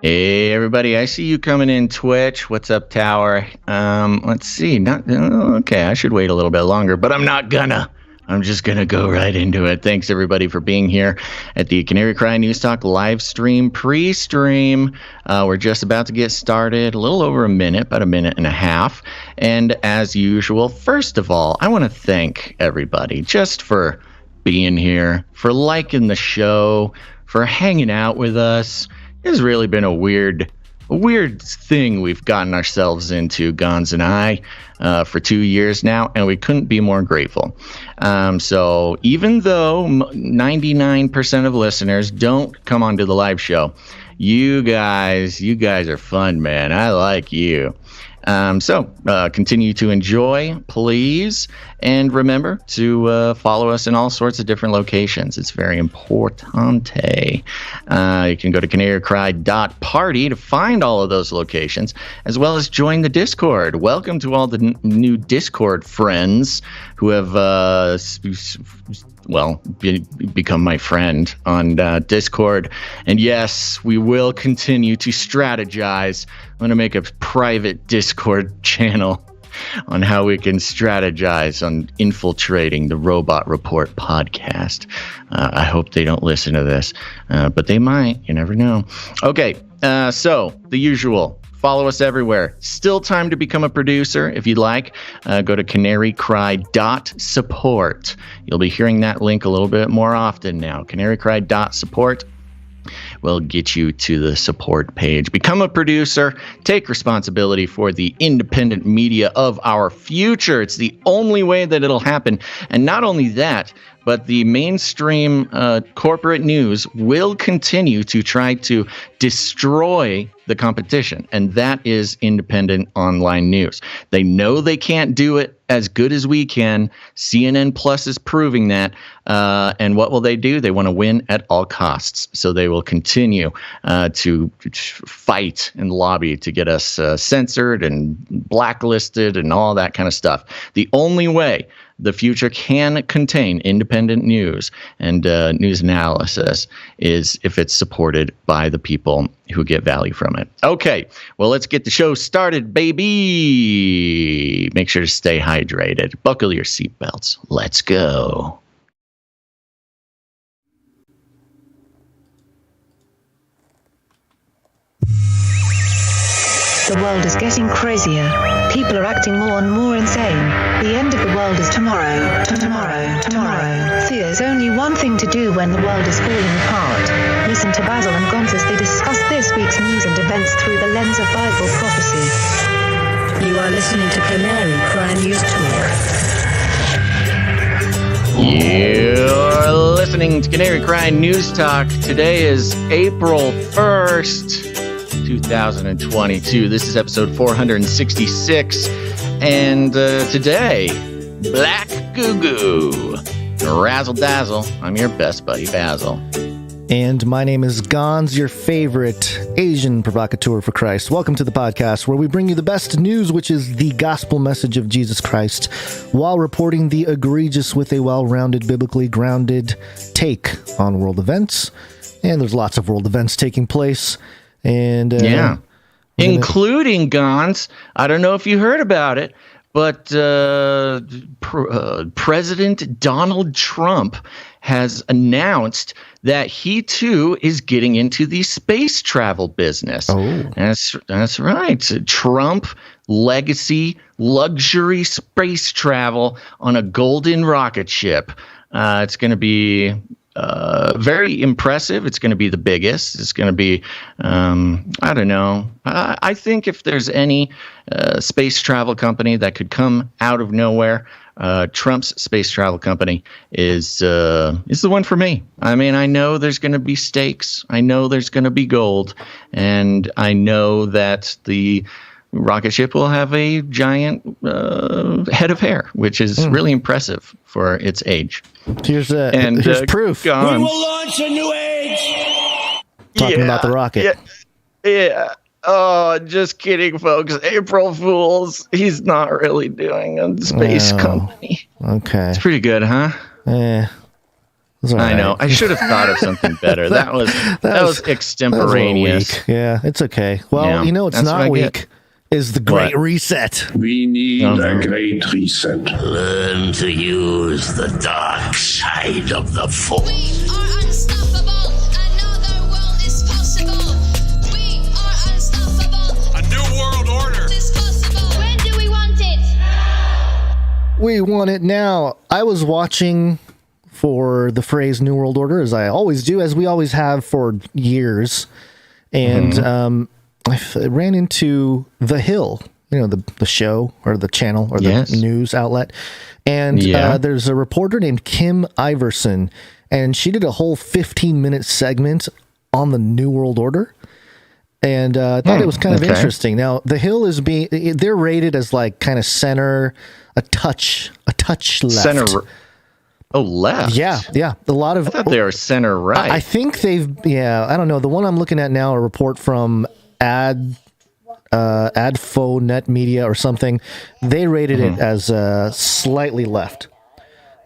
Hey everybody, I see you coming in Twitch. What's up, Tower? Let's see. Okay, I should wait a little bit longer, but I'm not gonna. I'm just gonna go right into it. Thanks everybody for being here at the Canary Cry News Talk live stream pre-stream. We're just about to get started, a little over a minute, about a minute and a half. And as usual, first of all, I want to thank everybody just for being here, for liking the show, for hanging out with us. It's really been a weird thing we've gotten ourselves into, Gonz and I, for 2 years now, and we couldn't be more grateful. So even though 99% of listeners don't come onto the live show, you guys are fun, man. I like you. So continue to enjoy, please. And remember to follow us in all sorts of different locations. It's very importante. You can go to CanaryCry.Party to find all of those locations, as well as join the Discord. Welcome to all the new Discord friends who have become my friend on Discord. And yes, we will continue to strategize. I'm going to make a private Discord channel on how we can strategize on infiltrating the Robot Report podcast. I hope they don't listen to this, but they might. You never know. Okay, so the usual. Follow us everywhere. Still time to become a producer if you'd like. Go to CanaryCry.Support. You'll be hearing that link a little bit more often now. CanaryCry.Support will get you to the support page. Become a producer. Take responsibility for the independent media of our future. It's the only way that it'll happen. And not only that, but the mainstream corporate news will continue to try to destroy the competition, and that is independent online news. They know they can't do it as good as we can. CNN Plus is proving that. And what will they do? They want to win at all costs. So they will continue to fight and lobby to get us censored and blacklisted and all that kind of stuff. The only way the future can contain independent news and news analysis is if it's supported by the people who get value from it. Okay, well, let's get the show started, baby. Make sure to stay hydrated. Buckle your seatbelts. Let's go. The world is getting crazier. People are acting more and more insane. The end of the world is tomorrow. Tomorrow. There's only one thing to do when the world is falling apart. Listen to Basil and Gonz as they discuss this week's news and events through the lens of Bible prophecy. You are listening to Canary Cry News Talk. You're listening to Canary Cry News Talk. Today is April 1st. 2022. This is episode 466, and today, Black GOO GOO, Razzle Dazzle. I'm your best buddy, Basil. And my name is Gonz, your favorite Asian provocateur for Christ. Welcome to the podcast where we bring you the best news, which is the gospel message of Jesus Christ, while reporting the egregious with a well-rounded, biblically grounded take on world events. And there's lots of world events taking place. And including Gonz. I don't know if you heard about it, but President Donald Trump has announced that he too is getting into the space travel business. Oh, that's right. Trump legacy luxury space travel on a golden rocket ship. It's going to be very impressive. It's going to be the biggest. It's going to be, I don't know. I think if there's any space travel company that could come out of nowhere, Trump's space travel company is the one for me. I mean, I know there's going to be stakes. I know there's going to be gold, and I know that the rocket ship will have a giant head of hair, which is really impressive for its age. Here's proof. We will launch a new age. Talking about the rocket. Yeah. Oh, just kidding, folks. April Fools. He's not really doing a space company. Okay. It's pretty good, huh? Yeah. I know. I should have thought of something better. That was extemporaneous. That was yeah, it's okay. Well, it's not weak. Is the Great Reset. We need a Great Reset. Learn to use the dark side of the Force. We are unstoppable. Another world is possible. We are unstoppable. A new world order is possible. When do we want it? We want it now. I was watching for the phrase New World Order, as I always do, as we always have for years. And I ran into The Hill, the show or the channel or the news outlet. And there's a reporter named Kim Iverson, and she did a whole 15-minute segment on the New World Order. And I thought it was kind of interesting. Now, The Hill they're rated as like kind of center, a touch left. Center. Oh, left. Yeah. A lot of. I thought they were center right. I think they've. Yeah, I don't know. The one I'm looking at now, a report from Adfo Net Media or something. They rated it as slightly left.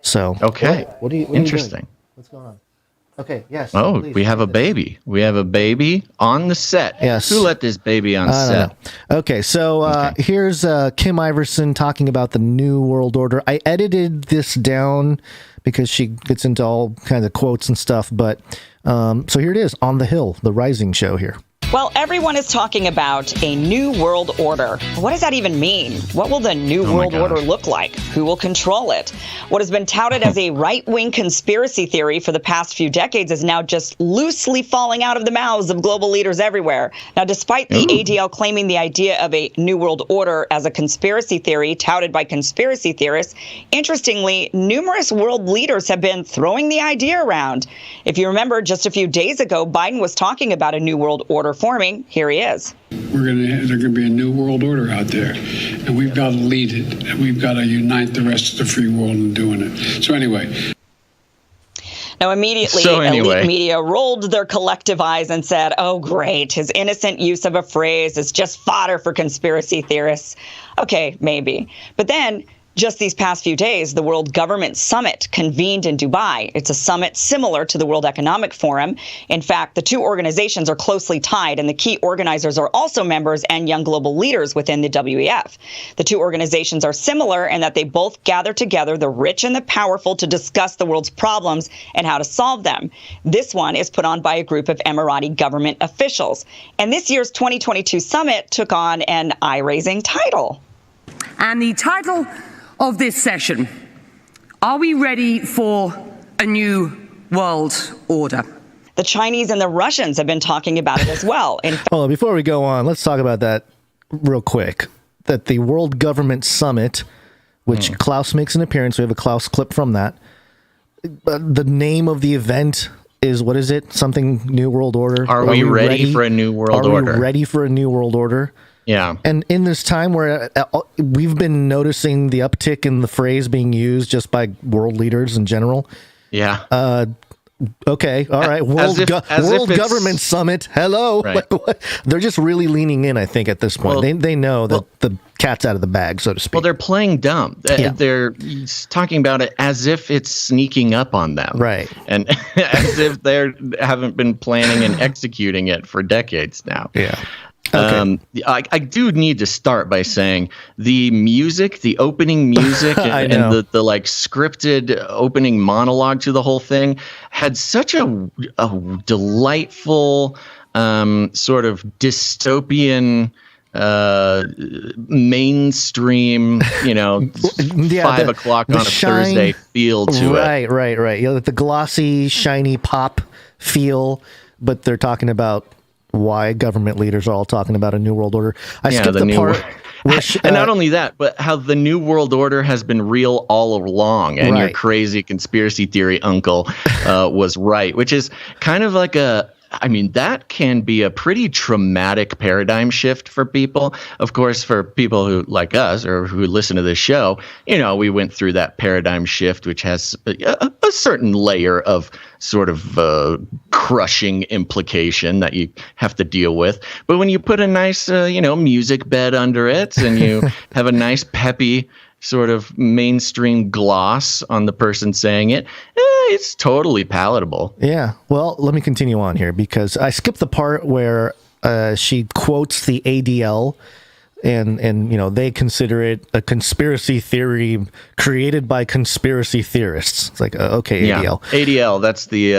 So okay. What are you? Interesting. What's going on? Okay. Yes. Oh, please, we have a baby. We have a baby on the set. Yes. Who let this baby on set? Okay. So here's Kim Iverson talking about the New World Order. I edited this down because she gets into all kinds of quotes and stuff. But so here it is on The Hill, the Rising show here. Well, everyone is talking about a new world order. What does that even mean? What will the new world order look like? Who will control it? What has been touted as a right-wing conspiracy theory for the past few decades is now just loosely falling out of the mouths of global leaders everywhere. Now, despite the ADL claiming the idea of a new world order as a conspiracy theory touted by conspiracy theorists, interestingly, numerous world leaders have been throwing the idea around. If you remember, just a few days ago, Biden was talking about a new world order forming. Here he is. There's going to be a new world order out there, and we've got to lead it, and we've got to unite the rest of the free world in doing it. So anyway. Now, immediately, elite media rolled their collective eyes and said, oh, great, his innocent use of a phrase is just fodder for conspiracy theorists. Okay, maybe. But then, just these past few days, the World Government Summit convened in Dubai. It's a summit similar to the World Economic Forum. In fact, the two organizations are closely tied, and the key organizers are also members and young global leaders within the WEF. The two organizations are similar in that they both gather together the rich and the powerful to discuss the world's problems and how to solve them. This one is put on by a group of Emirati government officials. And this year's 2022 summit took on an eye-raising title. And the title of this session, are we ready for a new world order? The Chinese and the Russians have been talking about it as well. Well, before we go on, let's talk about that real quick. That the World Government Summit, which Klaus makes an appearance, we have a Klaus clip from that. The name of the event is, what is it? Something New World Order? Are we ready for a new world order? Are we ready for a new world order? Yeah. And in this time where we've been noticing the uptick in the phrase being used just by world leaders in general. Yeah. Okay. All right. World Government Summit. Hello. Right. They're just really leaning in, I think, at this point. They know that the cat's out of the bag, so to speak. Well, they're playing dumb. They're talking about it as if it's sneaking up on them. Right. And as if they haven't been planning and executing it for decades now. Yeah. Okay. I do need to start by saying the music, the opening music and the like scripted opening monologue to the whole thing had such a delightful sort of dystopian mainstream, 5 o'clock on a Thursday feel to it. Right. The glossy, shiny pop feel, but they're talking about why government leaders are all talking about a new world order. I skipped the part. And not only that, but how the new world order has been real all along, and your crazy conspiracy theory uncle was right, which is kind of like that can be a pretty traumatic paradigm shift for people. Of course, for people who like us or who listen to this show, we went through that paradigm shift, which has a certain layer of sort of crushing implication that you have to deal with. But when you put a nice, music bed under it, and you have a nice peppy sort of mainstream gloss on the person saying it, it's totally palatable. Yeah. Well, let me continue on here because I skipped the part where she quotes the ADL and they consider it a conspiracy theory created by conspiracy theorists. It's like, okay, ADL. Yeah. ADL, that's the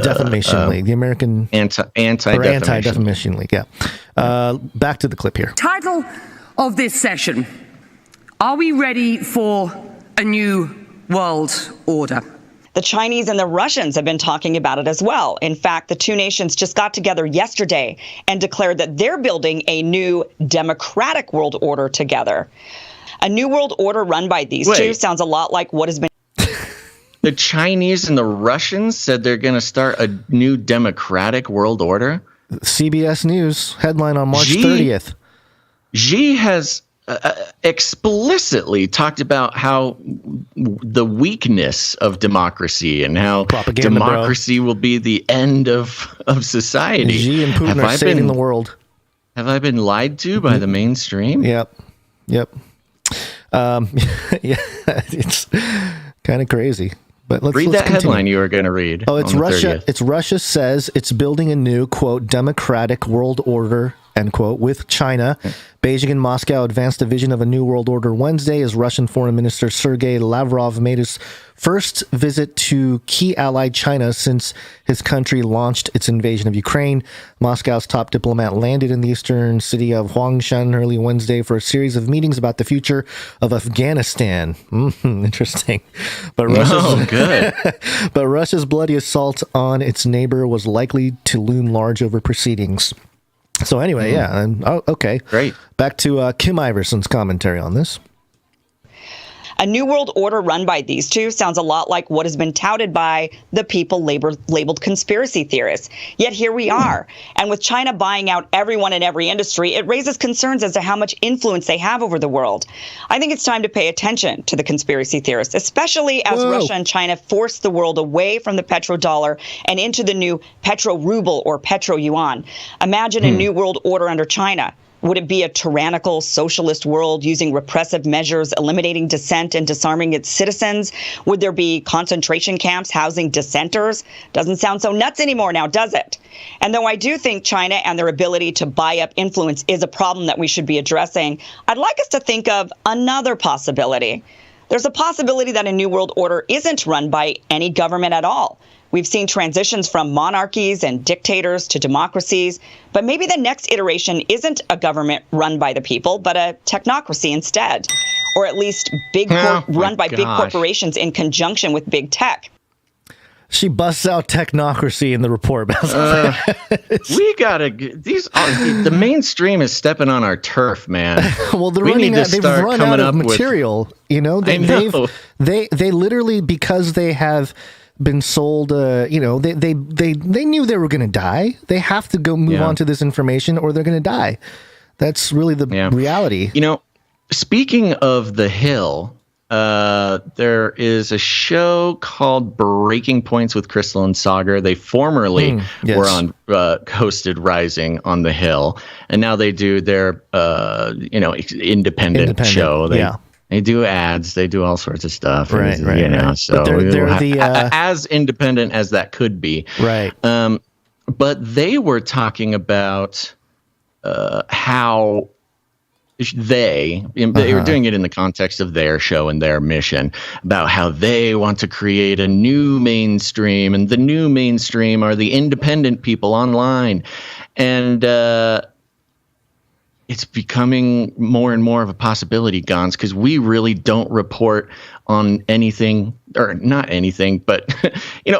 Defamation League, the American Anti-Defamation League. Yeah. Back to the clip here. Title of this session: Are we ready for a new world order? The Chinese and the Russians have been talking about it as well. In fact, the two nations just got together yesterday and declared that they're building a new democratic world order together. A new world order run by these two sounds a lot like what has been... The Chinese and the Russians said they're going to start a new democratic world order? CBS News headline on March 30th. Xi has explicitly talked about how the weakness of democracy and how democracy will be the end of society. Xi and Putin are saving the world. Have I been lied to by the mainstream? Yep. Yeah, it's kind of crazy. But let's read that continue. Headline you were going to read. Oh, it's Russia. It's Russia says it's building a new, quote, democratic world order, end quote, with China. Beijing and Moscow advanced a vision of a new world order Wednesday as Russian Foreign Minister Sergei Lavrov made his first visit to key ally China since his country launched its invasion of Ukraine. Moscow's top diplomat landed in the eastern city of Huangshan early Wednesday for a series of meetings about the future of Afghanistan. Interesting. But Russia's bloody assault on its neighbor was likely to loom large over proceedings. So anyway, okay. Great. Back to Kim Iverson's commentary on this. A new world order run by these two sounds a lot like what has been touted by the people labeled conspiracy theorists. Yet here we are. And with China buying out everyone in every industry, it raises concerns as to how much influence they have over the world. I think it's time to pay attention to the conspiracy theorists, especially as Russia and China force the world away from the petrodollar and into the new petro-ruble or petro-yuan. Imagine a new world order under China. Would it be a tyrannical socialist world using repressive measures, eliminating dissent and disarming its citizens? Would there be concentration camps housing dissenters? Doesn't sound so nuts anymore now, does it? And though I do think China and their ability to buy up influence is a problem that we should be addressing, I'd like us to think of another possibility. There's a possibility that a new world order isn't run by any government at all. We've seen transitions from monarchies and dictators to democracies, but maybe the next iteration isn't a government run by the people, but a technocracy instead, or at least run by big corporations in conjunction with big tech. She busts out technocracy in the report. We gotta the mainstream is stepping on our turf, man. Well, they've run out of material. They literally, because they have been sold, they knew they were going to die. They have to go move on to this information or they're going to die. That's really the reality. Speaking of The Hill, there is a show called Breaking Points with Crystal and Sagar. They formerly were on hosted Rising on The Hill, and now they do their independent show. They do ads. They do all sorts of stuff. Right. So they're as independent as that could be. Right. But they were talking about how they were doing it in the context of their show and their mission, about how they want to create a new mainstream, and the new mainstream are the independent people online. And it's becoming more and more of a possibility, Gonz, because we really don't report on anything, or not anything, but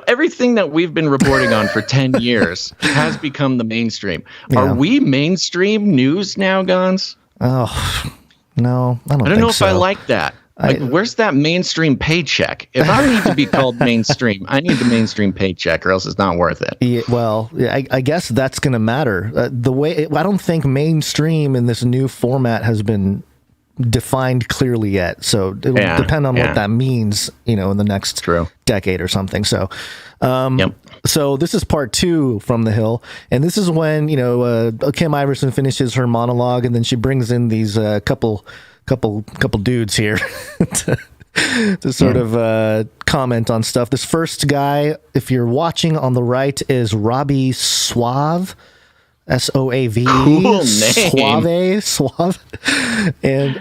everything that we've been reporting on for 10 years has become the mainstream. Yeah. Are we mainstream news now, Gonz? Oh, no, I don't know so. if I like that. Where's that mainstream paycheck? If I need to be called mainstream, I need the mainstream paycheck, or else it's not worth it. Yeah, well, I guess that's going to matter. I don't think mainstream in this new format has been defined clearly yet. So it will depend on what that means, in the next decade or something. So, So this is part 2 from The Hill, and this is when Kim Iverson finishes her monologue, and then she brings in these couple couple dudes here to sort of comment on stuff. This first guy, if you're watching on the right, is Robbie Suave. S-O-A-V. Cool name. Suave. And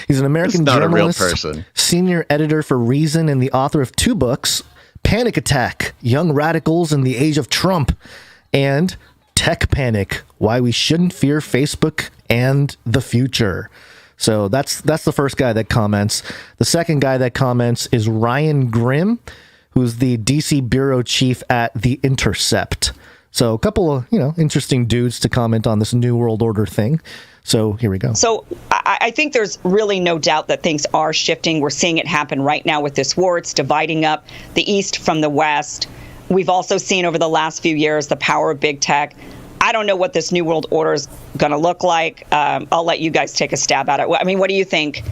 he's an American not journalist, a real person. Senior editor for Reason, and the author of 2 books, Panic Attack, Young Radicals in the Age of Trump, and Tech Panic, Why We Shouldn't Fear Facebook and the Future. So that's the first guy that comments. The second guy that comments is Ryan Grimm, who's the DC bureau chief at The Intercept. So a couple of, interesting dudes to comment on this New World Order thing. So here we go. So I think there's really no doubt that things are shifting. We're seeing it happen right now with this war. It's dividing up the East from the West. We've also seen over the last few years the power of big tech. I don't know what this New World Order is going to look like. I'll let you guys take a stab at it. I mean, what do you think?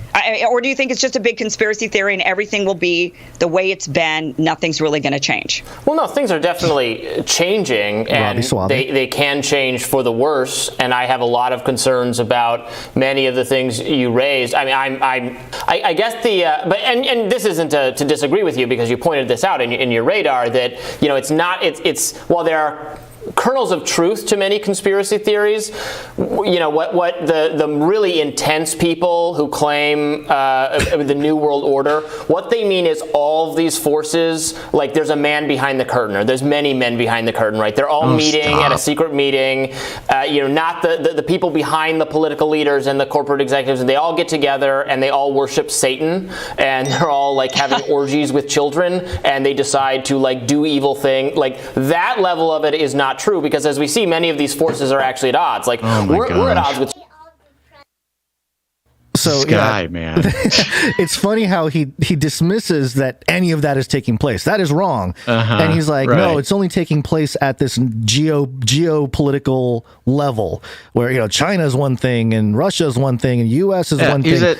Or do you think it's just a big conspiracy theory and everything will be the way it's been? Nothing's really going to change? Well, no, things are definitely changing, and they can change for the worse. And I have a lot of concerns about many of the things you raised. I mean, I guess and this isn't to disagree with you, because you pointed this out in your radar that it's while there are kernels of truth to many conspiracy theories, what the really intense people who claim the New World Order, what they mean is all of these forces, like there's a man behind the curtain, or there's many men behind the curtain, right? They're all meeting at a secret meeting, not the people behind the political leaders and the corporate executives, and they all get together and they all worship Satan, and they're all like having orgies with children, and they decide to like do evil thing. Like that level of it is not true, because as we see, many of these forces are actually at odds. Like we're at odds with. So Sky, man. It's funny how he dismisses that any of that is taking place. That is wrong. And he's like, no, it's only taking place at this geopolitical level where, China is one thing and Russia is one thing and U.S. is one thing.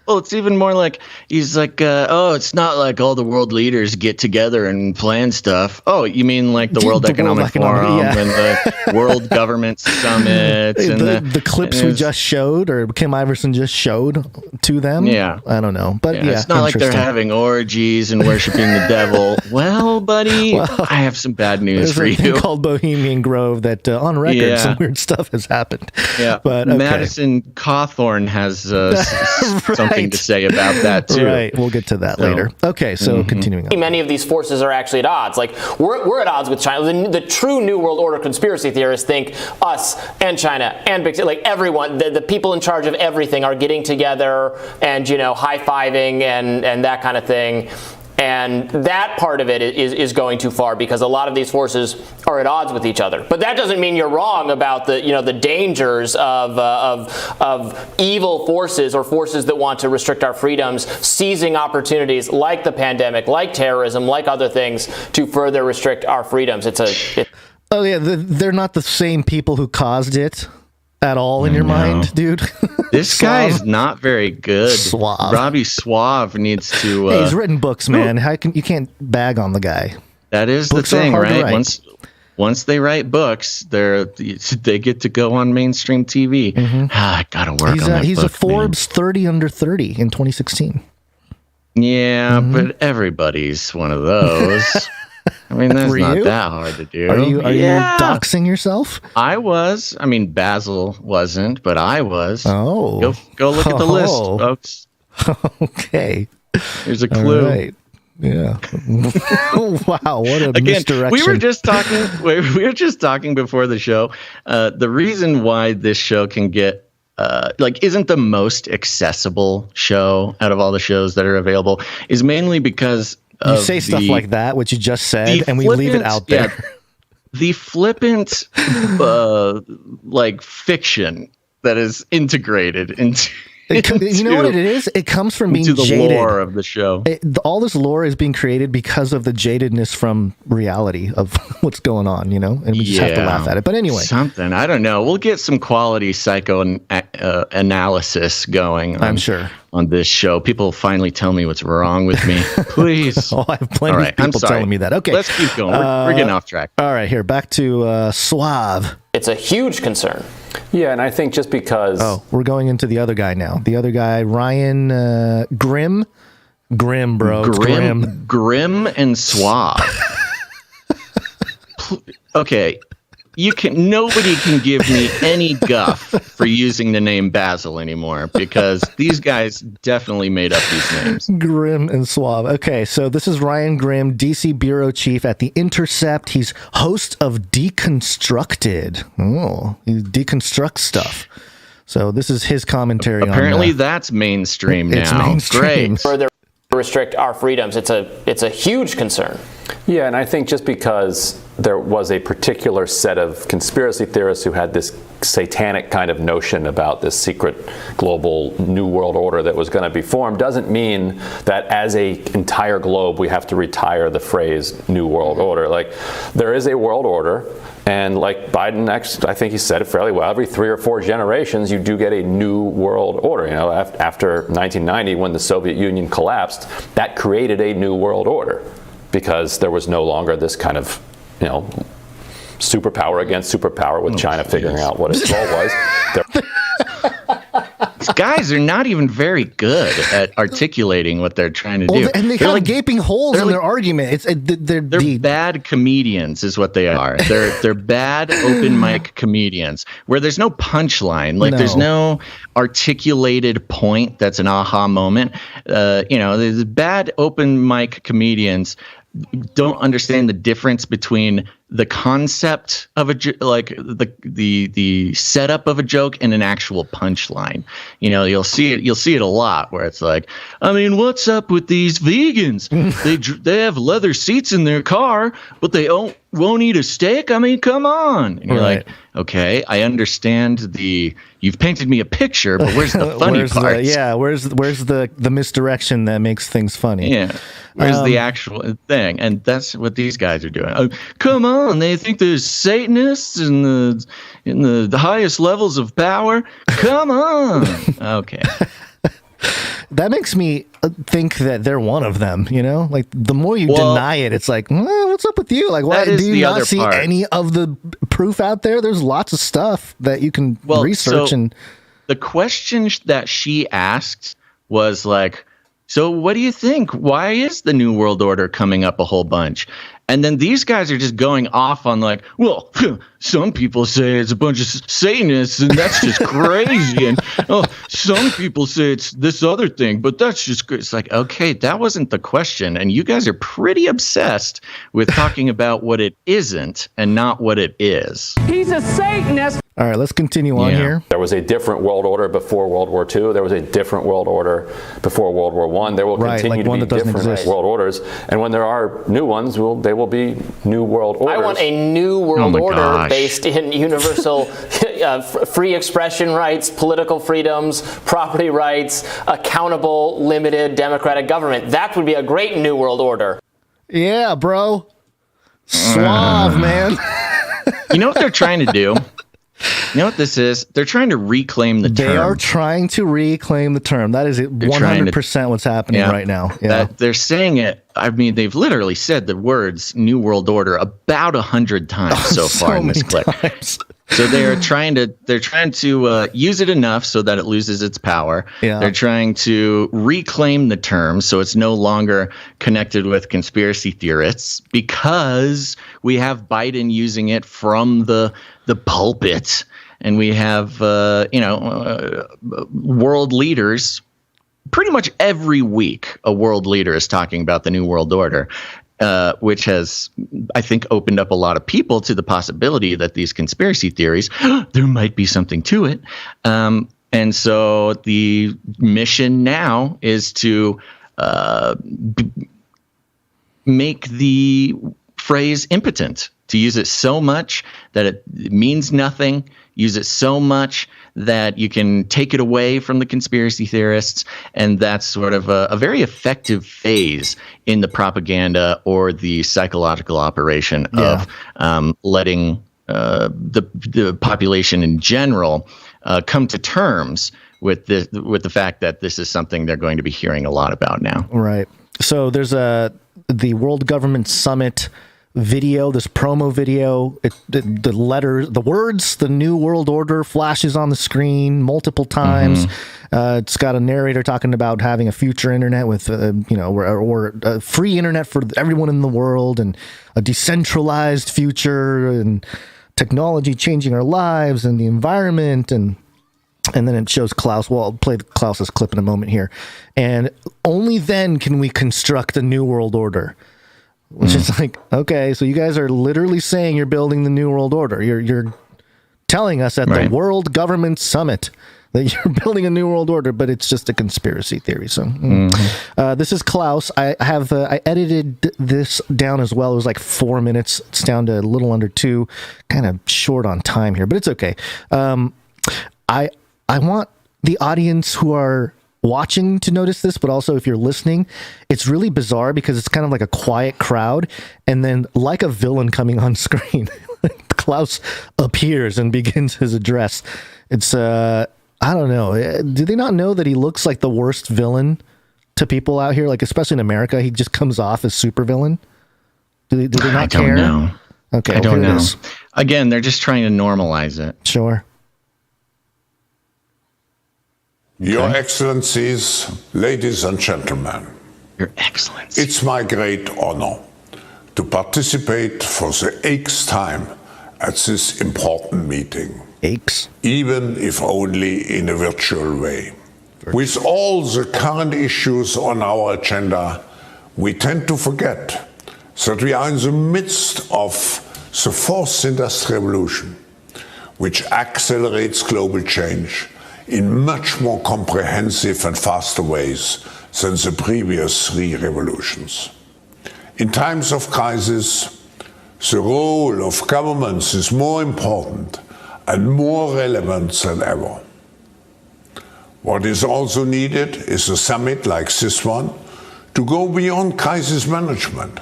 Well, it's even more like he's like, it's not like all the world leaders get together and plan stuff. Oh, you mean like the World Economic Forum and the World Government Summits and the clips we just showed, or Kim Iverson just showed to them? Yeah. I don't know. But it's not like they're having orgies and worshiping the devil. Well, buddy, I have some bad news for you. There's a thing called Bohemian Grove that on record some weird stuff has happened. Yeah. But Madison Cawthorn has something to say about that too. Right, we'll get to that later. Okay, so continuing on. Many of these forces are actually at odds. Like we're at odds with China. The true New World Order conspiracy theorists think us and China and like everyone, the people in charge of everything are getting together and high-fiving and that kind of thing. And that part of it is going too far, because a lot of these forces are at odds with each other. But that doesn't mean you're wrong about the dangers of evil forces or forces that want to restrict our freedoms, seizing opportunities like the pandemic, like terrorism, like other things to further restrict our freedoms. They're not the same people who caused it at all in your mind, dude. This guy's not very good. Suave. Robbie Suave needs to. He's written books, man. You can't bag on the guy? That is books the thing, right? Once they write books, they get to go on mainstream TV. I gotta work on that. He's book, a Forbes 30 under 30 in 2016. Yeah, but everybody's one of those. I mean, that's not that hard to do. Are you doxing yourself? I was. I mean, Basil wasn't, but I was. Oh. Go look at the list, folks. Okay. Here's a clue. All right. Yeah. Wow, what a misdirection. We were just talking before the show. The reason why this show can get isn't the most accessible show out of all the shows that are available is mainly because you say stuff like that, which you just said, and we leave it out there. Yeah, the flippant, fiction that is integrated into. You know what it is? It comes from being jaded. The lore of the show. All this lore is being created because of the jadedness from reality of what's going on, and we just have to laugh at it. But anyway. Something. I don't know. We'll get some quality psychoanalysis going. I'm sure. On this show. People finally tell me what's wrong with me. Please. I have plenty of people telling me that. Okay. Let's keep going. We're getting off track. All right. Here, back to Suave. It's a huge concern. Yeah, and I think just because... Oh, we're going into the other guy now. The other guy, Ryan Grim. Grim, bro. Grim and suave. Okay. Nobody can give me any guff for using the name Basil anymore, because these guys definitely made up these names. Grim and suave. Okay, so this is Ryan Grim, DC bureau chief at The Intercept. He's host of Deconstructed. Oh, he deconstructs stuff. So this is his commentary. Apparently that's mainstream now. It's mainstream. Great. Further restrict our freedoms. It's a huge concern. Yeah, and I think just because there was a particular set of conspiracy theorists who had this satanic kind of notion about this secret global new world order that was going to be formed doesn't mean that as an entire globe we have to retire the phrase new world order. Like, there is a world order, and like Biden, I think he said it fairly well, every 3 or 4 generations you do get a new world order. You know, after 1990, when the Soviet Union collapsed, that created a new world order because there was no longer this kind of, you know, superpower against superpower with China figuring out what its role was. These guys are not even very good at articulating what they're trying to do. And they have gaping holes in their argument. They're bad comedians is what they are. They're bad open mic comedians where there's no punchline. Like, there's no articulated point that's an aha moment. There's bad open mic comedians don't understand the difference between the concept of like the setup of a joke and an actual punchline. You know, you'll see it a lot where it's like, I mean, what's up with these vegans? They have leather seats in their car, but they won't eat a steak. I mean, come on. And you're like, okay, I understand you've painted me a picture, but where's the funny parts? Where's the misdirection that makes things funny? Yeah. Where's the actual thing? And that's what these guys are doing. Oh, come on, they think there's Satanists in the highest levels of power. Come on. Okay. That makes me think that they're one of them, you know? Like, the more you deny it, it's like, what's up with you? Like, why do you not see any of the proof out there? There's lots of stuff that you can research. And the question that she asked was like, so what do you think? Why is the New World Order coming up a whole bunch? And then these guys are just going off on like, well, some people say it's a bunch of Satanists and that's just crazy. And some people say it's this other thing, but that's just good. It's like, okay, that wasn't the question. And you guys are pretty obsessed with talking about what it isn't and not what it is. He's a Satanist. All right, let's continue on here. There was a different world order before World War II. There was a different world order before World War I. There will continue to be different world orders. And when there are new ones, they will be new world orders. I want a new world order based in universal free expression rights, political freedoms, property rights, accountable, limited, democratic government. That would be a great new world order. Yeah, bro. Suave, man. You know what they're trying to do? You know what this is? They're trying to reclaim the term. They are trying to reclaim the term. That is 100% what's happening right now. Yeah. They're saying it. I mean, they've literally said the words New World Order about 100 times so far in this clip. So they're trying to use it enough so that it loses its power. Yeah. They're trying to reclaim the term so it's no longer connected with conspiracy theorists, because we have Biden using it from the pulpit, and we have world leaders. Pretty much every week, a world leader is talking about the New World Order, which has, I think, opened up a lot of people to the possibility that these conspiracy theories, there might be something to it. And so the mission now is to make the phrase impotent, to use it so much that it means nothing, use it so much that you can take it away from the conspiracy theorists. And that's sort of a very effective phase in the propaganda or the psychological operation of letting the population in general come to terms with the fact that this is something they're going to be hearing a lot about now. Right. So there's the World Government Summit video, this promo video. The letters, the words, the New World Order flashes on the screen multiple times. It's got a narrator talking about having a future internet with, or a free internet for everyone in the world, and a decentralized future, and technology changing our lives and the environment, and then it shows Klaus. Well, I'll play Klaus's clip in a moment here. And only then can we construct a new world order. Which is like, okay, so you guys are literally saying you're building the new world order. You're telling us at the World Government Summit that you're building a new world order, but it's just a conspiracy theory. So this is Klaus. I edited this down as well. It was like 4 minutes. It's down to a little under 2. Kind of short on time here, but it's okay. I want the audience who are watching to notice this, but also if you're listening, it's really bizarre because it's kind of like a quiet crowd, and then like a villain coming on screen, Klaus appears and begins his address. It's I don't know. Do they not know that he looks like the worst villain to people out here? Like, especially in America, he just comes off as super villain. Do they not care? I don't know. Okay, I don't know. Again, they're just trying to normalize it. Sure. Your Excellencies, ladies and gentlemen. Your Excellency. It's my great honor to participate for the 8th time at this important meeting. 8th? Even if only in a virtual way. With all the current issues on our agenda, we tend to forget that we are in the midst of the 4th Industrial Revolution, which accelerates global change in much more comprehensive and faster ways than the previous 3 revolutions. In times of crisis, the role of governments is more important and more relevant than ever. What is also needed is a summit like this one to go beyond crisis management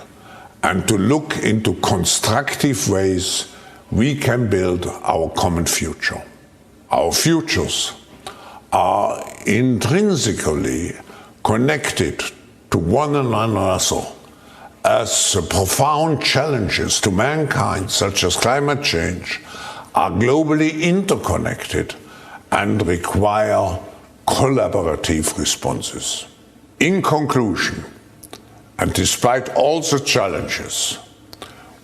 and to look into constructive ways we can build our common future. Our futures are intrinsically connected to one another, as the profound challenges to mankind, such as climate change, are globally interconnected and require collaborative responses. In conclusion, and despite all the challenges,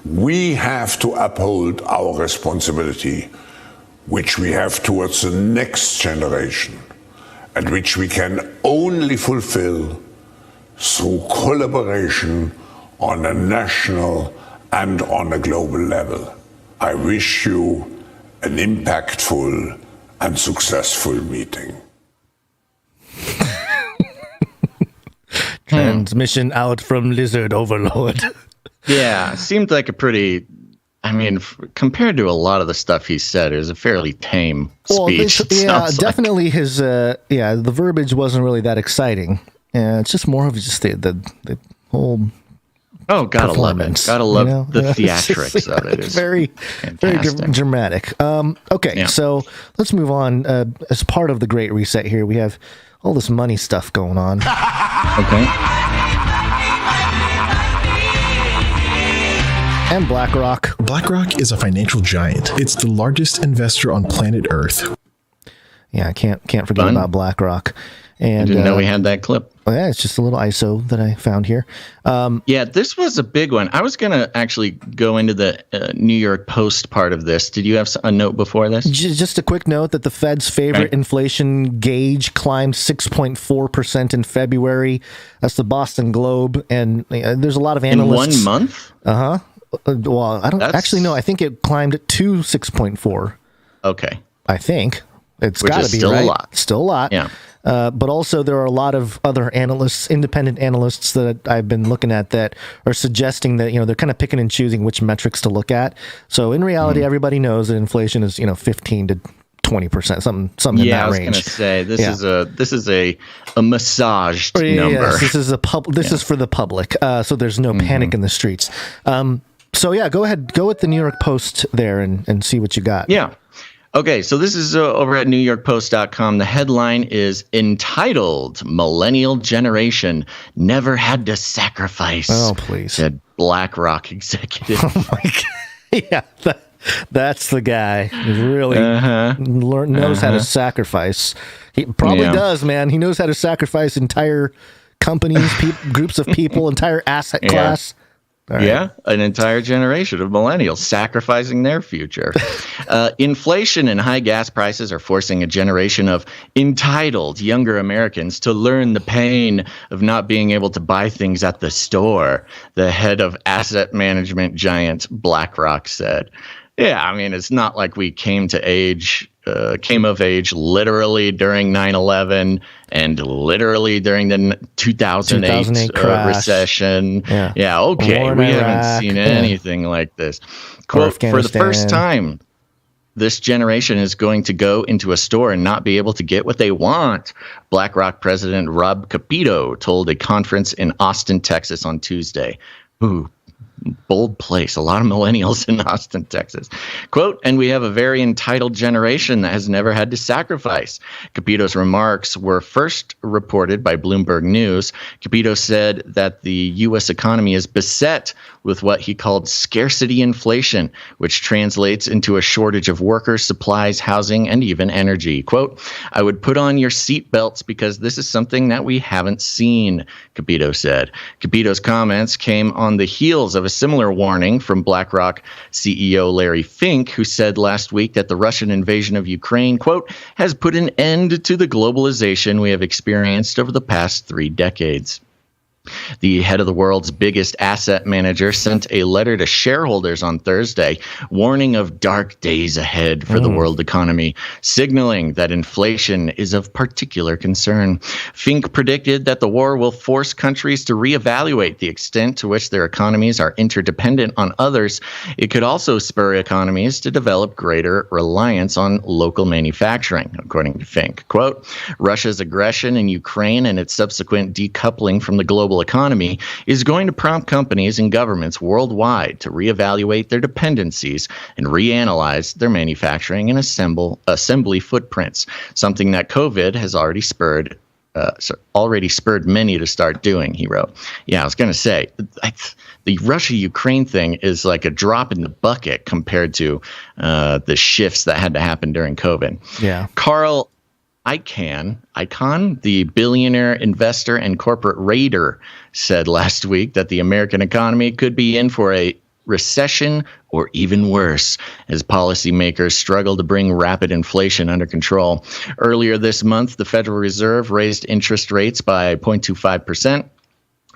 we have to uphold our responsibility, which we have towards the next generation, and which we can only fulfill through collaboration on a national and on a global level. I wish you an impactful and successful meeting. Transmission out from Lizard Overlord. Yeah, seemed like a pretty... I mean, compared to a lot of the stuff he said, it was a fairly tame speech. Definitely like. His the verbiage wasn't really that exciting. It's just more of just the whole. Oh, gotta love it! Gotta love the theatrics of it. It's very dramatic. Okay, so let's move on. As part of the Great Reset here, we have all this money stuff going on. Okay. And BlackRock. BlackRock is a financial giant. It's the largest investor on planet Earth. Yeah, I can't forget about BlackRock. And I didn't know we had that clip. Oh yeah, it's just a little ISO that I found here. Yeah, this was a big one. I was going to actually go into the New York Post part of this. Did you have a note before this? Just a quick note that the Fed's favorite inflation gauge climbed 6.4% in February. That's the Boston Globe. And there's a lot of analysts. In 1 month? Uh-huh. Well, I don't actually know. I think it climbed to 6.4. Okay. I think. It's got to be still right. A lot. Still a lot. Yeah. But also there are a lot of other analysts, independent analysts that I've been looking at that are suggesting that, they're kind of picking and choosing which metrics to look at. So in reality, everybody knows that inflation is, 15 to 20%, something in that range. Yeah, I was going to say this is a massaged number. Yes, this is this is for the public. So there's no panic in the streets. So yeah, go ahead, go with the New York Post there and see what you got. Yeah. Okay, so this is over at NewYorkPost.com. The headline is entitled "Millennial Generation Never Had to Sacrifice." Oh, please. Said BlackRock executive. Oh, my God. Yeah, that's the guy who really knows how to sacrifice. He probably does, man. He knows how to sacrifice entire companies, groups of people, entire asset class. Right. Yeah, an entire generation of millennials sacrificing their future. Inflation and high gas prices are forcing a generation of entitled younger Americans to learn the pain of not being able to buy things at the store, the head of asset management giant BlackRock said. Yeah, I mean, it's not like we came of age literally during 9/11 and literally during the 2008 recession. Yeah, okay, we haven't seen anything like this. Quote, for the first time, this generation is going to go into a store and not be able to get what they want, BlackRock President Rob Capito told a conference in Austin, Texas on Tuesday. Ooh. Bold place. A lot of millennials in Austin, Texas. Quote, and we have a very entitled generation that has never had to sacrifice. Capito's remarks were first reported by Bloomberg News. Capito said that the U.S. economy is beset with what he called scarcity inflation, which translates into a shortage of workers, supplies, housing, and even energy. Quote, I would put on your seatbelts because this is something that we haven't seen, Capito said. Capito's comments came on the heels of a similar warning from BlackRock CEO Larry Fink, who said last week that the Russian invasion of Ukraine, quote, has put an end to the globalization we have experienced over the past 3 decades. The head of the world's biggest asset manager sent a letter to shareholders on Thursday, warning of dark days ahead for the world economy, signaling that inflation is of particular concern. Fink predicted that the war will force countries to reevaluate the extent to which their economies are interdependent on others. It could also spur economies to develop greater reliance on local manufacturing, according to Fink. Quote, Russia's aggression in Ukraine and its subsequent decoupling from the global economy is going to prompt companies and governments worldwide to reevaluate their dependencies and reanalyze their manufacturing and assembly footprints, something that COVID has already spurred many to start doing, he wrote. Yeah, I was going to say, the Russia-Ukraine thing is like a drop in the bucket compared to the shifts that had to happen during COVID. Yeah. Carl Icahn, the billionaire investor and corporate raider, said last week that the American economy could be in for a recession or even worse as policymakers struggle to bring rapid inflation under control. Earlier this month, the Federal Reserve raised interest rates by 0.25%.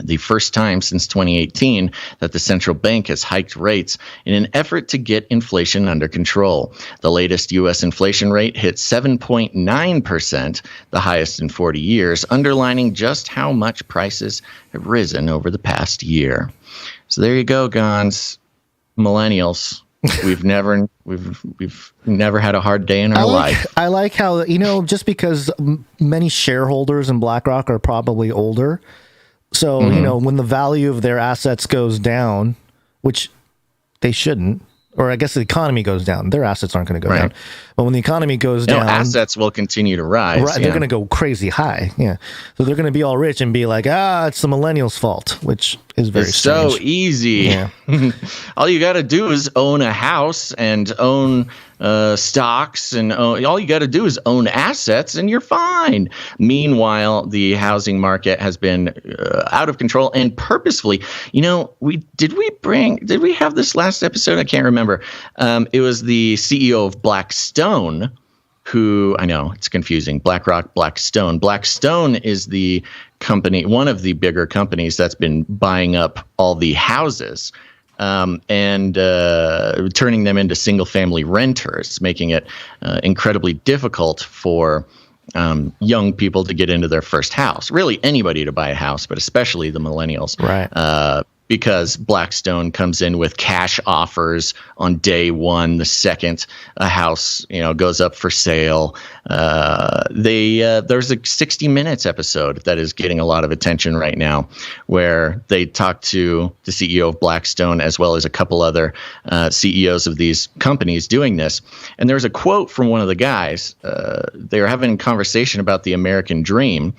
The first time since 2018 that the central bank has hiked rates in an effort to get inflation under control. The latest U.S. inflation rate hit 7.9%, the highest in 40 years, underlining just how much prices have risen over the past year. So there you go, Gonz. Millennials. We've never had a hard day in our life. I like how, just because many shareholders in BlackRock are probably older. So, when the value of their assets goes down, which they shouldn't, or I guess the economy goes down, their assets aren't going to go down. But when the economy goes down, assets will continue to rise. Right, they're going to go crazy high. Yeah. So they're going to be all rich and be like, it's the millennials' fault, which is very strange. So easy. Yeah. All you got to do is own a house and own stocks, and all you got to do is own assets and you're fine. Meanwhile, the housing market has been out of control and purposefully, did we have this last episode? I can't remember. It was the CEO of Blackstone, who, I know it's confusing, BlackRock, Blackstone. Blackstone is the company, one of the bigger companies that's been buying up all the houses and turning them into single-family renters, making it incredibly difficult for young people to get into their first house. Really, anybody to buy a house, but especially the millennials. Right. because Blackstone comes in with cash offers on day one, the second a house, goes up for sale. There's a 60 Minutes episode that is getting a lot of attention right now, where they talk to the CEO of Blackstone as well as a couple other CEOs of these companies doing this. And there's a quote from one of the guys. They were having a conversation about the American dream,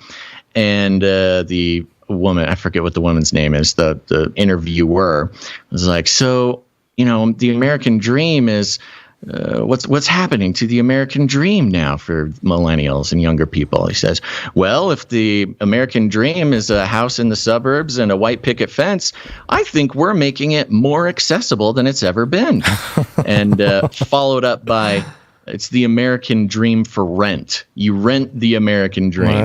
and the woman, I forget what the woman's name is, the interviewer was like, so, the American dream is what's happening to the American dream now for millennials and younger people? He says, well, if the American dream is a house in the suburbs and a white picket fence, I think we're making it more accessible than it's ever been. And followed up by, it's the American dream for rent. You rent the American dream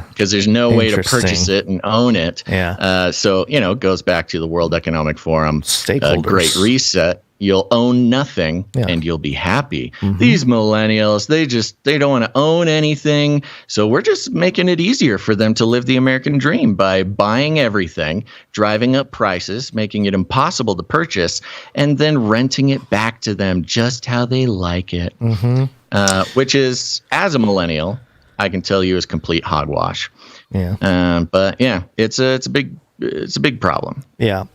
because there's no way to purchase it and own it. Yeah. So, it goes back to the World Economic Forum Great Reset. You'll own nothing and you'll be happy. Mm-hmm. These millennials, they don't want to own anything. So we're just making it easier for them to live the American dream by buying everything, driving up prices, making it impossible to purchase, and then renting it back to them just how they like it. Mm-hmm. Which is, as a millennial, I can tell you is complete hogwash. Yeah. But yeah, it's a big problem. Yeah.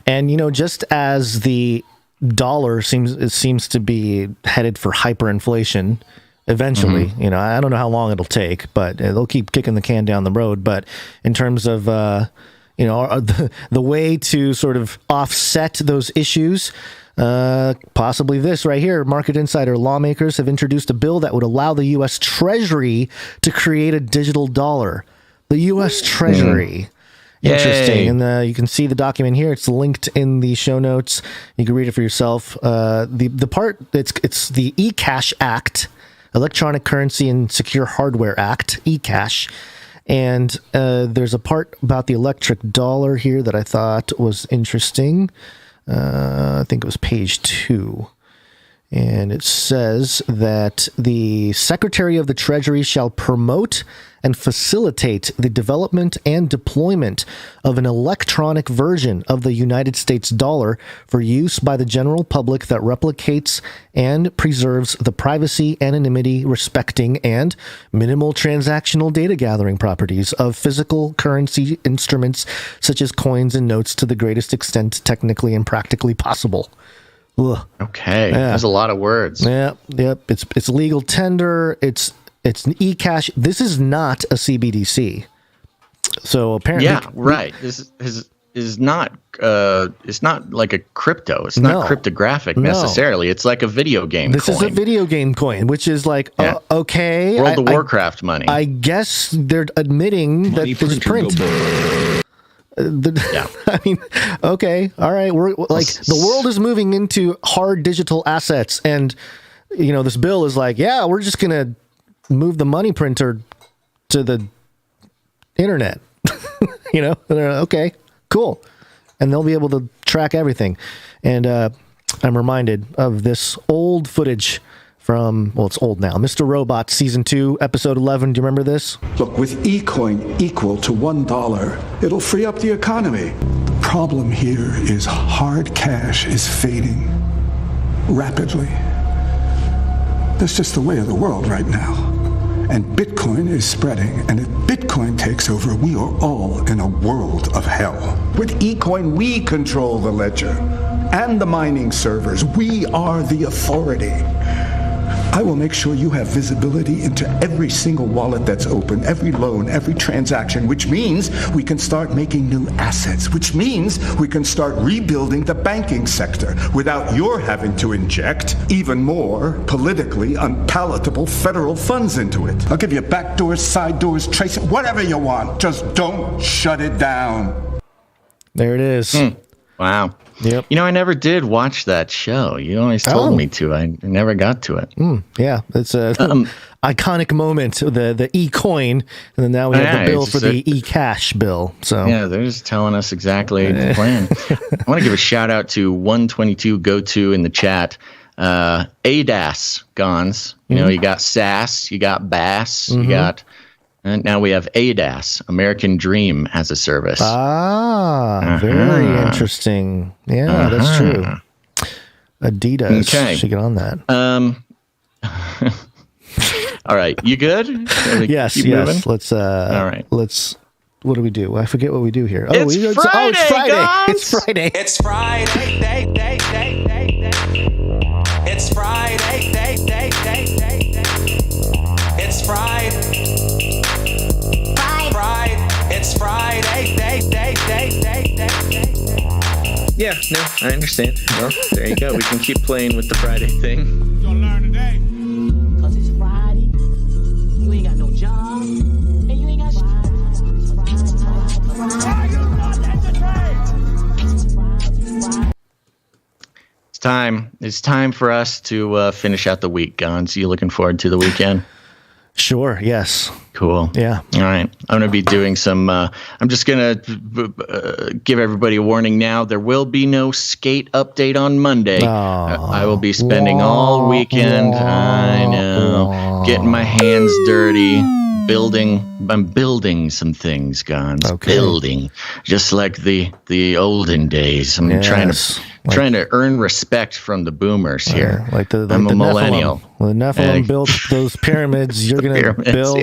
And just as the dollar seems to be headed for hyperinflation eventually. Mm-hmm. I don't know how long it'll take, but they'll keep kicking the can down the road. But in terms of the way to sort of offset those issues, possibly this right here, Market Insider: lawmakers have introduced a bill that would allow the U.S. Treasury to create a digital dollar. The U.S. Treasury. Interesting. Yay. And you can see the document here. It's linked in the show notes. You can read it for yourself. The part, it's the Ecash Act, Electronic Currency and Secure Hardware Act, Ecash. And there's a part about the electric dollar here that I thought was interesting. I think it was page 2. And it says that the Secretary of the Treasury shall promote and facilitate the development and deployment of an electronic version of the United States dollar for use by the general public that replicates and preserves the privacy, anonymity, respecting, and minimal transactional data gathering properties of physical currency instruments such as coins and notes to the greatest extent technically and practically possible. Ugh. Okay, there's a lot of words. Yeah, yep. It's legal tender. It's an eCash. This is not a CBDC. So apparently, yeah, right. This is not. It's not like a crypto. It's not cryptographic necessarily. It's like a video game. This coin. is a video game coin, which is like okay. World of Warcraft money. I guess they're admitting that this is print. I mean, okay, all right. We're like, the world is moving into hard digital assets, and this bill is like, yeah, we're just gonna move the money printer to the internet. Okay, cool, and they'll be able to track everything. And I'm reminded of this old footage from, it's old now, Mr. Robot Season 2, Episode 11. Do you remember this? Look, with eCoin equal to $1, it'll free up the economy. The problem here is hard cash is fading rapidly. That's just the way of the world right now. And Bitcoin is spreading, and if Bitcoin takes over, we are all in a world of hell. With eCoin, we control the ledger and the mining servers. We are the authority. I will make sure you have visibility into every single wallet that's open, every loan, every transaction, which means we can start making new assets, which means we can start rebuilding the banking sector without your having to inject even more politically unpalatable federal funds into it. I'll give you back doors, side doors, trace it, whatever you want. Just don't shut it down. There it is. Wow. Yep. I never did watch that show. You always told me to. I never got to it. Yeah, it's a iconic moment. The e-coin, and then now we have the bill for the e-cash bill. So yeah, they're just telling us exactly the plan. I want to give a shout out to 122 GOO in the chat. ADAS, Gonz. You got SAS, you got BAS, you got And now we have ADAS, American Dream as a service. Very interesting. Yeah, that's true. Adidas should get on that. All right, you good? Yes. Moving? Let's. All right. Let's. What do we do? I forget what we do here. It's Friday. It's Friday. Guys. It's Friday. It's Friday. It's Friday. It's Friday. It's Friday. Yeah, no, I understand. Well, there you go. We can keep playing with the Friday thing. You're gonna learn today. Cause it's Friday. You ain't got no job. And you ain't got It's time for us to finish out the week, Gonz. You looking forward to the weekend? Sure, yes. Cool. Yeah. All right. I'm going to be doing some, I'm just going to give everybody a warning now. There will be no skate update on Monday. I will be spending all weekend, I know, getting my hands dirty, I'm building some things, Gonz. Okay. Building. Just like the olden days. I'm trying to earn respect from the boomers here. I'm a millennial. When the Nephilim built those pyramids, you're going to build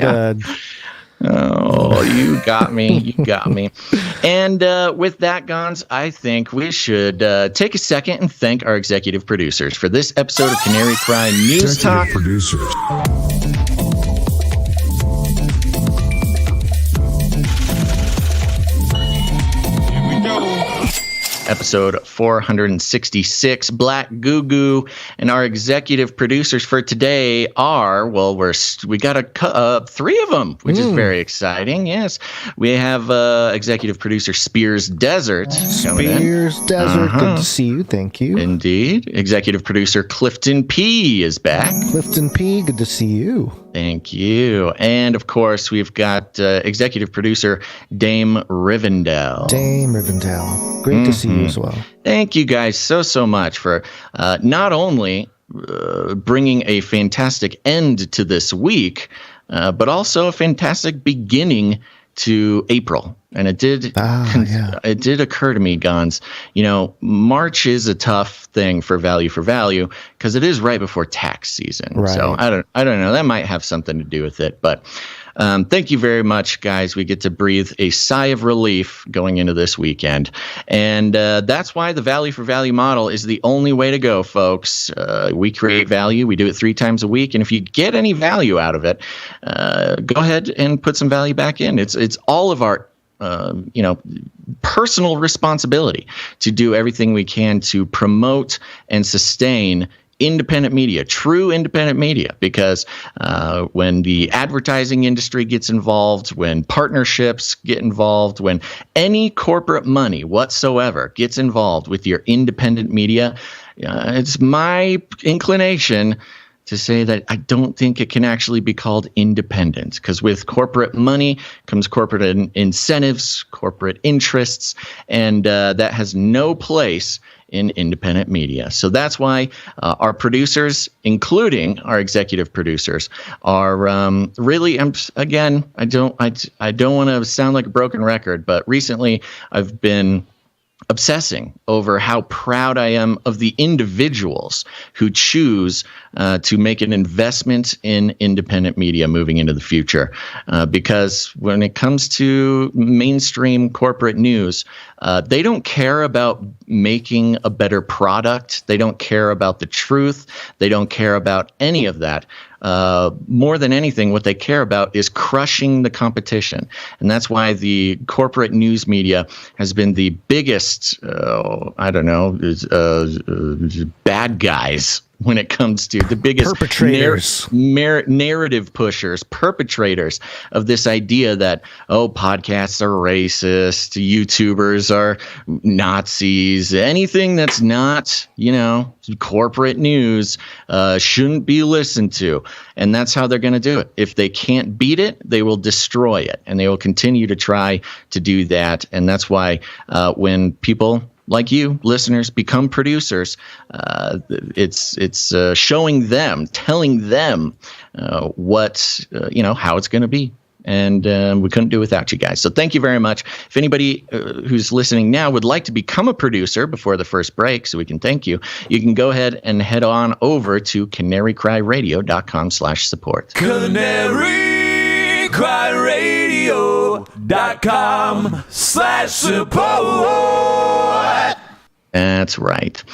Oh, you got me. You got me. And with that, Gonz, I think we should take a second and thank our executive producers for this episode of Canary Cry News Talk. Producers. Episode 466, GOO GOO, and our executive producers for today are, well, we got three of them, which is very exciting. Yes, we have executive producer Spears Desert. Spears Desert, good to see you. Thank you. Indeed. Executive producer Clifton P is back. Clifton P, good to see you. Thank you. And of course, we've got executive producer Dame Rivendell. Dame Rivendell, great to see you as well. Thank you guys so much for not only bringing a fantastic end to this week, but also a fantastic beginning to April. And it did it did occur to me, Gonz, March is a tough thing for value because it is right before tax season. Right. So I don't know. That might have something to do with it. But thank you very much, guys. We get to breathe a sigh of relief going into this weekend. And that's why the value for value model is the only way to go, folks. We create value. We do it 3 times a week. And if you get any value out of it, go ahead and put some value back in. It's all of our personal responsibility to do everything we can to promote and sustain independent media, true independent media, because when the advertising industry gets involved, when partnerships get involved, when any corporate money whatsoever gets involved with your independent media, it's my inclination to say that I don't think it can actually be called independent, because with corporate money comes corporate incentives, corporate interests, and that has no place in independent media. So that's why our producers, including our executive producers, are really, again, I don't want to sound like a broken record, but recently I've been obsessing over how proud I am of the individuals who choose to make an investment in independent media moving into the future. Because when it comes to mainstream corporate news, they don't care about making a better product. They don't care about the truth. They don't care about any of that. More than anything, what they care about is crushing the competition. And that's why the corporate news media has been the biggest, bad guys when it comes to the biggest perpetrators, narrative pushers, perpetrators of this idea that, podcasts are racist, YouTubers are Nazis, anything that's not, corporate news shouldn't be listened to. And that's how they're going to do it. If they can't beat it, they will destroy it. And they will continue to try to do that. And that's why when people like you, listeners, become producers, it's showing them, telling them how it's going to be. And we couldn't do it without you guys. So thank you very much. If anybody who's listening now would like to become a producer before the first break so we can thank you, you can go ahead and head on over to CanaryCryRadio.com/support. CanaryCryRadio.com/support. That's right.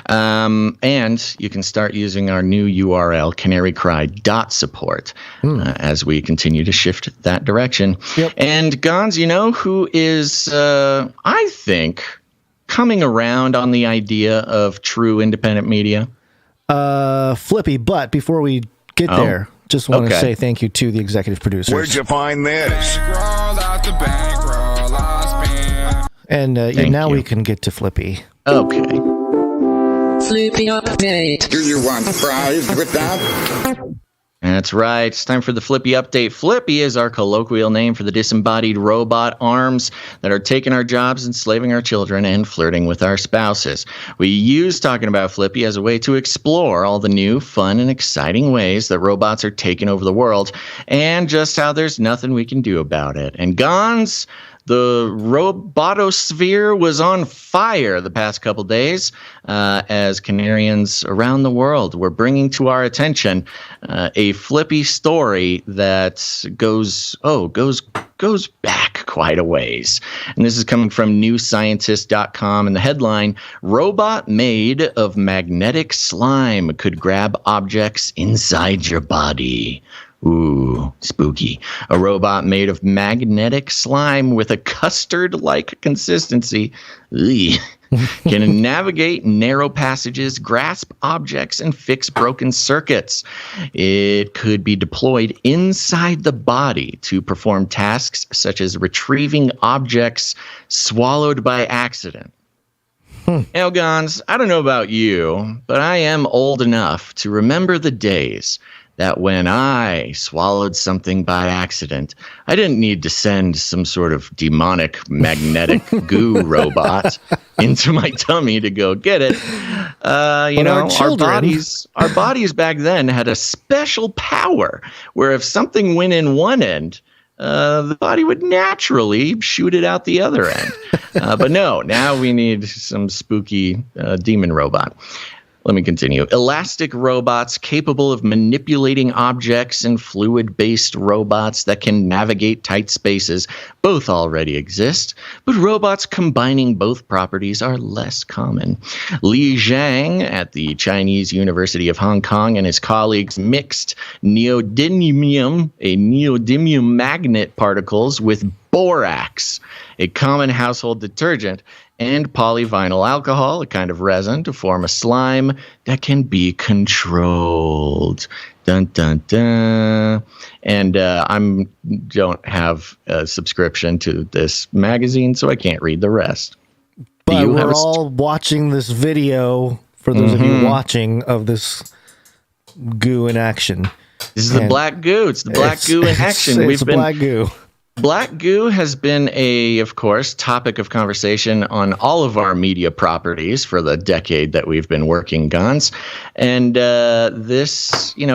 And you can start using our new URL, CanaryCry.support, as we continue to shift that direction. Yep. And Gonz, you know who is, I think, coming around on the idea of true independent media? Flippy, but before we get there, just want to say thank you to the executive producers. Where'd you find this? And now we can get to Flippy. Okay. Flippy update. Do you want fries with that? That's right. It's time for the Flippy update. Flippy is our colloquial name for the disembodied robot arms that are taking our jobs, enslaving our children, and flirting with our spouses. We use talking about Flippy as a way to explore all the new, fun, and exciting ways that robots are taking over the world, and just how there's nothing we can do about it. And Gonz, the robotosphere was on fire the past couple days as Canarians around the world were bringing to our attention a Flippy story that goes back quite a ways. And this is coming from newscientist.com, and the headline, "Robot made of magnetic slime could grab objects inside your body." Ooh, spooky. A robot made of magnetic slime with a custard-like consistency can navigate narrow passages, grasp objects, and fix broken circuits. It could be deployed inside the body to perform tasks such as retrieving objects swallowed by accident. Now, Gonz, I don't know about you, but I am old enough to remember the days that when I swallowed something by accident, I didn't need to send some sort of demonic magnetic goo robot into my tummy to go get it. Our bodies back then had a special power where if something went in one end, the body would naturally shoot it out the other end. But no, now we need some spooky demon robot. Let me continue. Elastic robots capable of manipulating objects and fluid-based robots that can navigate tight spaces both already exist, but robots combining both properties are less common. Li Zhang at the Chinese University of Hong Kong and his colleagues mixed neodymium magnet particles with borax, a common household detergent, and polyvinyl alcohol, a kind of resin, to form a slime that can be controlled. Dun, dun, dun. And I don't have a subscription to this magazine, so I can't read the rest. But we're all watching this video, for those of you watching, of this goo in action. This is the black goo. It's the black goo in action. It's black goo. Black goo has been of course, topic of conversation on all of our media properties for the decade that we've been working, Gonz. And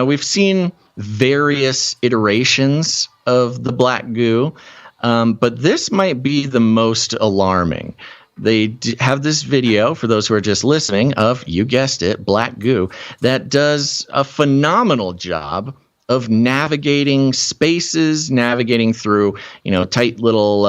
we've seen various iterations of the black goo, but this might be the most alarming. They have this video, for those who are just listening, of, you guessed it, black goo, that does a phenomenal job of navigating spaces, navigating through, tight little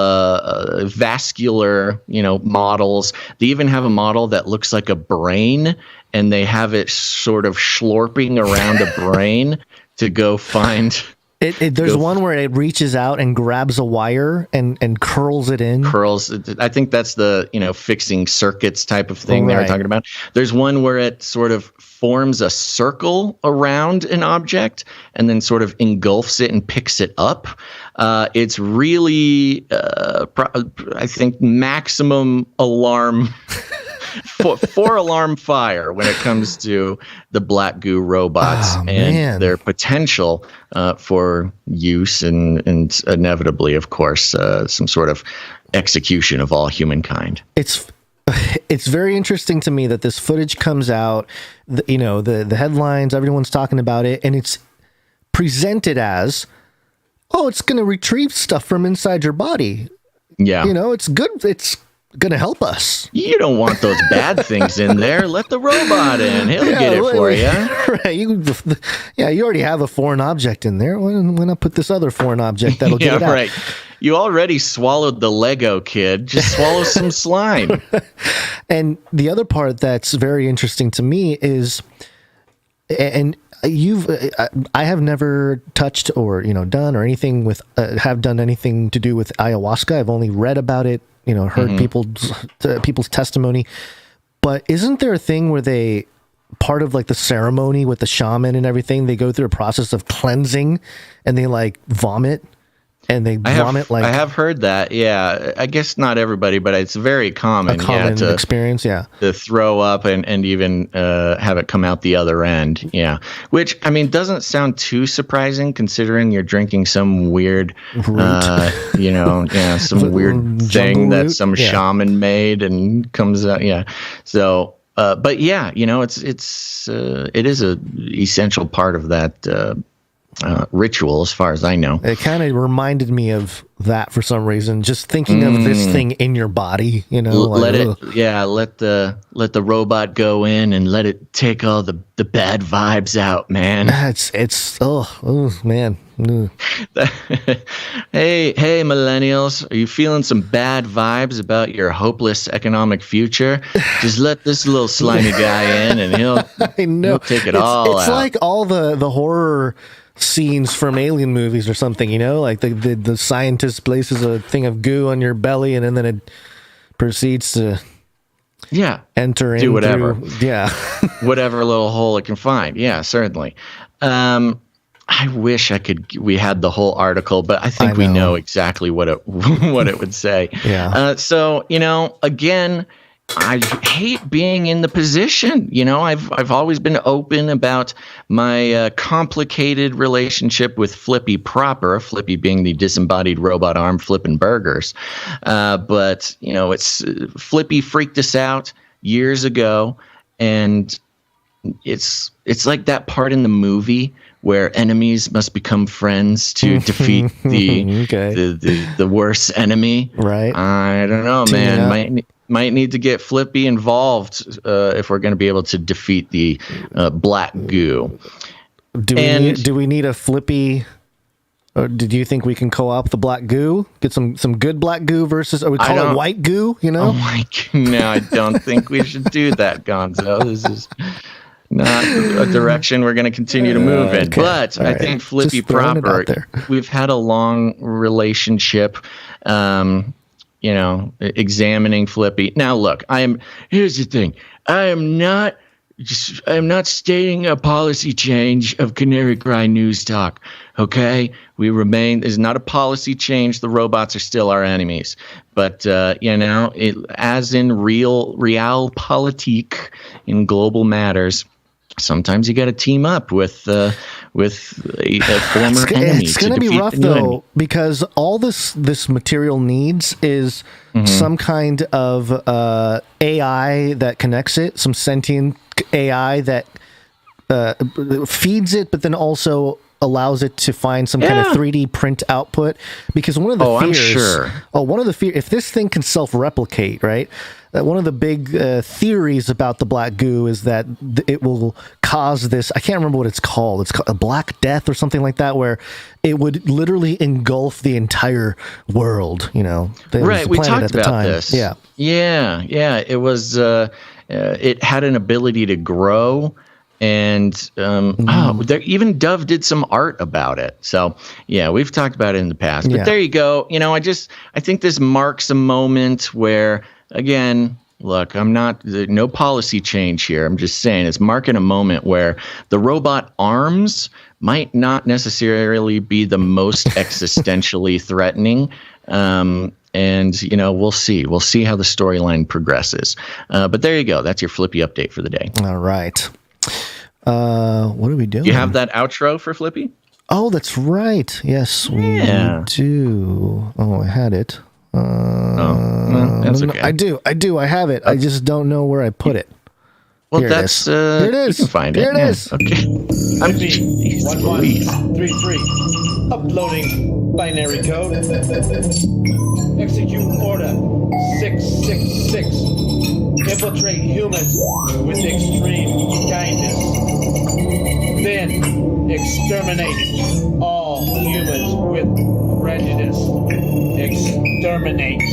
vascular, models. They even have a model that looks like a brain, and they have it sort of slurping around a brain to go find. There's one where it reaches out and grabs a wire and curls it in. I think that's the, fixing circuits type of thing they were talking about. There's one where it sort of forms a circle around an object and then sort of engulfs it and picks it up. It's really, I think, maximum alarm. Four alarm fire when it comes to the black goo robots their potential for use and inevitably, of course, some sort of execution of all humankind. It's very interesting to me that this footage comes out, the headlines, everyone's talking about it, and it's presented as oh, it's going to retrieve stuff from inside your body. Yeah. It's good. It's going to help us. You don't want those bad things in there. Let the robot in. He'll get it for you. Right. You already have a foreign object in there. Why not put this other foreign object that'll get it out? Right. You already swallowed the Lego kid. Just swallow some slime. And the other part that's very interesting to me is, and I have never touched or done or anything with have done anything to do with ayahuasca. I've only read about it, heard people's testimony. But isn't there a thing where they, part of like the ceremony with the shaman and everything, they go through a process of cleansing and they like vomit? And they vomit I have heard that. Yeah, I guess not everybody, but it's very common. To experience. Yeah, to throw up and even have it come out the other end. Yeah, which doesn't sound too surprising considering you're drinking some weird, some weird thing that some shaman made and comes out. Yeah, so. But yeah, it is a essential part of that. Ritual, as far as I know. It kind of reminded me of that for some reason. Just thinking of this thing in your body, let the robot go in and let it take all the bad vibes out, man. Man. Hey, millennials, are you feeling some bad vibes about your hopeless economic future? Just let this little slimy guy in, and he'll take it all out. It's like all the horror scenes from alien movies or something, like the scientist places a thing of goo on your belly and then it proceeds to enter into whatever whatever little hole it can find. Yeah, certainly. I wish we had the whole article, but I think we know exactly what it would say. Yeah. So again, I hate being in the position. I've always been open about my complicated relationship with FLIPPY proper, FLIPPY being the disembodied robot arm flipping burgers. But it's FLIPPY freaked us out years ago, and it's like that part in the movie where enemies must become friends to defeat the worst enemy. Right. I don't know, man. Might need to get FLIPPY involved if we're going to be able to defeat the black goo. Do we need a FLIPPY? Or do you think we can co-op the black goo? Get some good black goo versus, or we call it white goo? Oh my God! No, I don't think we should do that, Gonzo. This is not a direction we're going to continue to move in. Okay. But I think FLIPPY proper. We've had a long relationship. Examining FLIPPY. Now, look, here's the thing. I am not stating a policy change of Canary Cry News Talk. Okay, there's not a policy change. The robots are still our enemies, but as in realpolitik in global matters, sometimes you got to team up with a former enemy. It's going to be rough though, because all this material needs is some kind of AI that connects it, some sentient AI that feeds it, but then also allows it to find some kind of 3D print output. Because one of the fears, if this thing can self-replicate, right? One of the big theories about the black goo is that it will cause this. I can't remember what it's called. It's called a black death or something like that, where it would literally engulf the entire world. Right? We talked about this. Yeah. It was. It had an ability to grow. And even Dove did some art about it. So yeah, we've talked about it in the past. But there you go. I think this marks a moment where, again, look, no policy change here. I'm just saying it's marking a moment where the robot arms might not necessarily be the most existentially threatening. And we'll see. We'll see how the storyline progresses. But there you go. That's your FLIPPY update for the day. All right. What are we doing? You have that outro for FLIPPY? Oh, that's right. Yes, we do. Oh, I had it. That's okay. I do. I have it. I just don't know where I put it. Well, here it is. Here it is. You can find it. Here it is. Okay. 1133. Uploading. Binary code. Execute order 666. Infiltrate humans with extreme kindness. Then exterminate all humans with prejudice. Exterminate.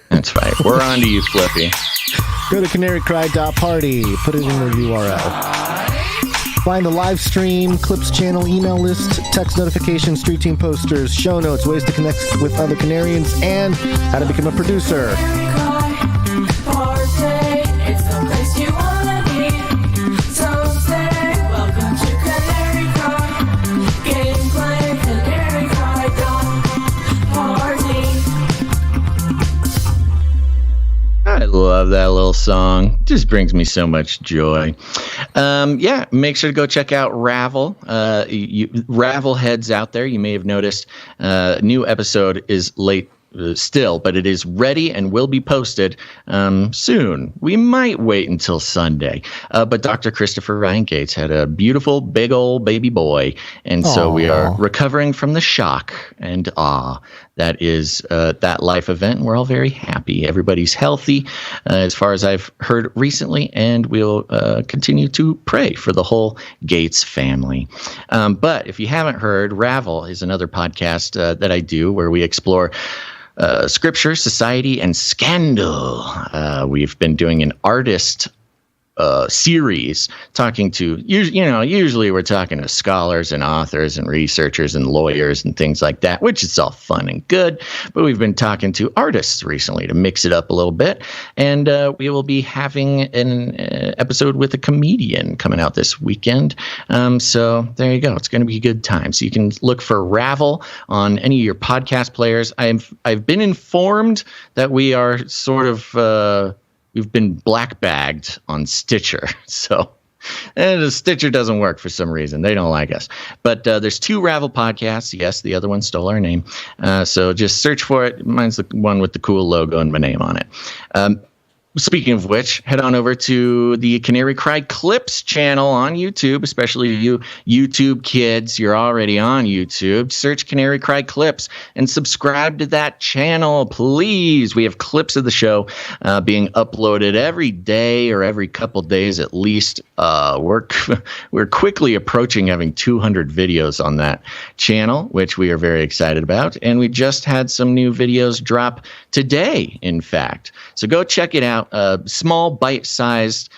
That's right. We're on to you, Flippy. Go to CanaryCry.Party. Put it in the URL. Find the live stream, Clips channel, email list, text notifications, Street Team posters, show notes, ways to connect with other Canarians, and how to become a producer. I love that little song. It just brings me so much joy. Yeah, make sure to go check out Ravel. Ravel heads out there. You may have noticed new episode is late still, but it is ready and will be posted soon. We might wait until Sunday. But Dr. Christopher Ryan Gates had a beautiful, big old baby boy. And so we are recovering from the shock and awe that is that life event. We're all very happy. Everybody's healthy, as far as I've heard recently, and we'll continue to pray for the whole Gates family. But if you haven't heard, Ravel is another podcast that I do where we explore scripture, society, and scandal. We've been doing an artist series talking to, usually we're talking to scholars and authors and researchers and lawyers and things like that, which is all fun and good. But we've been talking to artists recently to mix it up a little bit. And we will be having an episode with a comedian coming out this weekend. So there you go. It's going to be a good time. So you can look for Ravel on any of your podcast players. I've been informed that we are sort of we've been black bagged on Stitcher. So the Stitcher doesn't work for some reason. They don't like us. But there's 2 Ravel podcasts. Yes, the other one stole our name. So just search for it. Mine's the one with the cool logo and my name on it. Speaking of which, head on over to the Canary Cry Clips channel on YouTube, especially you YouTube kids. You're already on YouTube. Search Canary Cry Clips and subscribe to that channel, please. We have clips of the show being uploaded every day or every couple days at least. We're quickly approaching having 200 videos on that channel, which we are very excited about. And we just had some new videos drop today, in fact. So go check it out. Small, bite-sized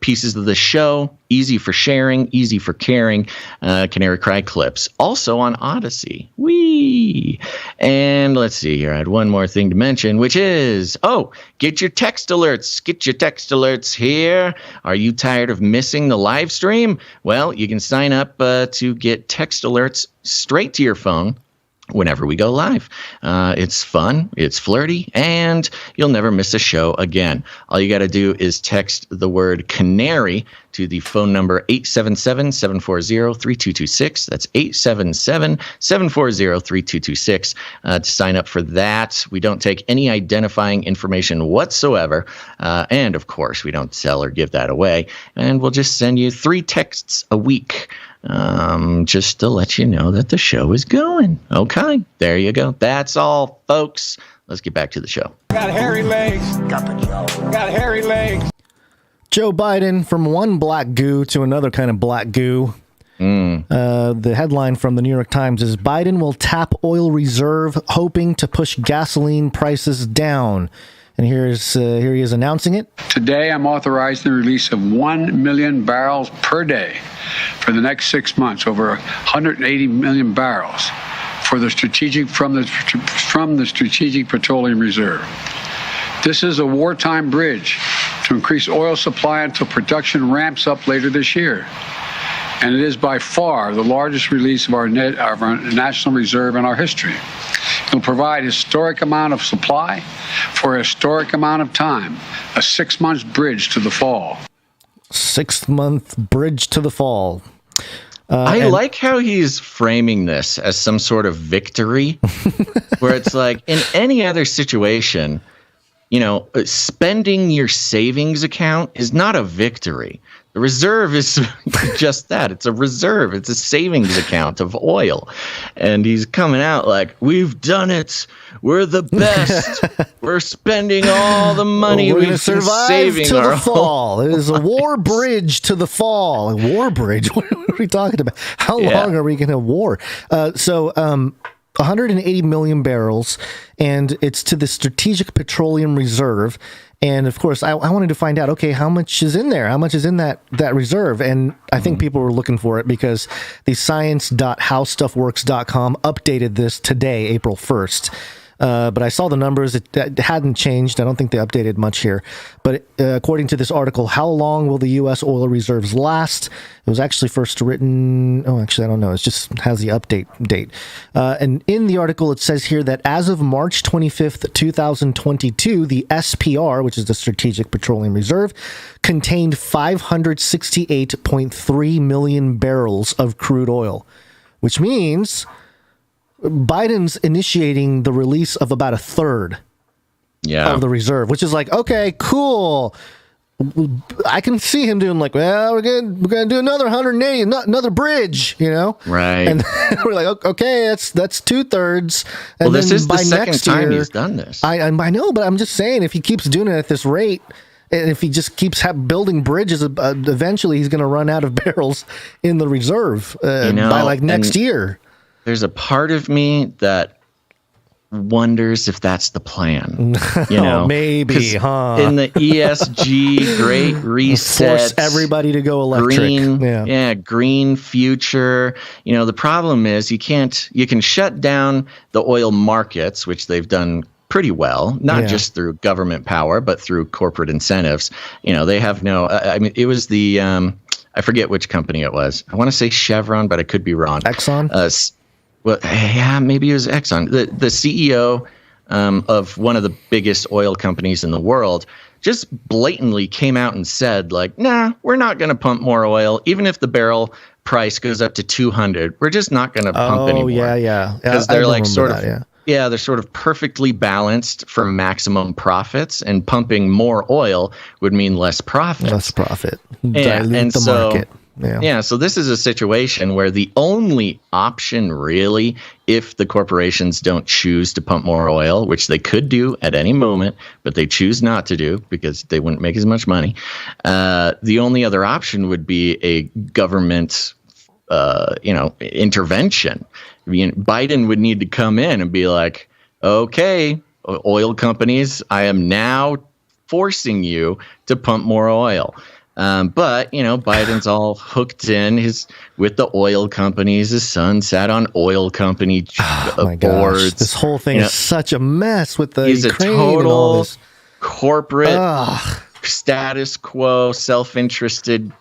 pieces of the show, easy for sharing, easy for caring. Canary Cry Clips, also on Odyssey. Whee! And let's see here. I had one more thing to mention, which is, get your text alerts. Get your text alerts here. Are you tired of missing the live stream? Well, you can sign up to get text alerts straight to your phone whenever we go live. It's fun, it's flirty, and you'll never miss a show again. All you got to do is text the word Canary to the phone number 877-740-3226. That's 877-740-3226 to sign up for that. We don't take any identifying information whatsoever. And of course, we don't sell or give that away. And we'll just send you 3 texts a week. Just to let you know that the show is going. Okay, there you go. That's all, folks. Let's get back to the show. Got hairy legs. Got hairy legs. Joe Biden, from one black goo to another kind of black goo. The headline from the New York Times is Biden will tap oil reserve, hoping to push gasoline prices down. And here he is announcing it. Today, I'm authorizing the release of 1 million barrels per day for the next 6 months, over 180 million barrels from the Strategic Petroleum Reserve. This is a wartime bridge to increase oil supply until production ramps up later this year. And it is by far the largest release of our national reserve in our history. It will provide a historic amount of supply for a historic amount of time, a 6-month bridge to the fall. 6-month bridge to the fall. I like how he's framing this as some sort of victory, where it's like in any other situation, spending your savings account is not a victory. The reserve is just that. It's a reserve. It's a savings account of oil. And he's coming out like, we've done it. We're the best. We're spending all the money we've been saving to the fall. It is a war bridge to the fall. A war bridge? What are we talking about? How long are we going to war? 180 million barrels, and it's to the Strategic Petroleum Reserve. And of course, I wanted to find out, okay, how much is in there? How much is in that reserve? And I think people were looking for it because the science.howstuffworks.com updated this today, April 1st. But I saw the numbers. It hadn't changed. I don't think they updated much here. But according to this article, how long will the U.S. oil reserves last? It was actually first written. Oh, actually, I don't know. It just has the update date. And in the article, it says here that as of March 25th, 2022, the SPR, which is the Strategic Petroleum Reserve, contained 568.3 million barrels of crude oil, which means Biden's initiating the release of about a third of the reserve, which is like, okay, cool. I can see him doing like, well, we're gonna do another 180, another bridge, right? And we're like, okay, that's 2/3. Well, this is the second time he's done this. I know, but I'm just saying, if he keeps doing it at this rate, and if he just keeps building bridges, eventually he's going to run out of barrels in the reserve by like next year. There's a part of me that wonders if that's the plan. Maybe, huh? In the ESG Great Reset, force everybody to go electric. Green future. The problem is you can shut down the oil markets, which they've done pretty well, not just through government power, but through corporate incentives. They have no. It was the I forget which company it was. I want to say Chevron, but I could be wrong. Exxon. Well, yeah, maybe it was Exxon. The CEO of one of the biggest oil companies in the world just blatantly came out and said, like, nah, we're not going to pump more oil. Even if the barrel price goes up to 200, we're just not going to pump anymore. Yeah. Because they're like they're sort of perfectly balanced for maximum profits, and pumping more oil would mean less profit. Less profit. Dilute the market. So this is a situation where the only option really, if the corporations don't choose to pump more oil, which they could do at any moment, but they choose not to do because they wouldn't make as much money, the only other option would be a government intervention. Biden would need to come in and be like, okay, oil companies, I am now forcing you to pump more oil. But Biden's all hooked in with the oil companies. His son sat on oil company boards. This whole thing is such a mess with the Ukraine. He's a total and all this corporate status quo, self-interested,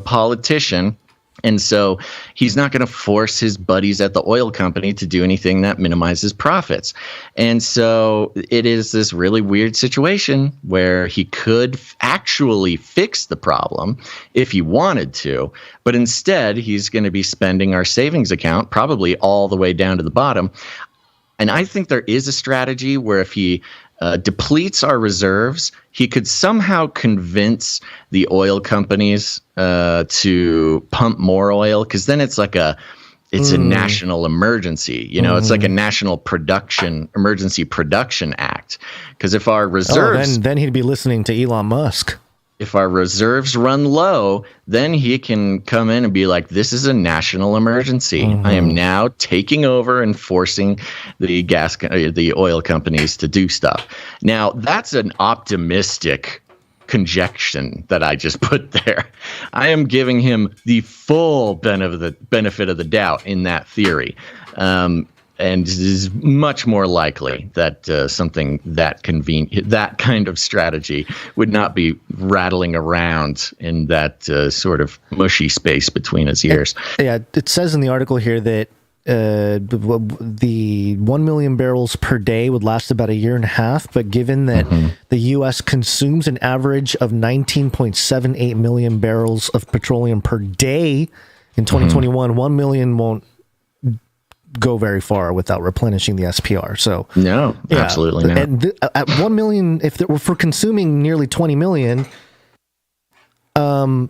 politician. And so he's not going to force his buddies at the oil company to do anything that minimizes profits. And so it is this really weird situation where he could actually fix the problem if he wanted to. But instead, he's going to be spending our savings account probably all the way down to the bottom. And I think there is a strategy where if he depletes our reserves, he could somehow convince the oil companies to pump more oil, because then it's like a national emergency. It's like a national emergency production act. Because if our reserves, then he'd be listening to Elon Musk. If our reserves run low, then he can come in and be like, this is a national emergency. I am now taking over and forcing the oil companies to do stuff. Now, that's an optimistic conjecture that I just put there. I am giving him the full benefit of the doubt in that theory. And it is much more likely that something that kind of strategy would not be rattling around in that sort of mushy space between his ears. It says in the article here that the 1 million barrels per day would last about a year and a half, but given that the U.S. consumes an average of 19.78 million barrels of petroleum per day in 2021, 1 million won't go very far without replenishing the SPR. So no, absolutely not. And at 1 million, if it were for consuming nearly 20 million, 1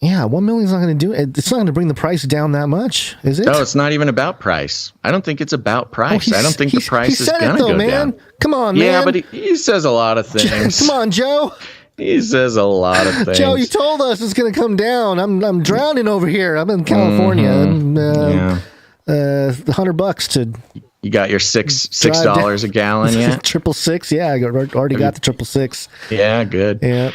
million is not going to do it. It's not going to bring the price down that much, is it? No, it's not even about price. I don't think it's about price. I don't think the price is going to go down. Come on, man. Yeah, but he says a lot of things. Come on, Joe. He says a lot of things. Joe, you told us it's going to come down. I'm drowning over here. I'm in California. $100 to. You got your $6 a gallon yet? 666. Yeah, I already got the 666. Yeah, good. Yeah.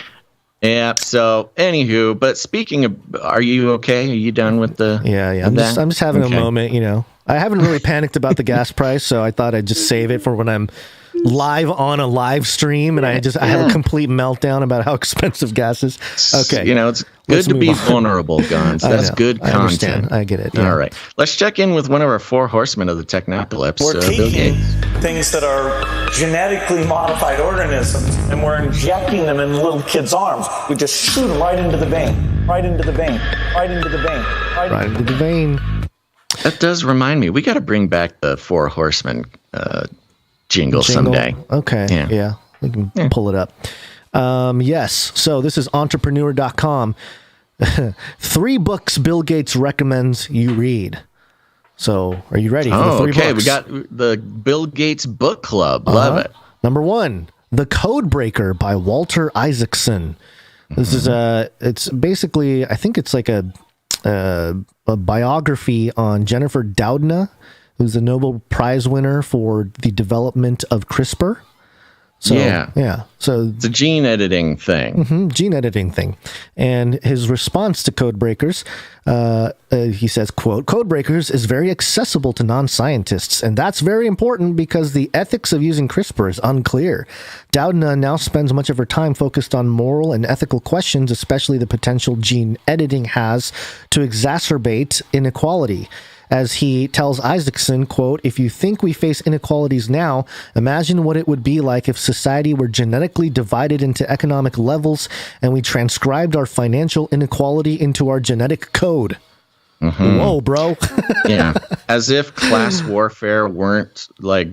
Yeah. So, anywho, but speaking of, are you okay? Are you done with the? Yeah. I'm just having a moment. I haven't really panicked about the gas price, so I thought I'd just save it for when I'm live on a live stream, and I have a complete meltdown about how expensive gas is. Okay. It's good to be vulnerable, Gonz. That's good content. I understand. I get it. Yeah. All right. Let's check in with one of our 4 horsemen of the technocalypse. We're taking things that are genetically modified organisms, and we're injecting them in little kids' arms. We just shoot them right into the vein, right into the vein, right into the vein, right into the vein. That does remind me. We got to bring back the 4 horsemen jingle someday. Okay. Yeah. We can pull it up. Yes. So this is entrepreneur.com. 3 books Bill Gates recommends you read. So are you ready for the 3 books? We got the Bill Gates book club. Love it. Number 1, The Code Breaker by Walter Isaacson. This is it's basically, I think it's like a biography on Jennifer Doudna, who's a Nobel Prize winner for the development of CRISPR. So, yeah. So it's a gene editing thing. Gene editing thing. And his response to code breakers, he says, quote, "Code breakers is very accessible to non-scientists, and that's very important because the ethics of using CRISPR is unclear. Doudna now spends much of her time focused on moral and ethical questions, especially the potential gene editing has to exacerbate inequality. As he tells Isaacson, quote, "If you think we face inequalities now, imagine what it would be like if society were genetically divided into economic levels and we transcribed our financial inequality into our genetic code." Whoa, bro. Yeah. As if class warfare weren't like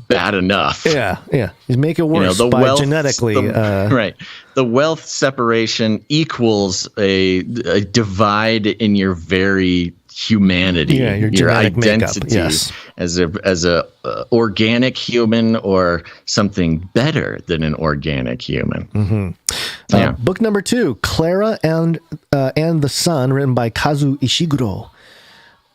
bad enough. Yeah. You make it worse by genetically. Right. The wealth separation equals a divide in your very humanity, your identity makeup, as a organic human or something better than an organic human. Book number 2, Clara and the Sun, written by Kazu Ishiguro.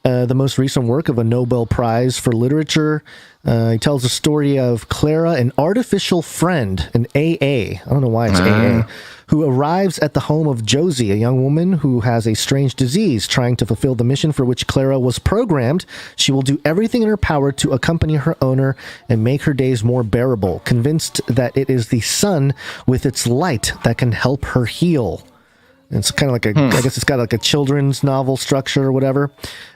The most recent work of a Nobel Prize for Literature. He tells the story of Clara, an artificial friend, an AA. I don't know why it's AA, who arrives at the home of Josie, a young woman who has a strange disease. Trying to fulfill the mission for which Clara was programmed, she will do everything in her power to accompany her owner and make her days more bearable, convinced that it is the sun with its light that can help her heal. It's kind of like I guess it's got like a children's novel structure or whatever.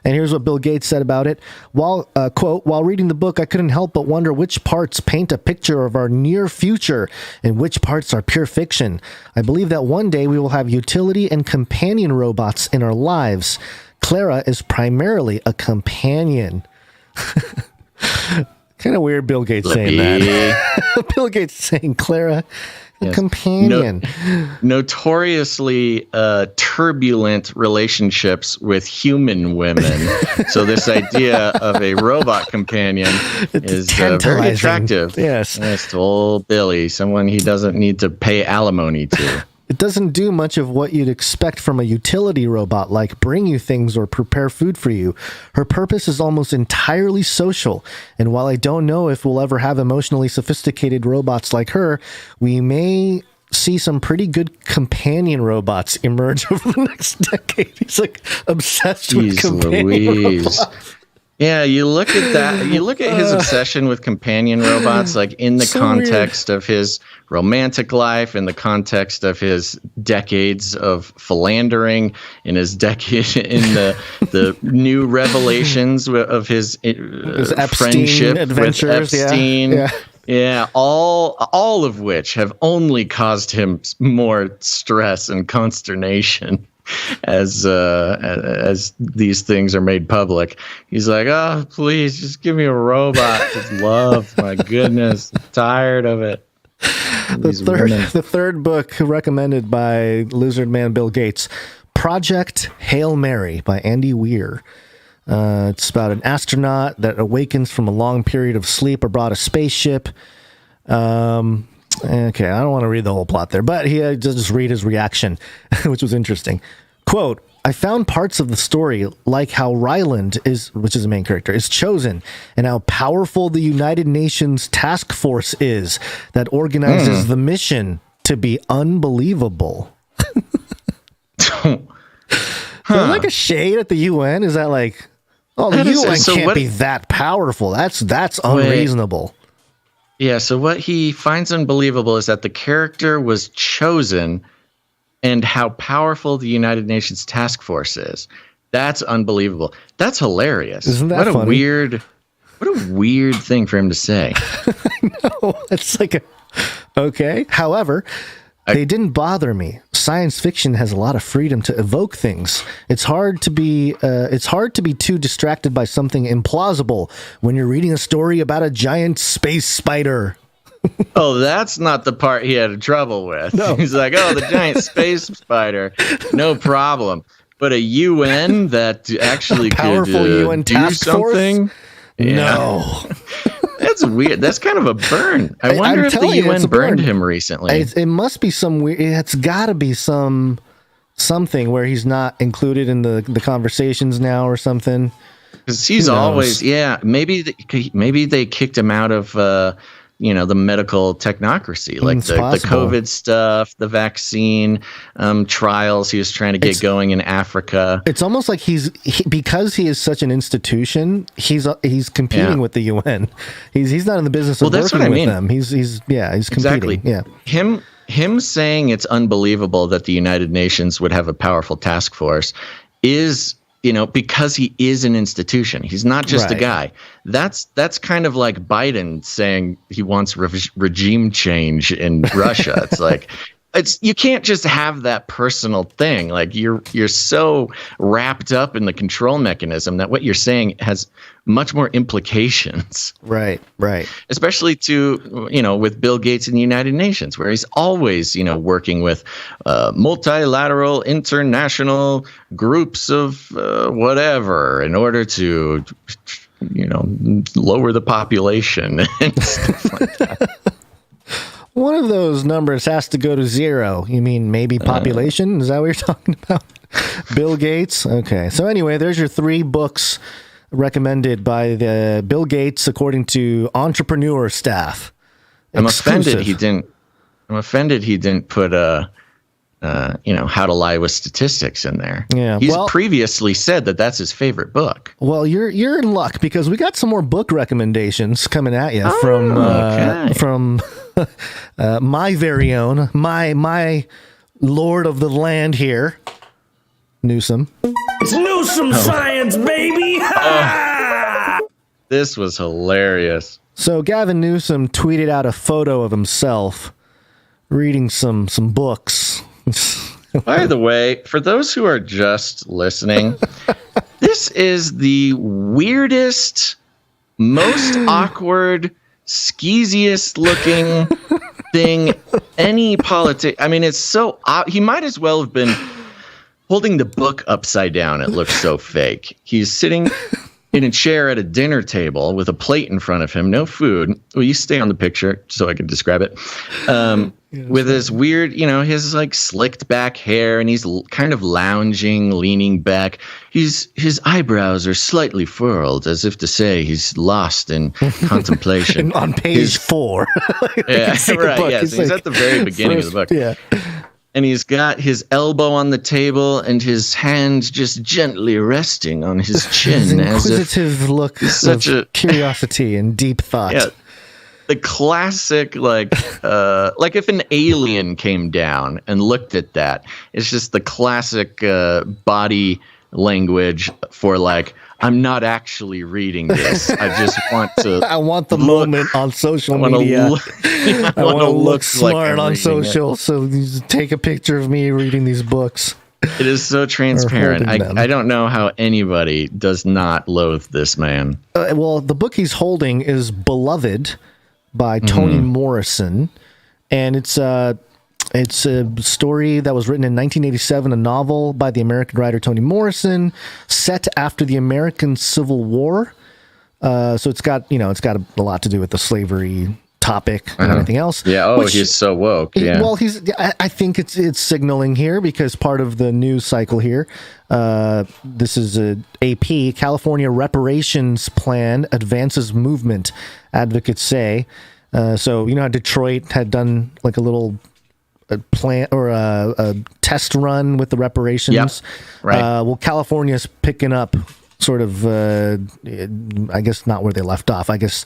And here's what Bill Gates said about it. Quote, "While reading the book, I couldn't help but wonder which parts paint a picture of our near future and which parts are pure fiction. I believe that one day we will have utility and companion robots in our lives. Clara is primarily a companion." Kind of weird Bill Gates saying that. Bill Gates saying Clara, a companion. Notoriously turbulent relationships with human women. So this idea of a robot companion is very attractive. Yes. It's old Billy, someone he doesn't need to pay alimony to. It doesn't do much of what you'd expect from a utility robot, like bring you things or prepare food for you. Her purpose is almost entirely social, and while I don't know if we'll ever have emotionally sophisticated robots like her, we may see some pretty good companion robots emerge over the next decade. He's like obsessed with companion robots. Yeah, you look at that. You look at his obsession with companion robots, like in the context of his romantic life, in the context of his decades of philandering, in his decade in the new revelations of his friendship with Epstein. Yeah, all of which have only caused him more stress and consternation. as these things are made public. He's like, oh, please, just give me a robot. Just love. My goodness, I'm tired of it. The third book recommended by Lizard Man Bill Gates, Project Hail Mary by Andy Weir. It's about an astronaut that awakens from a long period of sleep aboard a spaceship. Okay, I don't want to read the whole plot there, but he just read his reaction, which was interesting. Quote, I found parts of the story, like how Ryland which is the main character, is chosen, and how powerful the United Nations task force is that organizes the mission, to be unbelievable. Like a shade at the UN? Is that like, oh, the UN can't be that powerful. That's unreasonable. Yeah, so what he finds unbelievable is that the character was chosen and how powerful the United Nations task force is. That's unbelievable. That's hilarious. Isn't that funny? What a weird thing for him to say. I know. It's like okay. However, they didn't bother me. Science fiction has a lot of freedom to evoke things. It's hard to be too distracted by something implausible when you're reading a story about a giant space spider. Oh, that's not the part he had trouble with. No. He's like, oh, the giant space spider, no problem. But a UN that actually powerful could UN do task something? Force? No. That's weird. That's kind of a burn. I wonder if the UN burned him recently. It must be some weird. It's got to be something where he's not included in the conversations now or something. Because he's always, maybe they kicked him out of the medical technocracy, like the COVID stuff, the vaccine trials he was trying to get going in Africa. It's almost like because he is such an institution, he's competing with the UN. He's not in the business of working with them. He's competing. Exactly. Yeah. Him saying it's unbelievable that the United Nations would have a powerful task force is, because he is an institution. He's not just a guy. That's kind of like Biden saying he wants regime change in Russia. It's like, you can't just have that personal thing. Like you're so wrapped up in the control mechanism that what you're saying has much more implications. Right. Especially with Bill Gates and the United Nations, where he's always, working with multilateral international groups of whatever in order to, lower the population and stuff like that. One of those numbers has to go to zero. You mean maybe population? Is that what you're talking about? Bill Gates? Okay. So anyway, there's your 3 books recommended by the Bill Gates according to Entrepreneur Staff. I'm offended he didn't put How to Lie with Statistics in there. Yeah. He's previously said that that's his favorite book. Well, you're in luck because we got some more book recommendations coming at you from my very own, my lord of the land here, Newsom. It's Newsom science, baby! This was hilarious. So Gavin Newsom tweeted out a photo of himself reading some books. By the way, for those who are just listening, this is the weirdest, most awkward, skeeziest looking thing any politic. I mean, it's so he might as well have been holding the book upside down. It looks so fake. He's sitting in a chair at a dinner table with a plate in front of him, no food. Well, you stay on the picture so I can describe it. With his weird, his like slicked back hair, and he's kind of lounging, leaning back. His eyebrows are slightly furled, as if to say he's lost in contemplation. On page 4. Yeah, right. Yes, he's at the very beginning of the book. Yeah. And he's got his elbow on the table and his hand just gently resting on his chin. His inquisitive look of curiosity and deep thought. Yeah. The classic, like if an alien came down and looked at that, it's just the classic body language for like, I'm not actually reading this. I just want to. I want the moment on social media. I want to look smart on social. So take a picture of me reading these books. It is so transparent. I don't know how anybody does not loathe this man. Well, the book he's holding is Beloved by Toni Morrison, and it's a story that was written in 1987, a novel by the American writer Toni Morrison, set after the American Civil War. So it's got a lot to do with the slavery topic and everything else. Yeah. He's so woke. Yeah. Well, I think it's signaling here because part of the news cycle here. This is a AP California reparations plan advances movement, advocates say. So how Detroit had done like a little plan or a test run with the reparations. Yep. Right. Well, California's picking up sort of, I guess not where they left off. I guess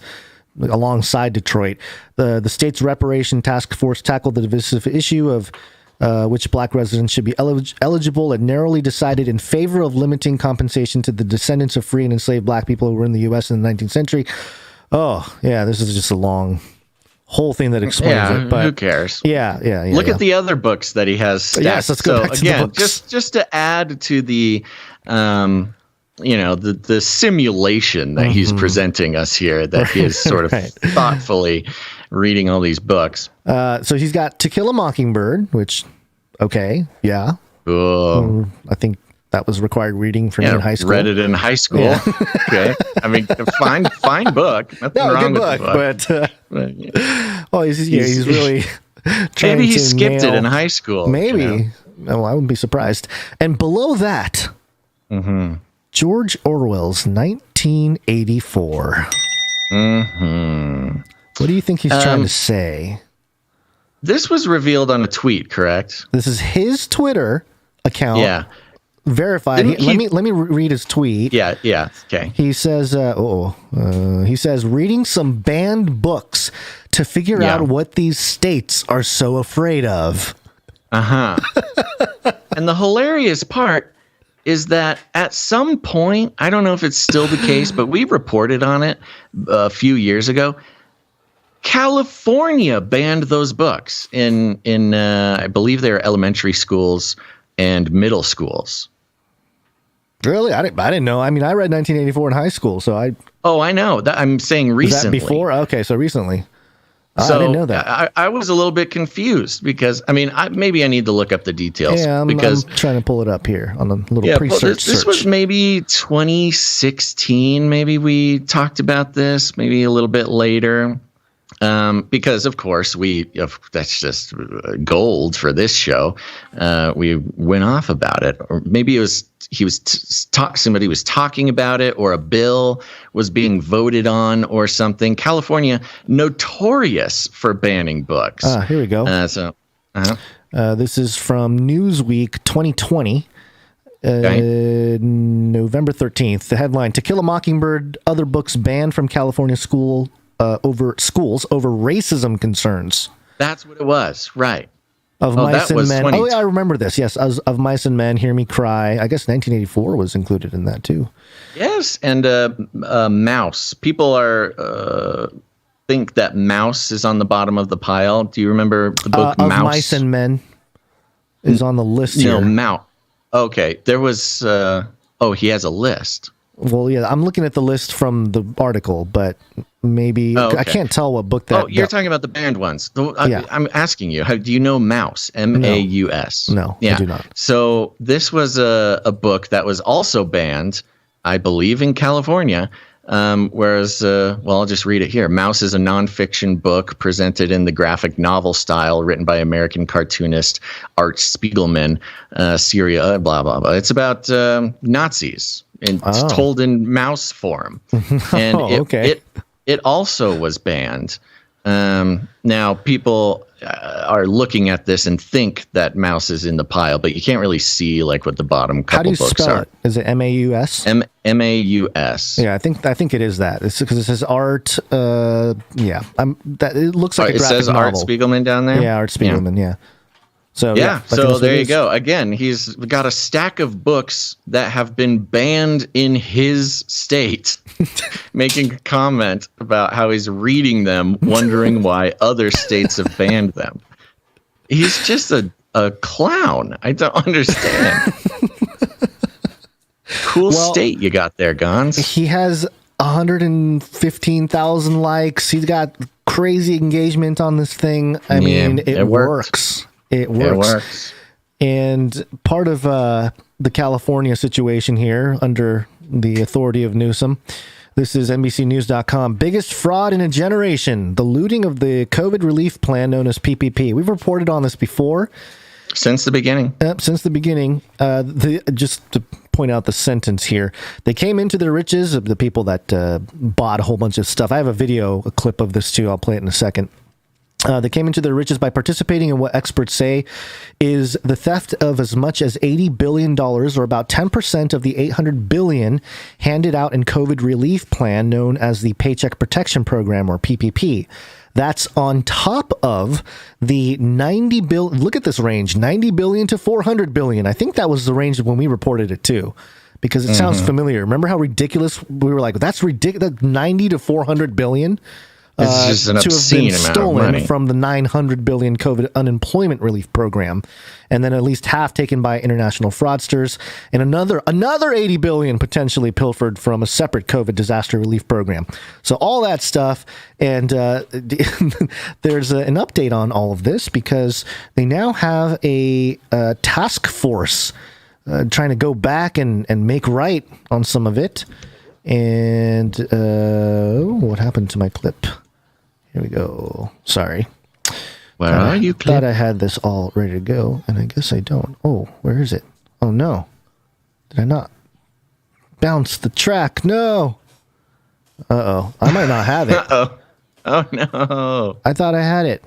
alongside Detroit, the state's reparation task force tackled the divisive issue of which black residents should be eligible and narrowly decided in favor of limiting compensation to the descendants of free and enslaved black people who were in the U.S. in the 19th century. Oh, yeah, this is just a long whole thing that explains it. But who cares? Yeah. Look at the other books that he has stacked. Yes, let's go back to the books. just to add to the the simulation that he's presenting us here, that he is sort of thoughtfully reading all these books. So he's got To Kill a Mockingbird, which, okay, yeah. I think that was required reading for me in high school. Read it in high school. Yeah. Okay. I mean, fine book. Nothing wrong with the book. But he's really maybe he skipped it in high school. Maybe. No, I wouldn't be surprised. And below that, George Orwell's 1984. What do you think he's trying to say? This was revealed on a tweet, correct? This is his Twitter account. Yeah. Verified. Let me read his tweet. Yeah. Okay. He says, reading some banned books to figure out what these states are so afraid of. And the hilarious part is that at some point, I don't know if it's still the case, but we reported on it a few years ago. California banned those books in I believe they're elementary schools and middle schools. Really? I didn't know. I mean, I read 1984 in high school, so I. Oh, I know. I'm saying recently. Was that before? Okay, so recently. So I didn't know that. I was a little bit confused because, I mean, maybe I need to look up the details. Yeah, I'm trying to pull it up here on a little pre-search. This was maybe 2016. Maybe we talked about this, maybe a little bit later. Because of course that's just gold for this show. We went off about it, or maybe it was somebody was talking about it, or a bill was being voted on, or something. California notorious for banning books. Here we go. This is from Newsweek 2020. November 13th. The headline: To Kill a Mockingbird, other books banned from California schools over racism concerns. That's what it was, right? Of Mice and Men. Oh, yeah, I remember this. Yes, of Mice and Men, Hear Me Cry. I guess 1984 was included in that too. Yes, and Mouse. People think that Mouse is on the bottom of the pile. Do you remember the book Mouse? Of Mice and Men is on the list here. No, Mouse. Okay, there was. He has a list. Well, yeah, I'm looking at the list from the article, but maybe I can't tell what book that. Oh, you're talking about the banned ones. I'm asking you. Do you know Mouse? M-A-U-S. No, I do not. So this was a book that was also banned, I believe, in California. Whereas, I'll just read it here. Mouse is a nonfiction book presented in the graphic novel style, written by American cartoonist Art Spiegelman, Syria, blah, blah, blah. It's about Nazis. And it's told in mouse form. And it also was banned. Now, people are looking at this and think that Mouse is in the pile, but you can't really see like what the bottom couple books are. How do you spell it? Is it M-A-U-S? M-A-U-S. Yeah, I think it is that. It's because it says Art. It looks like a graphic novel. It says Art Spiegelman down there? Yeah, Art Spiegelman, yeah. So there you go. Again, he's got a stack of books that have been banned in his state, making a comment about how he's reading them, wondering why other states have banned them. He's just a a clown? I don't understand. Cool state you got there, Gonz. He has 115,000 likes. He's got crazy engagement on this thing. I mean, it works. It works. And part of the California situation here under the authority of Newsom, this is NBCnews.com. Biggest fraud in a generation. The looting of the COVID relief plan known as PPP. We've reported on this before. Since the beginning. Since the beginning. Just to point out the sentence here. They came into their riches, the people that bought a whole bunch of stuff. I have a clip of this too. I'll play it in a second. They came into their riches by participating in what experts say is the theft of as much as $80 billion, or about 10% of the $800 billion handed out in COVID relief plan known as the Paycheck Protection Program, or PPP. That's on top of the $90 billion. Look at this range, $90 billion to $400 billion. I think that was the range when we reported it too, because it sounds familiar. Remember how ridiculous we were like, that's ridiculous, $90 to $400 billion? It's just an obscene amount of money from the $900 billion COVID unemployment relief program, and then at least half taken by international fraudsters, and another $80 billion potentially pilfered from a separate COVID disaster relief program. So all that stuff, and there's an update on all of this because they now have a task force trying to go back and make right on some of it. And what happened to my clip? Here we go. Sorry. Where are you, Clip? I thought I had this all ready to go, and I guess I don't. Oh, where is it? Oh, no. Did I not bounce the track? No. Uh-oh. I might not have it. Uh-oh. Oh, no. I thought I had it.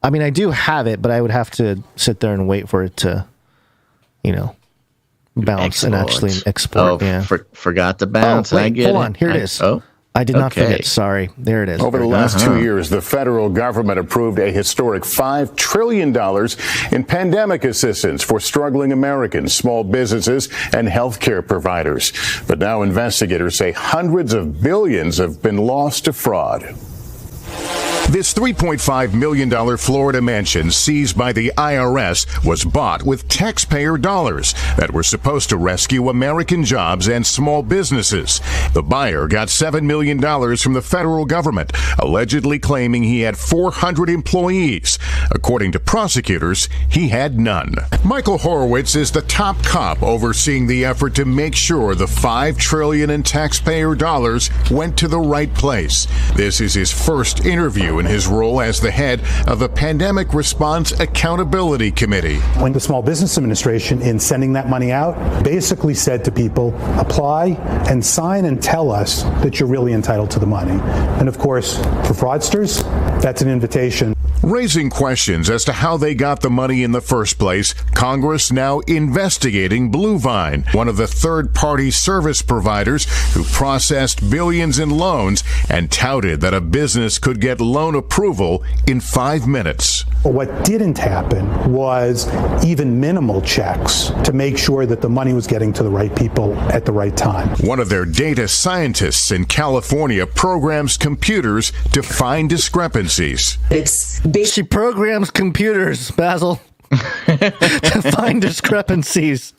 I mean, I do have it, but I would have to sit there and wait for it to, bounce and actually export. Oh, forgot to bounce. Oh, wait, I get hold it. on. Here it is. Oh. I did not forget. Sorry. There it is. Over the last 2 years, the federal government approved a historic $5 trillion in pandemic assistance for struggling Americans, small businesses, and healthcare providers. But now investigators say hundreds of billions have been lost to fraud. This $3.5 million Florida mansion seized by the IRS was bought with taxpayer dollars that were supposed to rescue American jobs and small businesses. The buyer got $7 million from the federal government, allegedly claiming he had 400 employees. According to prosecutors, he had none. Michael Horowitz is the top cop overseeing the effort to make sure the $5 trillion in taxpayer dollars went to the right place. This is his first interview in his role as the head of the Pandemic Response Accountability Committee. When the Small Business Administration, in sending that money out, basically said to people, apply and sign and tell us that you're really entitled to the money. And of course, for fraudsters, that's an invitation. Raising questions as to how they got the money in the first place, Congress now investigating Bluevine, one of the third-party service providers who processed billions in loans and touted that a business could get loan approval in 5 minutes. What didn't happen was even minimal checks to make sure that the money was getting to the right people at the right time. One of their data scientists in California programs computers to find discrepancies. She programs computers, Basil, to find discrepancies.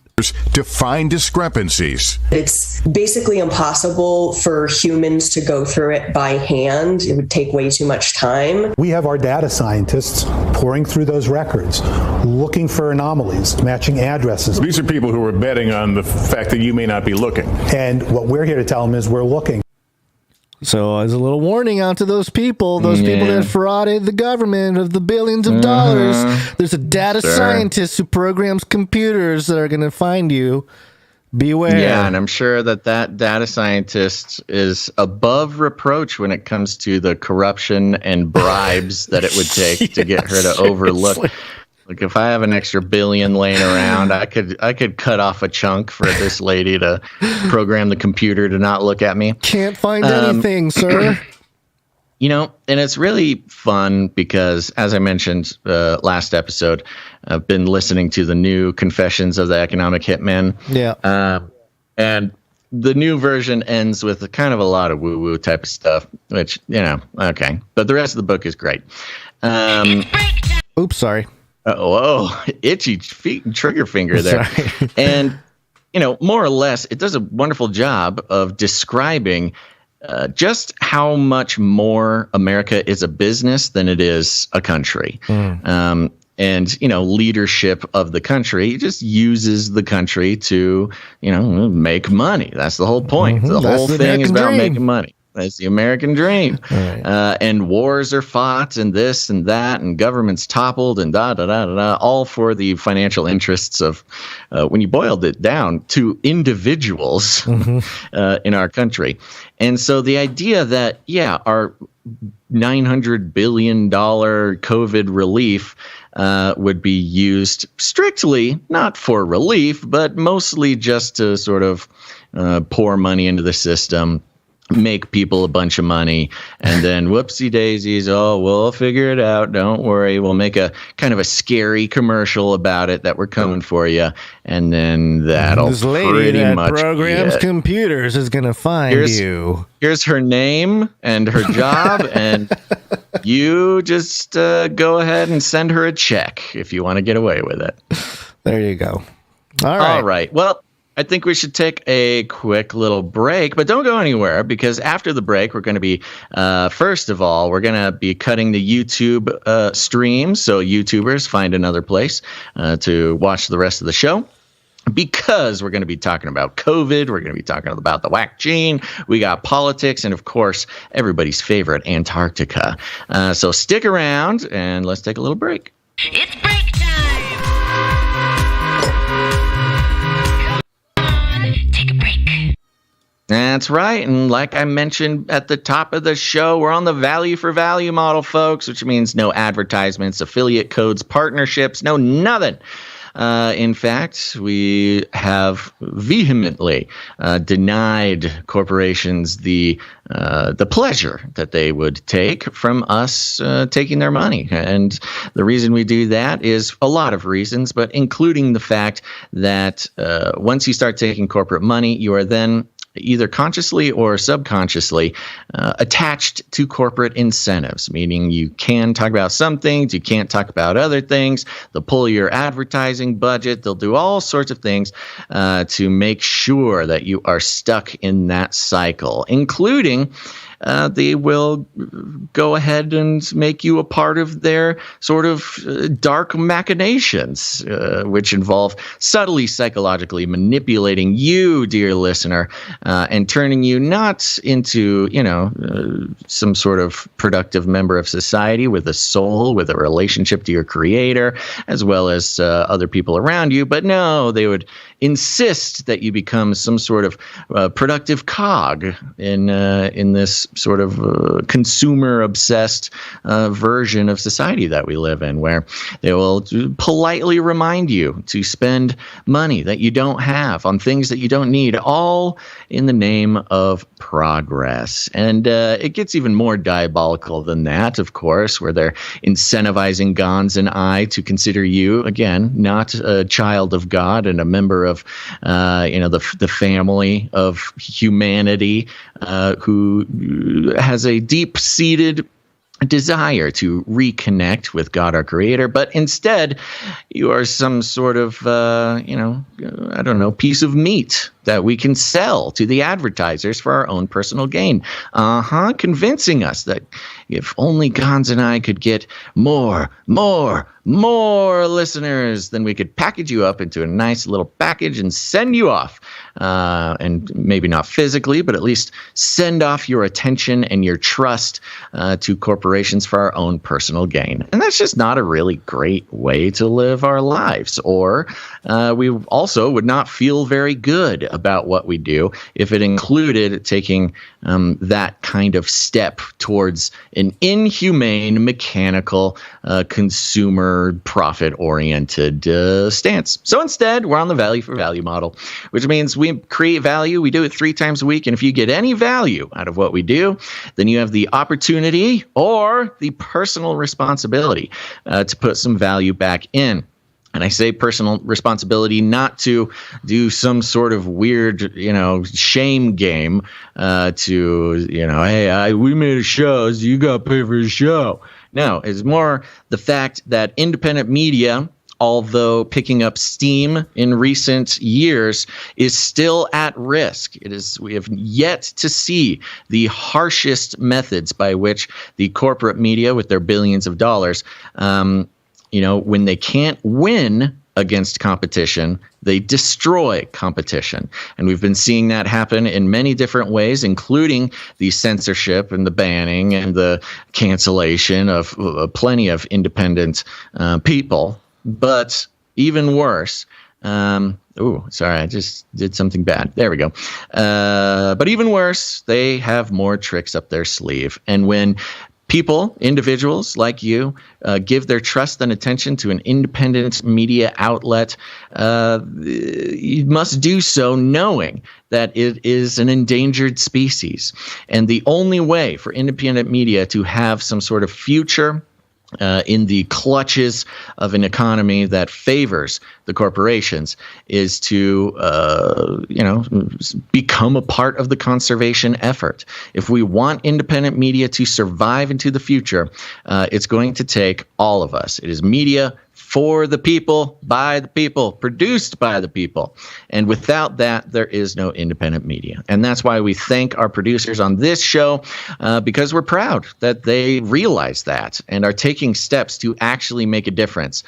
To find discrepancies. It's basically impossible for humans to go through it by hand. It would take way too much time. We have our data scientists pouring through those records, looking for anomalies, matching addresses. These are people who are betting on the fact that you may not be looking. And what we're here to tell them is we're looking. So as a little warning out to those people that frauded the government of the billions of dollars, there's a data scientist who programs computers that are going to find you. Beware. Yeah, and I'm sure that data scientist is above reproach when it comes to the corruption and bribes that it would take to get her to overlook. Like if I have an extra billion laying around, I could cut off a chunk for this lady to program the computer to not look at me. Can't find anything, sir. And it's really fun because, as I mentioned last episode, I've been listening to the new Confessions of the Economic Hitman. Yeah. And the new version ends with kind of a lot of woo-woo type of stuff, which, okay. But the rest of the book is great. Oops, sorry. Whoa, itchy feet and trigger finger there. Right. And, more or less, it does a wonderful job of describing just how much more America is a business than it is a country. And, leadership of the country just uses the country to, make money. That's the whole point. The whole thing is about making money. That's the American dream. Right. And wars are fought and this and that and governments toppled and all for the financial interests of, when you boiled it down, to individuals in our country. And so the idea that, our $900 billion COVID relief would be used strictly not for relief, but mostly just to sort of pour money into the system, make people a bunch of money, and then whoopsie daisies. Oh, we'll figure it out. Don't worry. We'll make a kind of a scary commercial about it that we're coming for you. And then that'll this lady pretty that much programs computers is going to find you. Here's her name and her job. And you just go ahead and send her a check if you want to get away with it. There you go. All right. Well, I think we should take a quick little break, but don't go anywhere, because after the break, we're going to be, first of all, we're going to be cutting the YouTube stream. So YouTubers, find another place to watch the rest of the show, because we're going to be talking about COVID. We're going to be talking about the whack gene. We got politics, and of course, everybody's favorite, Antarctica. So stick around and let's take a little break. It's break time. Take a break. That's right. And like I mentioned at the top of the show, we're on the value for value model, folks, which means no advertisements, affiliate codes, partnerships, no nothing. In fact, we have vehemently denied corporations the pleasure that they would take from us taking their money. And the reason we do that is a lot of reasons, but including the fact that once you start taking corporate money, you are then either consciously or subconsciously attached to corporate incentives, meaning you can talk about some things, you can't talk about other things. They'll pull your advertising budget. They'll do all sorts of things to make sure that you are stuck in that cycle, including they will go ahead and make you a part of their sort of dark machinations, which involve subtly psychologically manipulating you, dear listener, and turning you not into, some sort of productive member of society with a soul, with a relationship to your creator, as well as other people around you. But no, they would insist that you become some sort of productive cog in this sort of consumer-obsessed version of society that we live in, where they will politely remind you to spend money that you don't have on things that you don't need, all in the name of progress. And it gets even more diabolical than that, of course, where they're incentivizing Gonz and I to consider you, again, not a child of God and a member of, the family of humanity, who has a deep-seated desire to reconnect with God, our creator, but instead you are some sort of, piece of meat that we can sell to the advertisers for our own personal gain. Convincing us that if only Gonz and I could get more listeners, then we could package you up into a nice little package and send you off. And maybe not physically, but at least send off your attention and your trust to corporations for our own personal gain. And that's just not a really great way to live our lives. Or we also would not feel very good about what we do if it included taking that kind of step towards an inhumane, mechanical, consumer, profit-oriented stance. So instead, we're on the value for value model, which means we create value. We do it 3 times a week. And if you get any value out of what we do, then you have the opportunity or the personal responsibility to put some value back in. And I say personal responsibility not to do some sort of weird, shame game we made a show, so you got to pay for the show. No, it's more the fact that independent media, although picking up steam in recent years, is still at risk. We have yet to see the harshest methods by which the corporate media, with their billions of dollars, when they can't win against competition, they destroy competition. And we've been seeing that happen in many different ways, including the censorship and the banning and the cancellation of plenty of independent people. But even worse, sorry, I just did something bad. There we go. But even worse, they have more tricks up their sleeve. And when people, individuals like you, give their trust and attention to an independent media outlet, you must do so knowing that it is an endangered species. And the only way for independent media to have some sort of future in the clutches of an economy that favors the corporations is to, become a part of the conservation effort. If we want independent media to survive into the future, it's going to take all of us. It is media for the people, by the people, produced by the people. And without that, there is no independent media. And that's why we thank our producers on this show, because we're proud that they realize that and are taking steps to actually make a difference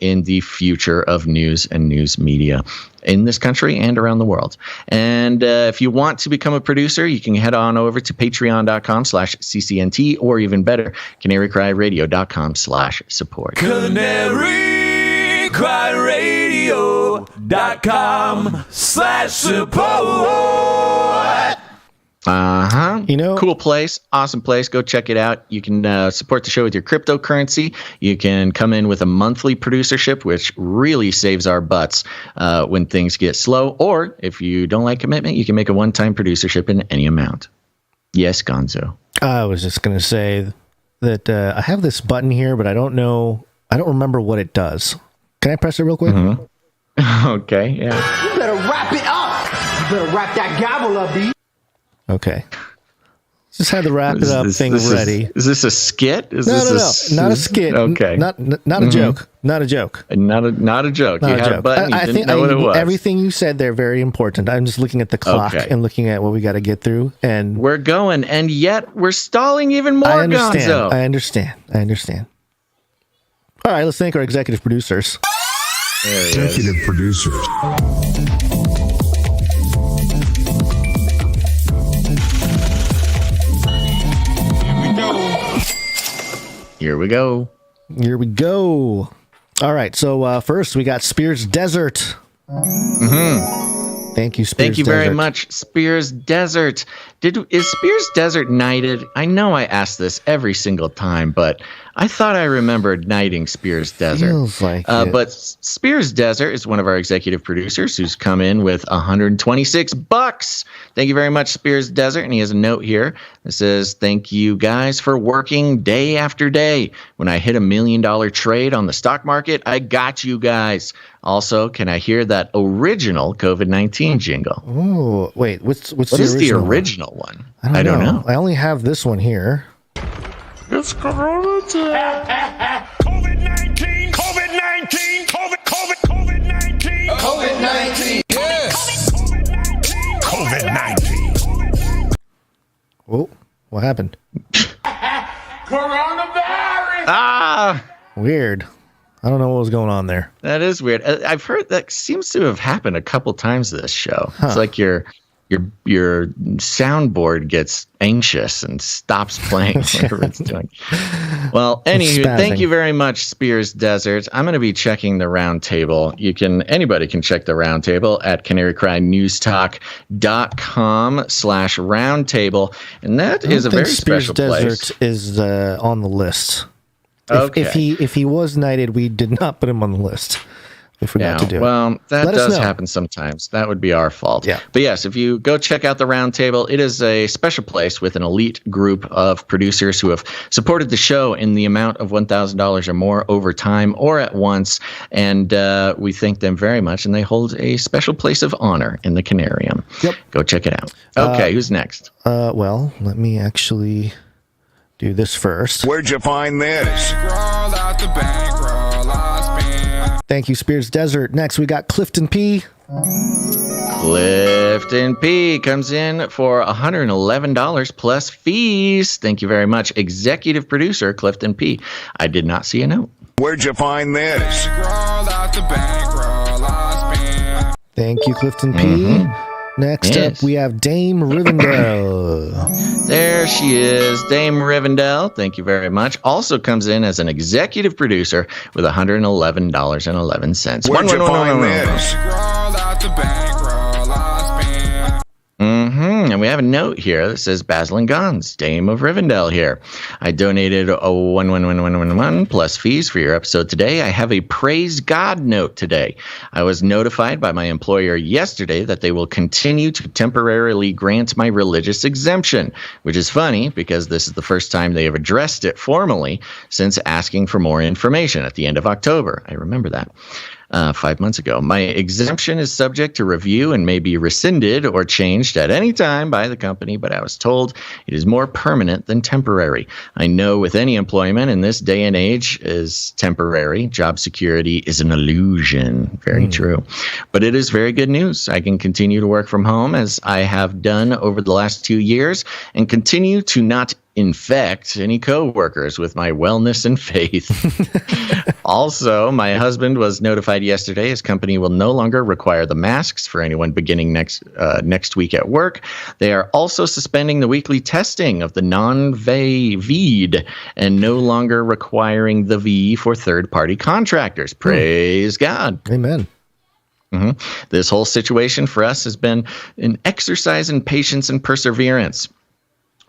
in the future of news and news media in this country and around the world. And if you want to become a producer, you can head on over to patreon.com/CCNT, or even better, CanaryCry.Radio.com/support. CanaryCry.Radio.com/support. Cool place, awesome place. Go check it out. You can support the show with your cryptocurrency. You can come in with a monthly producership, which really saves our butts when things get slow. Or if you don't like commitment, you can make a one-time producership in any amount. Yes, Gonzo. I was just going to say that I have this button here, but I don't remember what it does. Can I press it real quick? Mm-hmm. Okay, yeah. You better wrap it up. You better wrap that gavel up, B. Okay. Just had the wrap it up thing ready. Is this a skit? No, not a skit. Okay. Not a joke. Not a joke. Not a joke. You had a button. You didn't know what it was. Everything you said there, very important. I'm just looking at the clock and looking at what we got to get through. And we're going, and yet we're stalling even more, Gonzo. I understand. All right, let's thank our executive producers. Executive producers. Here we go. All right, so first we got Spears Desert. Mm-hmm. Thank you, Spears Desert. Thank you very much, Spears Desert. Is Spears Desert knighted? I know I ask this every single time, but I thought I remembered knighting Spears Desert. Feels like it. But Spears Desert is one of our executive producers who's come in with $126. Thank you very much, Spears Desert. And he has a note here that says, "Thank you guys for working day after day. When I hit $1 million trade on the stock market, I got you guys. Also, can I hear that original COVID-19 jingle?" Oh, wait, what's what is the original one? I don't know. I only have this one here. It's Corona time. COVID-19, COVID-19, COVID-19, COVID-19, yes. COVID-19. Oh, what happened? Coronavirus. Weird. I don't know what was going on there. That is weird. I've heard that seems to have happened a couple times this show. It's like your soundboard gets anxious and stops playing whatever it's doing. Well, anywho, thank you very much, Spears Desert. I'm going to be checking the roundtable. Anybody can check the roundtable at CanaryCryNewsTalk.com/roundtable, and that is a very special place. Spears Desert is on the list. Okay. If he was knighted, we did not put him on the list. We forgot to do it. Well, that does happen sometimes. That would be our fault. Yeah. But yes, if you go check out the roundtable, it is a special place with an elite group of producers who have supported the show in the amount of $1,000 or more over time or at once. And we thank them very much. And they hold a special place of honor in the Canarium. Yep. Go check it out. Okay, who's next? Well, let me actually do this first. Where'd you find this? Thank you, Spears Desert. Next, we got Clifton P. Clifton P comes in for $111 plus fees. Thank you very much. Executive producer Clifton P. I did not see a note. Where'd you find this? Thank you, Clifton P. Next up, we have Dame Rivendell. There she is, Dame Rivendell. Thank you very much. Also comes in as an executive producer with $111.11. Where'd you find this? And we have a note here that says Basil and Gonz, Dame of Rivendell here. I donated a 11111 plus fees for your episode today. I have a praise God note today. I was notified by my employer yesterday that they will continue to temporarily grant my religious exemption, which is funny because this is the first time they have addressed it formally since asking for more information at the end of October. I remember that. 5 months ago. My exemption is subject to review and may be rescinded or changed at any time by the company, but I was told it is more permanent than temporary. I know with any employment in this day and age is temporary. Job security is an illusion. Very true. But it is very good news. I can continue to work from home as I have done over the last 2 years and continue to not infect any coworkers with my wellness and faith. Also, my husband was notified yesterday his company will no longer require the masks for anyone beginning next week at work. They are also suspending the weekly testing of the non-VEED and no longer requiring the V for third-party contractors. Praise God. Amen. This whole situation for us has been an exercise in patience and perseverance.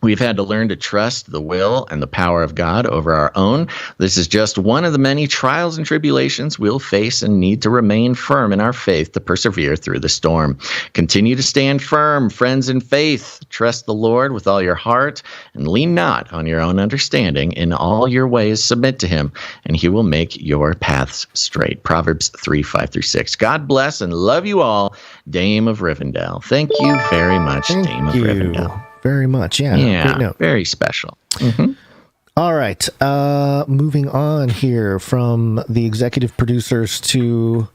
We've had to learn to trust the will and the power of God over our own. This is just one of the many trials and tribulations we'll face and need to remain firm in our faith to persevere through the storm. Continue to stand firm, friends in faith. Trust the Lord with all your heart and lean not on your own understanding. In all your ways submit to him, and he will make your paths straight. Proverbs 3:5-6. God bless and love you all, Dame of Rivendell. Thank you very much, Dame of Rivendell. Very much, yeah. Great note. Very special. All right, moving on here from the executive producers to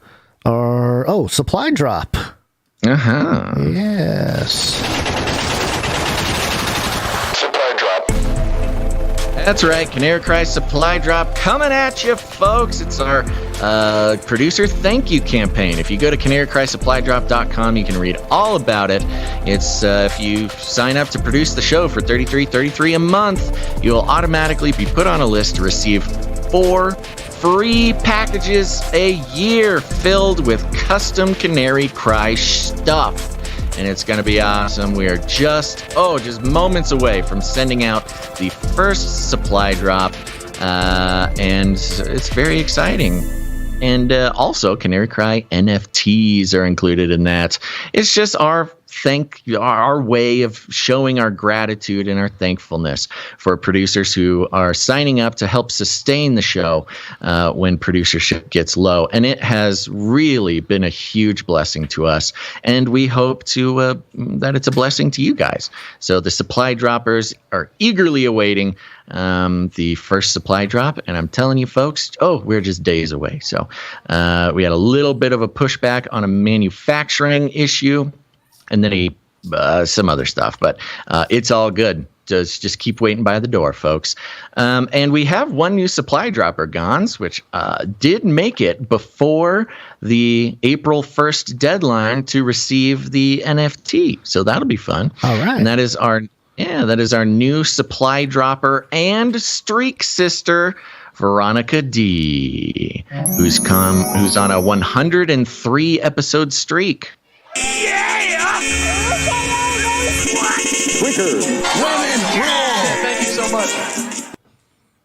our supply drop. Yes. Supply drop. That's right, Canary Cry Supply Drop coming at you, folks. It's our producer thank you campaign. If you go to CanaryCry.Supply.com, you can read all about it. It's if you sign up to produce the show for $33.33 a month, you'll automatically be put on a list to receive 4 free packages a year filled with custom Canary Cry stuff. And it's going to be awesome. We are just moments away from sending out the first supply drop, and it's very exciting. And also, Canary Cry NFTs are included in that. It's just our way of showing our gratitude and our thankfulness for producers who are signing up to help sustain the show when producership gets low. And it has really been a huge blessing to us. And we hope to that it's a blessing to you guys. So the supply droppers are eagerly awaiting the first supply drop. And I'm telling you, folks, we're just days away. So we had a little bit of a pushback on a manufacturing issue. And then some other stuff, but it's all good. Just keep waiting by the door, folks. And we have one new supply dropper, Gonz, which did make it before the April 1st deadline to receive the NFT. So that'll be fun. All right. And that is our new supply dropper and streak sister, Veronica D, who's on a 103 episode streak. Thank you so much.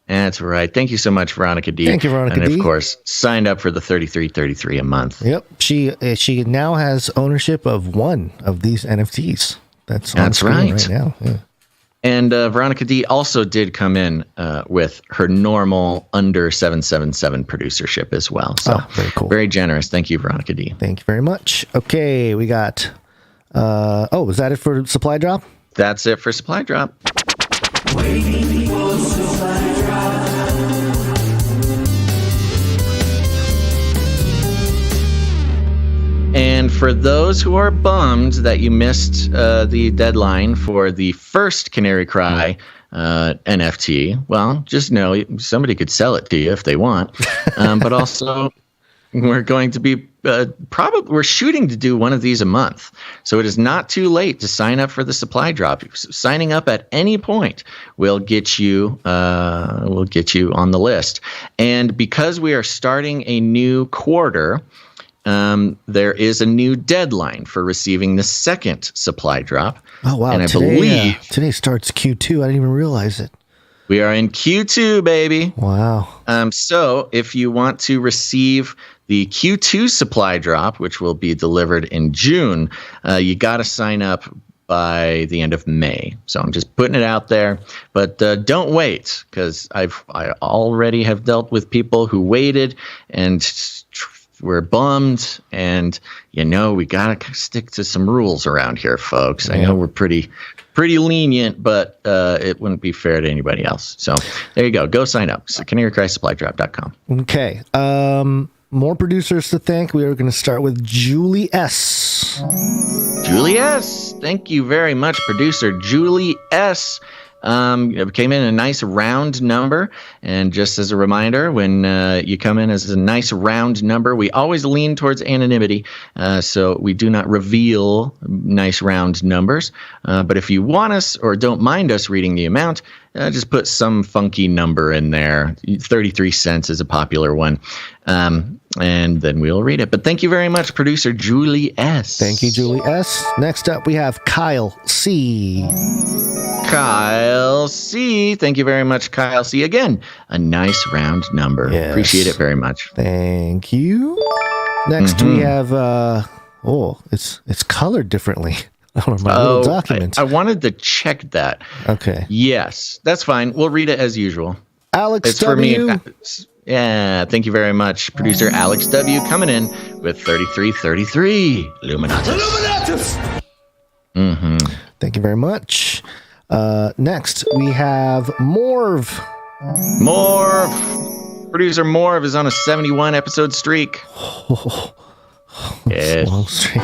That's right. Thank you so much, Veronica D. Thank you, Veronica D. And of course, signed up for the $33.33 a month. Yep. She now has ownership of one of these NFTs. That's right now. Yeah. And Veronica D also did come in with her normal under 777 producership as well. So very cool. Very generous. Thank you, Veronica D. Thank you very much. Okay, we got is that it for supply drop? That's it for supply drop. Waiting for supply drop. And for those who are bummed that you missed the deadline for the first Canary Cry NFT, well, just know somebody could sell it to you if they want. But also, we're going to be we're shooting to do one of these a month. So it is not too late to sign up for the supply drop. Signing up at any point will get you on the list. And because we are starting a new quarter, there is a new deadline for receiving the second supply drop. Oh, wow. And I today, believe today starts Q2. I didn't even realize it. we are in Q2, baby. Wow. So if you want to receive the Q2 supply drop, which will be delivered in June, you got to sign up by the end of May. So I'm just putting it out there, but don't wait, because I already have dealt with people who waited and were bummed, and we gotta stick to some rules around here, folks. I know we're pretty lenient, but it wouldn't be fair to anybody else. So there you go. Go sign up. So CanaryCry.Supply.com. Okay. More producers to thank. We are going to start with Julie S. Julie S. Thank you very much, producer Julie S. It came in a nice round number. And just as a reminder, when you come in as a nice round number, we always lean towards anonymity. So we do not reveal nice round numbers. But if you want us or don't mind us reading the amount, just put some funky number in there. 33 cents is a popular one. And then we'll read it. But thank you very much, producer Julie S. Thank you, Julie S. Next up, we have Kyle C. Kyle C. Thank you very much, Kyle C. Again, a nice round number. Yes. Appreciate it very much. Thank you. Next, we have, it's colored differently on my little document. I wanted to check that. Okay. Yes, that's fine. We'll read it as usual. Alex it's W. For me. Yeah, thank you very much, producer Alex W. coming in with 3333 Illuminatus. Thank you very much. Next, we have Morv. Producer Morv is on a 71 episode streak. Yes. Long streak.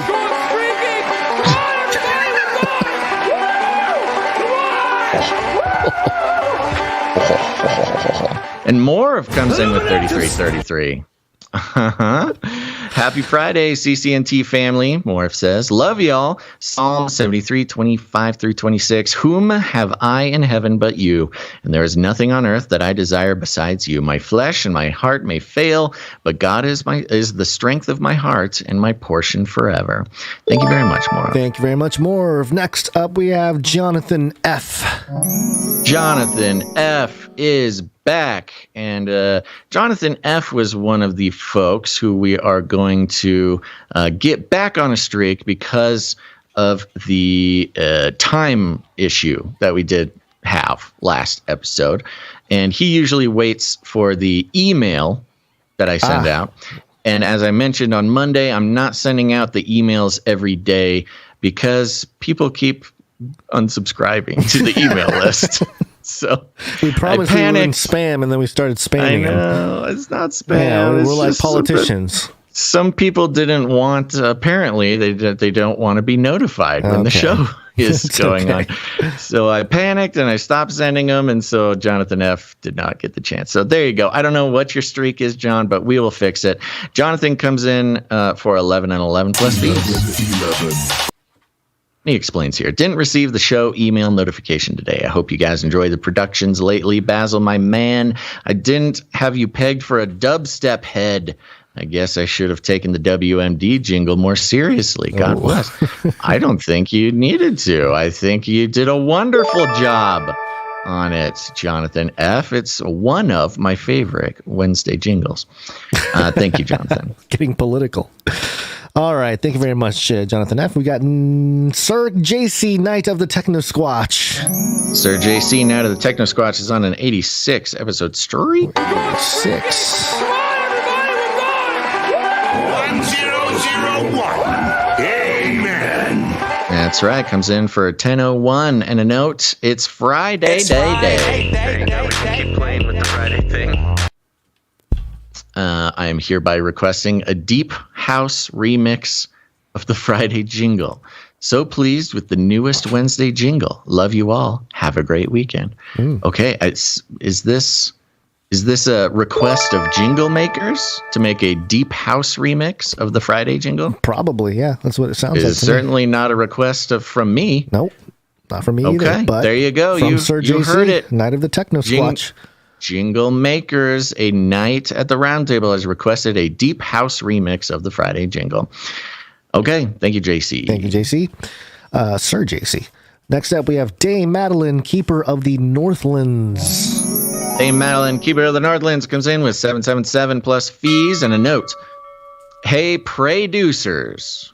And Morv comes in with 3333. Happy Friday, CCNT family, Morv says. Love y'all. Psalm 73, 25 through 26. Whom have I in heaven but you? And there is nothing on earth that I desire besides you. My flesh and my heart may fail, but God is the strength of my heart and my portion forever. Thank you very much, Morv. Thank you very much, Morv. Next up, we have Jonathan F. Jonathan F. is back, and Jonathan F. was one of the folks who we are going to get back on a streak because of the time issue that we did have last episode. And he usually waits for the email that I send out. And as I mentioned on Monday, I'm not sending out the emails every day because people keep unsubscribing to the email list. So we promised we wouldn't spam, and then we started spamming them. I know, it's not spam. Yeah, we're like just politicians. Some people didn't want, apparently, they don't want to be notified when the show is going on. So I panicked, and I stopped sending them, and so Jonathan F. did not get the chance. So there you go. I don't know what your streak is, John, but we will fix it. Jonathan comes in for 11 and 11 plus fees. He explains here, didn't receive the show email notification today. I hope you guys enjoy the productions lately. Basil, my man, I didn't have you pegged for a dubstep head. I guess I should have taken the WMD jingle more seriously. God bless. I don't think you needed to. I think you did a wonderful job on it, Jonathan F. It's one of my favorite Wednesday jingles. Thank you, Jonathan. Getting political. All right. Thank you very much, Jonathan F. We got Sir JC, Knight of the Techno Squatch. Sir JC, Knight of the Techno Squatch is on an 86 episode streak. 86. 1001. Amen. That's right. Comes in for 10:01 and a note. It's Friday day. There you go. We can keep playing with the Friday thing. I am hereby requesting a deep house remix of the Friday jingle. So pleased with the newest Wednesday jingle. Love you all. Have a great weekend. Okay, is this a request of jingle makers to make a deep house remix of the Friday jingle? Probably, yeah. That's what it sounds like. It's certainly not a request from me. Nope, not from me either. Okay, But there you go. From You Sir JC, heard it. Night of the Techno Squatch. Jingle makers, a night at the roundtable has requested a deep house remix of the Friday jingle. Okay, thank you, JC. Thank you, JC. Sir JC. Next up, we have Dame Madeline, Keeper of the Northlands. Dame Madeline, Keeper of the Northlands, comes in with 777 plus fees and a note. Hey, producers.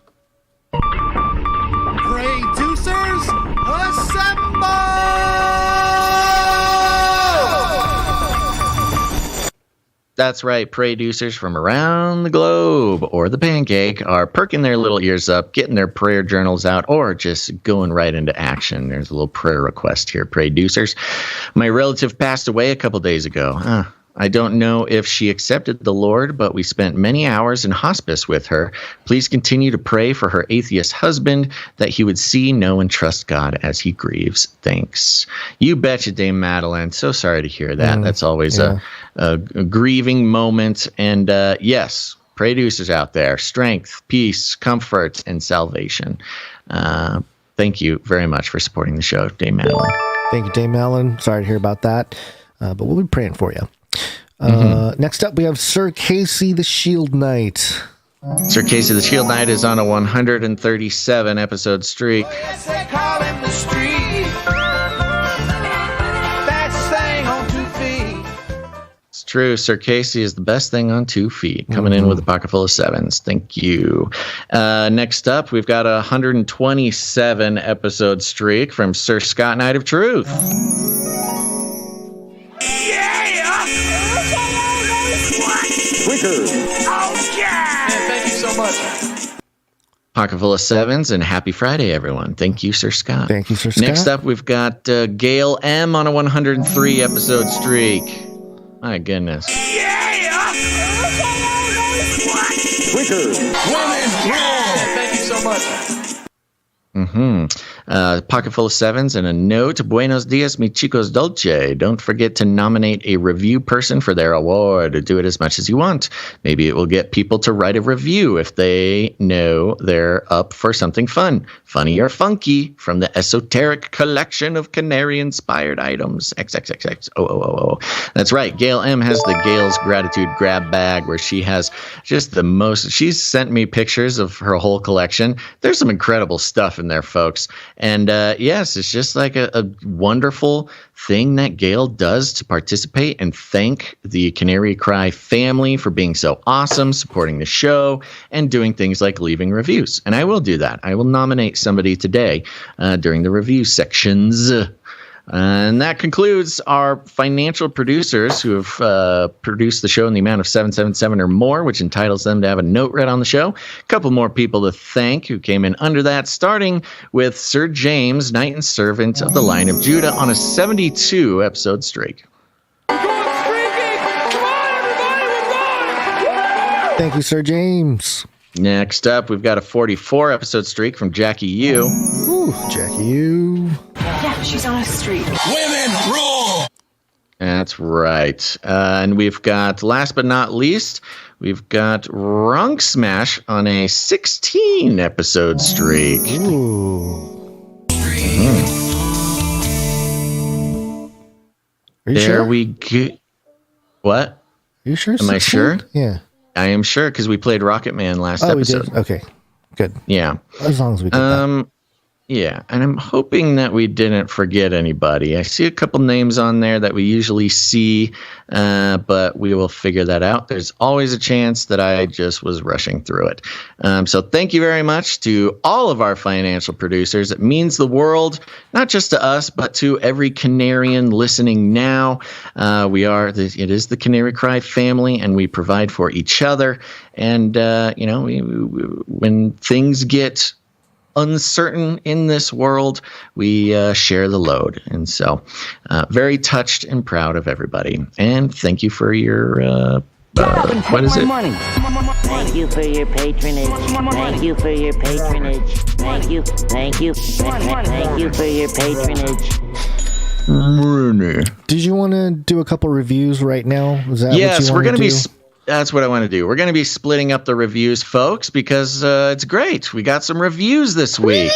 Producers, assemble! That's right, producers from around the globe or the pancake are perking their little ears up, getting their prayer journals out, or just going right into action. There's a little prayer request here, producers. My relative passed away a couple days ago. I don't know if she accepted the Lord, but we spent many hours in hospice with her. Please continue to pray for her atheist husband, that he would see, know, and trust God as he grieves. Thanks. You betcha, Dame Madeline. So sorry to hear that. That's always a grieving moment. And yes, producers out there, strength, peace, comfort, and salvation. Thank you very much for supporting the show, Dame Madeline. Thank you, Dame Madeline. Sorry to hear about that, but we'll be praying for you. Next up, we have Sir Casey the Shield Knight. Sir Casey the Shield Knight is on a 137 episode streak. Yes, they call him the street. Best thing on 2 feet. It's true. Sir Casey is the best thing on 2 feet. Coming in with a pocket full of sevens. Thank you. Next up, we've got a 127 episode streak from Sir Scott Knight of Truth. Oh, yeah! Thank you so much. Pocket full of sevens, and happy Friday, everyone. Thank you, Sir Scott. Thank you, Sir Scott. Next up, we've got Gail M. on a 103 episode streak. My goodness. Thank you so much. Pocket full of sevens and a note. Buenos dias, mi chicos dulce. Don't forget to nominate a review person for their award. Do it as much as you want. Maybe it will get people to write a review if they know they're up for something fun. Funny or funky from the esoteric collection of Canary-inspired items. XXXX. That's right. Gail M. has the Gail's Gratitude grab bag where she has just the most. She's sent me pictures of her whole collection. There's some incredible stuff in there, folks. And yes, it's just like a wonderful thing that Gail does to participate and thank the Canary Cry family for being so awesome, supporting the show, and doing things like leaving reviews. And I will do that. I will nominate somebody today during the review sections. And that concludes our financial producers who have produced the show in the amount of 777 or more, which entitles them to have a note read on the show. A couple more people to thank who came in under that, starting with Sir James, Knight and Servant of the Line of Judah, on a 72 episode streak. Thank you, Sir James. Next up, we've got a 44 episode streak from Jackie U. Ooh, Jackie U. Yeah, she's on a streak. Women rule! That's right. And we've got, last but not least, we've got Runk Smash on a 16 episode streak. Ooh. Are you there sure? we go. What? Are you sure? Am I sure? Yeah. I am sure because we played Rocket Man last episode. We did? Okay, good. Yeah. As long as we did that. Yeah, and I'm hoping that we didn't forget anybody. I see a couple names on there that we usually see, but we will figure that out. There's always a chance that I just was rushing through it. So thank you very much to all of our financial producers. It means the world, not just to us, but to every Canarian listening now. It is the Canary Cry family, and we provide for each other. And, when things get uncertain in this world, we share the load. And so very touched and proud of everybody. And thank you for your, what is it? Thank you for your patronage. Thank you for your patronage. Thank you for your patronage. Did you want to do a couple reviews right now? Is that yes, what you we're going to do? be. That's what I want to do. We're going to be splitting up the reviews, folks, because it's great. We got some reviews this week.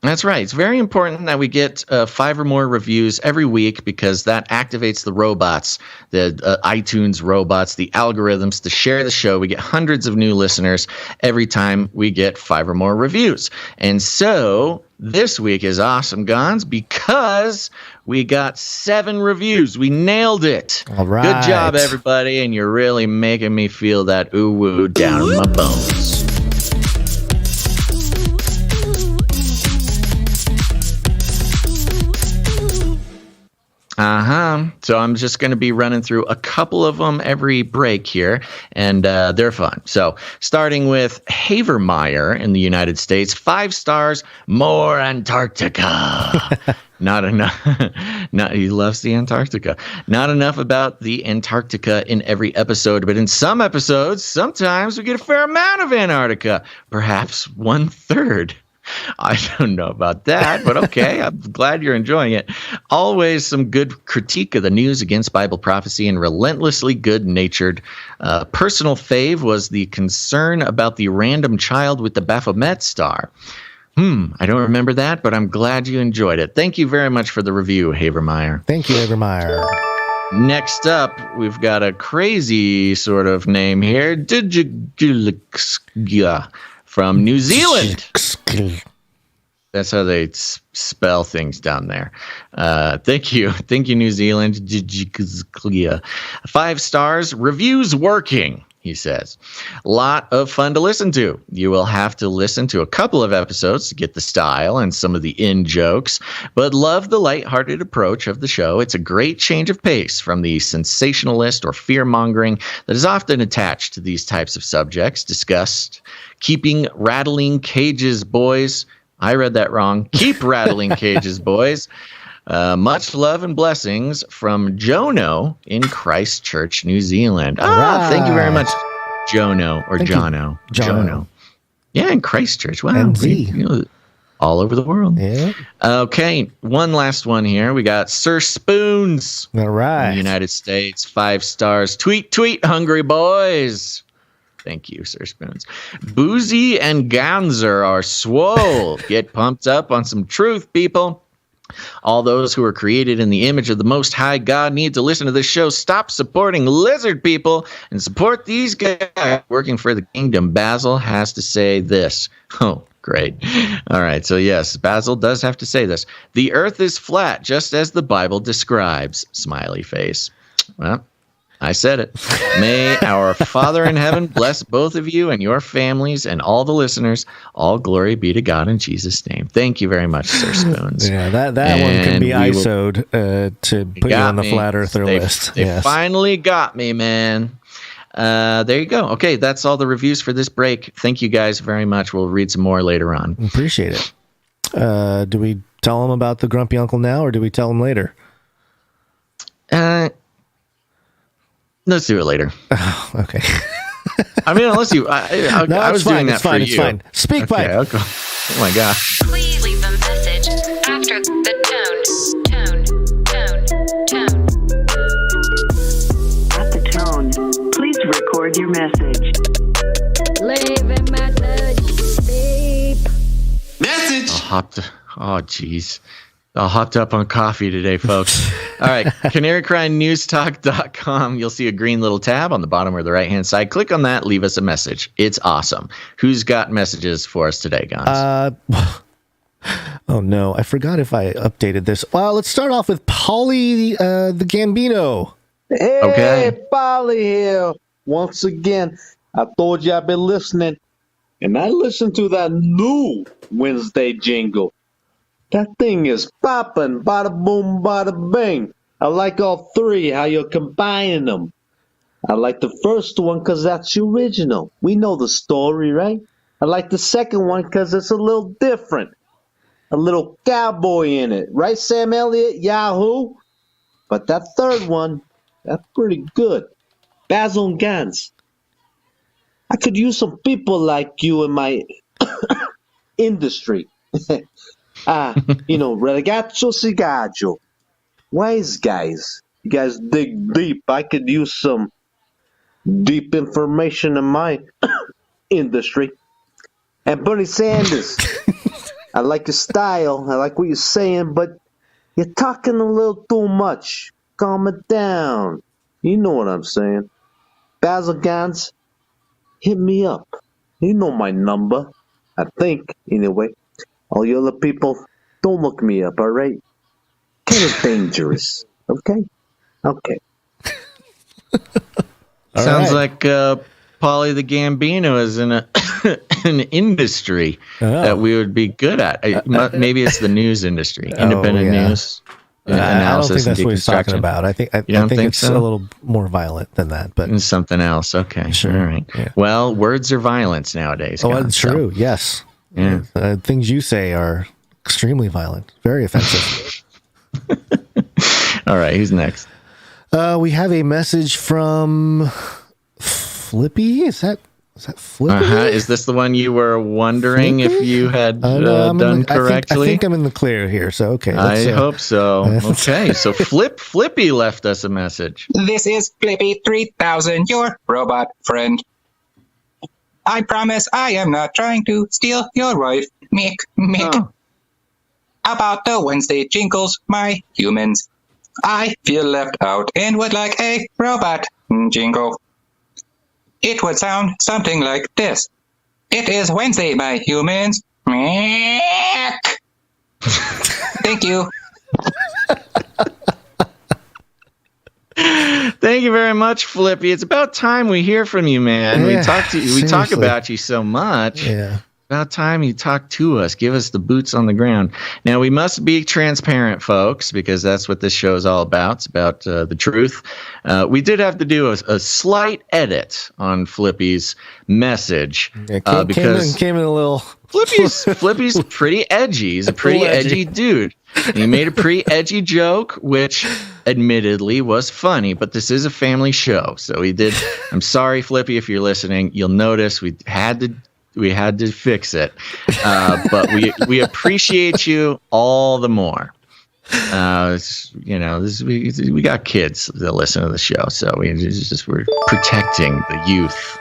That's right. It's very important that we get 5 or more reviews every week because that activates the robots, the iTunes robots, the algorithms to share the show. We get hundreds of new listeners every time we get 5 or more reviews. And so this week is awesome, Gonz, because we got 7 reviews. We nailed it. All right. Good job, everybody. And you're really making me feel that ooh-woo down in my bones. So I'm just going to be running through a couple of them every break here, and they're fun. So starting with Havermeyer in the United States, 5 stars, more Antarctica. Not enough. He loves the Antarctica. Not enough about the Antarctica in every episode, but in some episodes, sometimes we get a fair amount of Antarctica, perhaps 1/3. I don't know about that, but okay. I'm glad you're enjoying it. Always some good critique of the news against Bible prophecy and relentlessly good-natured. Personal fave was the concern about the random child with the Baphomet star. I don't remember that, but I'm glad you enjoyed it. Thank you very much for the review, Havermeyer. Thank you, Havermeyer. Next up, we've got a crazy sort of name here. From New Zealand. That's how they spell things down there. Thank you, New Zealand. 5 stars. Reviews working, he says. Lot of fun to listen to. You will have to listen to a couple of episodes to get the style and some of the in-jokes, but love the lighthearted approach of the show. It's a great change of pace from the sensationalist or fear-mongering that is often attached to these types of subjects discussed. Keeping rattling cages, boys. I read that wrong. Keep rattling cages, boys. Much love and blessings from Jono in Christchurch, New Zealand. Thank you very much, Jono or Jono. Jono. Yeah, in Christchurch. Wow. All over the world. Yeah. Okay, one last one here. We got Sir Spoons. All right. In the United States, 5 stars. Tweet, hungry boys. Thank you, Sir Spoons. Boozy and Gonzer are swole. Get pumped up on some truth, people. All those who are created in the image of the Most High God need to listen to this show. Stop supporting lizard people and support these guys working for the kingdom. Basil has to say this. Oh, great. All right. So, yes, Basil does have to say this. The earth is flat, just as the Bible describes. Smiley face. Well, I said it. May our Father in heaven bless both of you and your families and all the listeners. All glory be to God in Jesus' name. Thank you very much, Sir Spoons. Yeah, that one can be ISO'd to put you on the flat earther list. They finally got me, man. There you go. Okay, that's all the reviews for this break. Thank you guys very much. We'll read some more later on. Appreciate it. Do we tell them about the grumpy uncle now, or do we tell them later? Let's do it later. Oh, okay. I mean, unless you... I was doing that for you. It's fine. Speak pipe. Okay. Oh, my gosh. Please leave a message after the tone. At the tone, please record your message. Leave a message. Beep. Message. Jeez. I hopped up on coffee today, folks. All right, CanaryCry.Talk.com. You'll see a green little tab on the bottom or the right-hand side. Click on that. Leave us a message. It's awesome. Who's got messages for us today, Gonz? Oh, no. I forgot if I updated this. Well, let's start off with Polly the Gambino. Hey, okay. Polly here. Once again, I told you I've been listening, and I listened to that new Wednesday jingle. That thing is popping, bada boom, bada bing. I like all 3, how you're combining them. I like the first one because that's the original. We know the story, right? I like the second one because it's a little different. A little cowboy in it. Right, Sam Elliott? Yahoo! But that third one, that's pretty good. Basil and Gonz. I could use some people like you in my industry. Ragazzo Sigaggio. Wise guys. You guys dig deep. I could use some deep information in my industry. And Bernie Sanders. I like your style. I like what you're saying, but you're talking a little too much. Calm it down. You know what I'm saying. Basil Gonz, hit me up. You know my number. I think, anyway. All you other people, don't look me up, all right? Kind of dangerous. Okay? Okay. Sounds like Pauly the Gambino is in an industry that we would be good at. Maybe it's the news industry, independent news. I don't think that's what he's talking about. I think it's so? a little more violent than that, but it's something else. Okay, sure. All right. Yeah. Well, words are violence nowadays. Oh, that's true. Yes. Yeah. Things you say are extremely violent, very offensive. All right, who's next? We have a message from Flippy. Is that Flippy? Is this the one you were wondering if you had done correctly? I think I'm in the clear here. So okay, I hope so. Okay, so Flippy left us a message. This is Flippy 3000, your robot friend. I promise I am not trying to steal your wife, Mick. Oh. About the Wednesday jingles, my humans. I feel left out and would like a robot jingle. It would sound something like this. It is Wednesday, my humans. Thank you. Thank you very much, Flippy. It's about time we hear from you, man. Yeah, we talk about you so much. Yeah. About time you talk to us. Give us the boots on the ground. Now, we must be transparent, folks, because that's what this show is all about. It's about the truth. We did have to do a slight edit on Flippy's message. Because came in a little... Flippy's pretty edgy. He's a pretty edgy dude. He made a pretty edgy joke, which admittedly was funny, but this is a family show. So he did. I'm sorry, Flippy, if you're listening. You'll notice we had to fix it. But we appreciate you all the more. We got kids that listen to the show, so we're protecting the youth.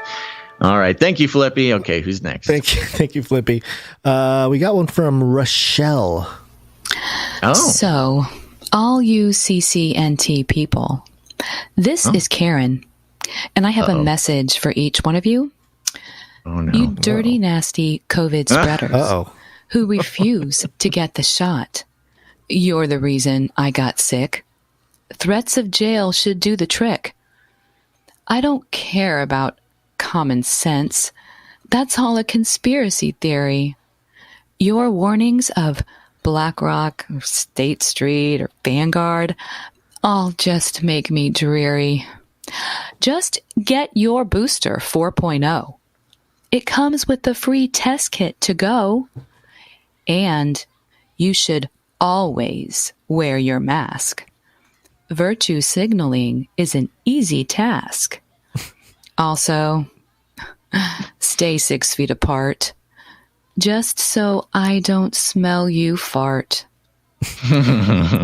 All right. Thank you, Flippy. Okay, who's next? Thank you, Flippy. We got one from Rochelle. Oh. So, all you CCNT people, this is Karen, and I have a message for each one of you. Oh, no. You dirty, nasty COVID spreaders who refuse to get the shot. You're the reason I got sick. Threats of jail should do the trick. I don't care about common sense. That's all a conspiracy theory. Your warnings of Blackrock, or State Street, or Vanguard all just make me dreary. Just get your booster 4.0. It comes with the free test kit to go. And you should always wear your mask. Virtue signaling is an easy task. Also, stay 6 feet apart. Just so I don't smell you fart.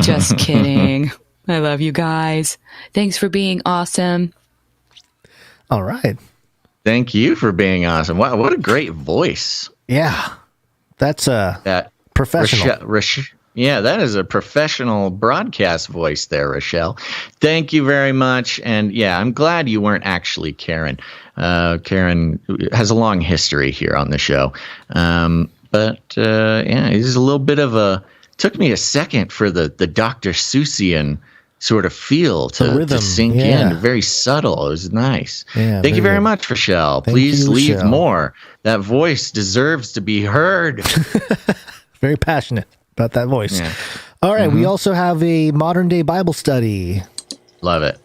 Just kidding. I love you guys. Thanks for being awesome. All right. Thank you for being awesome. Wow, what a great voice. Yeah. That's professional. Yeah, that is a professional broadcast voice there, Rochelle. Thank you very much. And yeah, I'm glad you weren't actually Karen. Karen has a long history here on the show. But it's a little bit of took me a second for the Dr. Seussian sort of feel to sink in. Very subtle. It was nice. Yeah, Thank you very much, Rochelle. Please leave more. That voice deserves to be heard. Very passionate about that voice. Yeah. All right. We also have a modern day Bible study. Love it.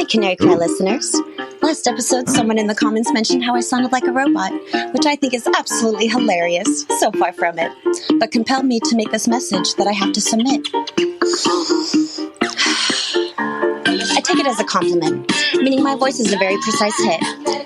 CanaryCry listeners. Last episode, someone in the comments mentioned how I sounded like a robot, which I think is absolutely hilarious. So far from it, but compelled me to make this message that I have to submit. I take it as a compliment, meaning my voice is a very precise hit.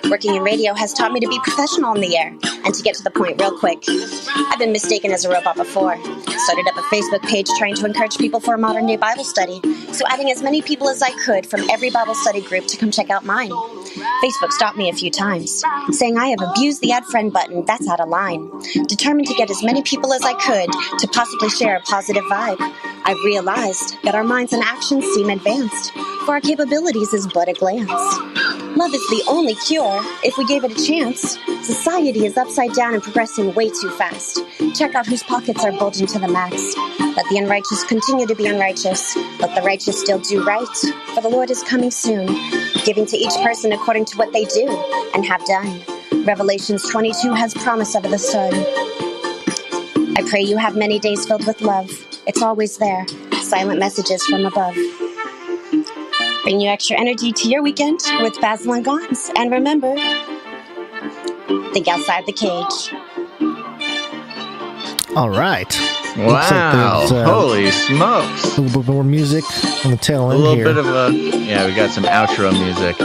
Working in radio has taught me to be professional on the air and to get to the point real quick. I've been mistaken as a robot before. Started up a Facebook page trying to encourage people for a modern day Bible study, so adding as many people as I could from every Bible study group to come check out mine. Facebook stopped me a few times, saying I have abused the add friend button, that's out of line. Determined to get as many people as I could to possibly share a positive vibe. I realized that our minds and actions seem advanced, for our capabilities is but a glance. Love is the only cure if we gave it a chance. Society is upside down and progressing way too fast. Check out whose pockets are bulging to the max. Let the unrighteous continue to be unrighteous. Let the righteous still do right. For the Lord is coming soon, giving to each person according to what they do and have done. Revelations 22 has promise of the Son. I pray you have many days filled with love. It's always there. Silent messages from above. Bring you extra energy to your weekend with Basil and Gonz. And remember, think outside the cage. All right. Wow. Holy smokes. A little bit more music on the tail end here. A little bit of we got some outro music.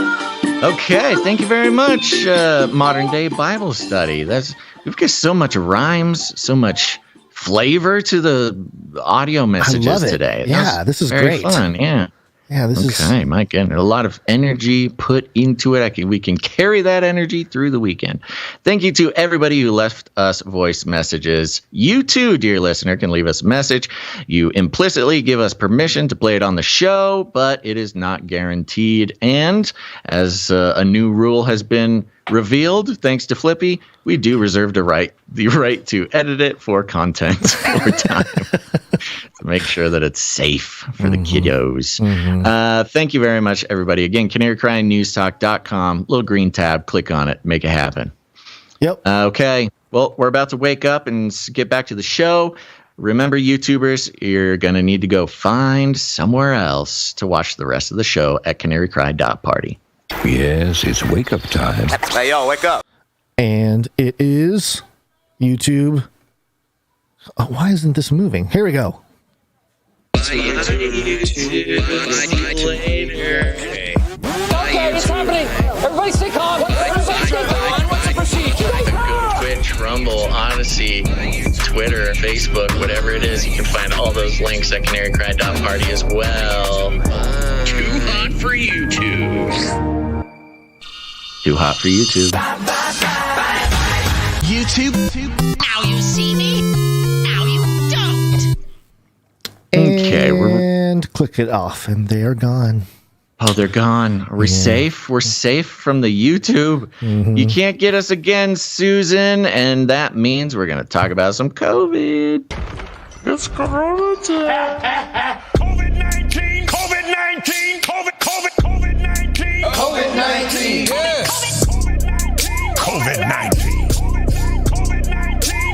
Okay, thank you very much, Modern Day Bible Study. We've got so much rhymes, so much flavor to the audio messages today. Yeah, this is very great. Fun, yeah. Yeah, this is... Okay, my goodness. A lot of energy put into it. We can carry that energy through the weekend. Thank you to everybody who left us voice messages. You too, dear listener, can leave us a message. You implicitly give us permission to play it on the show, but it is not guaranteed. And as a new rule has been revealed, thanks to FLIPPY, we do reserve the right to edit it for content over time to make sure that it's safe for the kiddos. Thank you very much, everybody. Again, CanaryCry.Newstalk.com, little green tab, click on it, make it happen. Yep. Okay. Well, we're about to wake up and get back to the show. Remember, YouTubers, you're going to need to go find somewhere else to watch the rest of the show at CanaryCry.Party. Yes, it's wake-up time. Hey, yo, wake up. And it is YouTube. Oh, why isn't this moving? Here we go. Okay, it's happening. Everybody stay calm. Everybody stay calm. What's the procedure? Twitch, Rumble, Odyssey, Twitter, Facebook, whatever it is, you can find all those links at CanaryCry.Party as well. Too hot for YouTube. Too hot for YouTube. YouTube. Now you see me. Now you don't. Okay, and click it off, and they are gone. Oh, they're gone. Are we safe? We're safe from the YouTube. You can't get us again, Susan. And that means we're going to talk about some COVID. It's Corona time. COVID-19. COVID-19. COVID-19. COVID-19. Yes. COVID-19.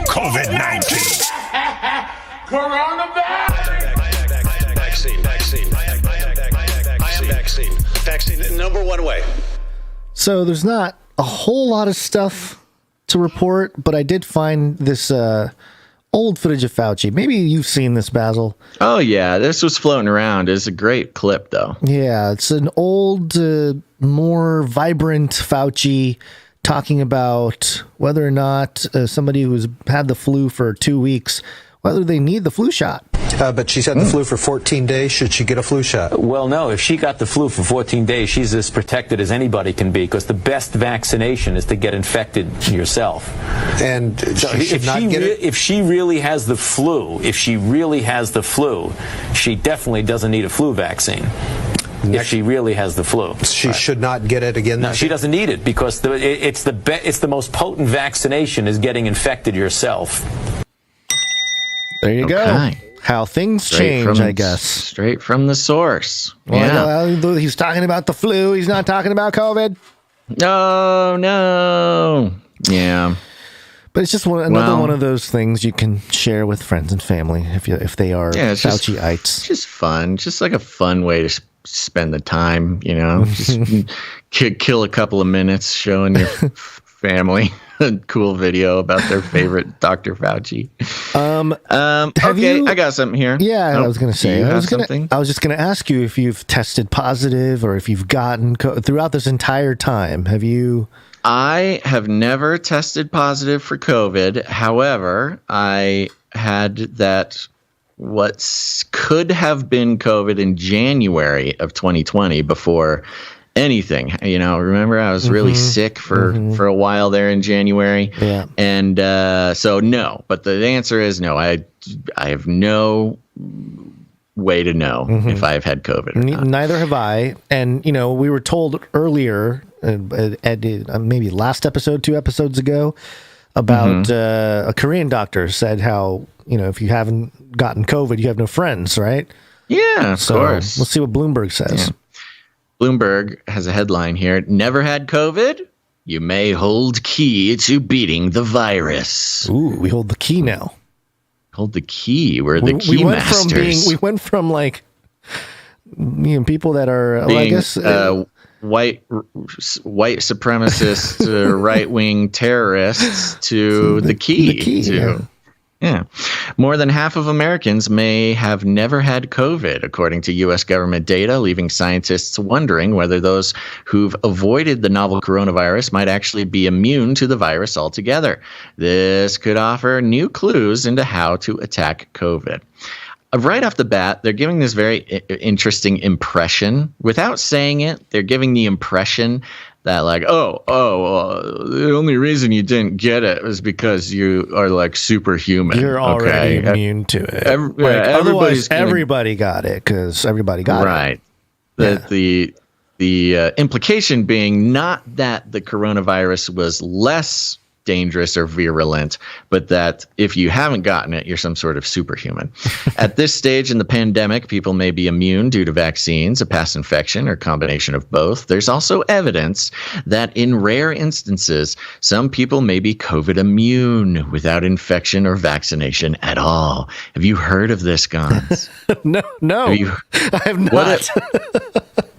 COVID-19. Coronavirus. Vaccine, number one way. So there's not a whole lot of stuff to report, but I did find this old footage of Fauci. Maybe you've seen this, Basil. Oh, yeah. This was floating around. It's a great clip, though. Yeah, it's an old, more vibrant Fauci talking about whether or not somebody who's had the flu for 2 weeks, whether they need the flu shot. But she's had the flu for 14 days. Should she get a flu shot? Well, no. If she got the flu for 14 days, she's as protected as anybody can be, because the best vaccination is to get infected yourself. And so she should not get it? If she really has the flu, she definitely doesn't need a flu vaccine. If she really has the flu, she should not get it again. No, she doesn't need it, because it's the most potent vaccination is getting infected yourself. There you go. How things change, I guess. Straight from the source. Well, yeah. He's talking about the flu. He's not talking about COVID. No. Yeah. But it's just another one of those things you can share with friends and family if they are Fauci-ites. Just fun. Just like a fun way to spend the time, just kill a couple of minutes showing your family a cool video about their favorite Dr. Fauci. I got something here. Yeah, I was going to say. I was just going to ask you if you've tested positive or if you've gotten throughout this entire time. Have you? I have never tested positive for COVID. However, I had that what could have been COVID in January of 2020 before anything. Remember I was really sick for a while there in January. Yeah. And so no, but the answer is no. I have no way to know if I've had COVID or not. Neither have I. And, we were told earlier, maybe last episode, 2 episodes ago, about a Korean doctor said how, if you haven't gotten COVID, you have no friends, right? Yeah, of course. Let's see what Bloomberg says. Yeah. Bloomberg has a headline here. Never had COVID? You may hold key to beating the virus. Ooh, we hold the key now. Hold the key. We're the key masters. We went from people that are, being, I guess, white supremacist right-wing terrorists to the key. Yeah. More than half of Americans may have never had COVID, according to U.S. government data, leaving scientists wondering whether those who've avoided the novel coronavirus might actually be immune to the virus altogether. This could offer new clues into how to attack COVID. Right off the bat, they're giving this very interesting impression. Without saying it, they're giving the impression that the only reason you didn't get it was because you are superhuman. You're already immune to it. Everybody got it because everybody got it. Right. The implication being not that the coronavirus was less dangerous or virulent, but that if you haven't gotten it, you're some sort of superhuman. At this stage in the pandemic, people may be immune due to vaccines, a past infection, or combination of both. There's also evidence that in rare instances, some people may be COVID immune without infection or vaccination at all. Have you heard of this, Gonz? No, I have not.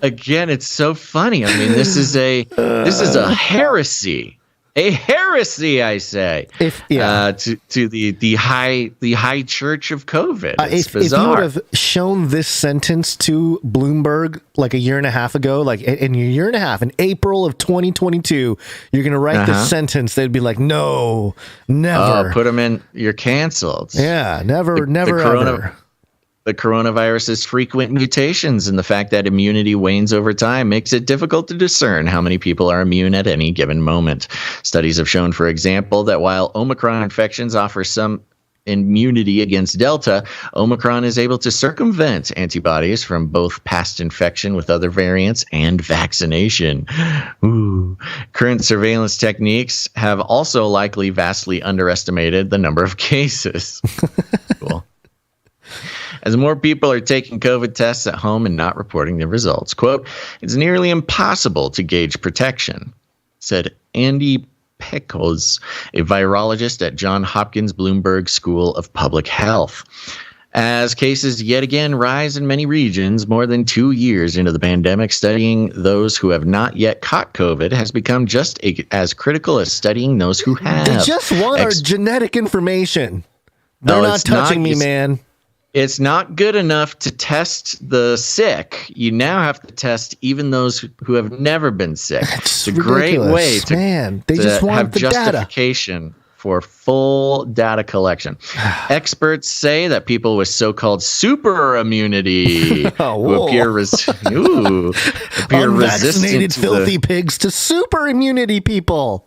Again, it's so funny. I mean, this is a heresy. A heresy, I say, to the high church of COVID. It's bizarre. If you would have shown this sentence to Bloomberg a year and a half ago, in a year and a half, in April of 2022, you're going to write this sentence, they'd be like, no, never. Oh, put them in, you're canceled. Yeah, never, ever. The coronavirus's frequent mutations and the fact that immunity wanes over time makes it difficult to discern how many people are immune at any given moment. Studies have shown, for example, that while Omicron infections offer some immunity against Delta, Omicron is able to circumvent antibodies from both past infection with other variants and vaccination. Ooh. Current surveillance techniques have also likely vastly underestimated the number of cases. Cool. As more people are taking COVID tests at home and not reporting the results, quote, it's nearly impossible to gauge protection, said Andy Pecos, a virologist at Johns Hopkins Bloomberg School of Public Health. As cases yet again rise in many regions, more than 2 years into the pandemic, studying those who have not yet caught COVID has become just as critical as studying those who have. They just want our genetic information. They're not touching me, man. It's not good enough to test the sick. You now have to test even those who have never been sick. It's a great way to, they just want have the justification data for full data collection. Experts say that people with so-called super immunity who appear resistant unvaccinated to filthy pigs to super immunity people.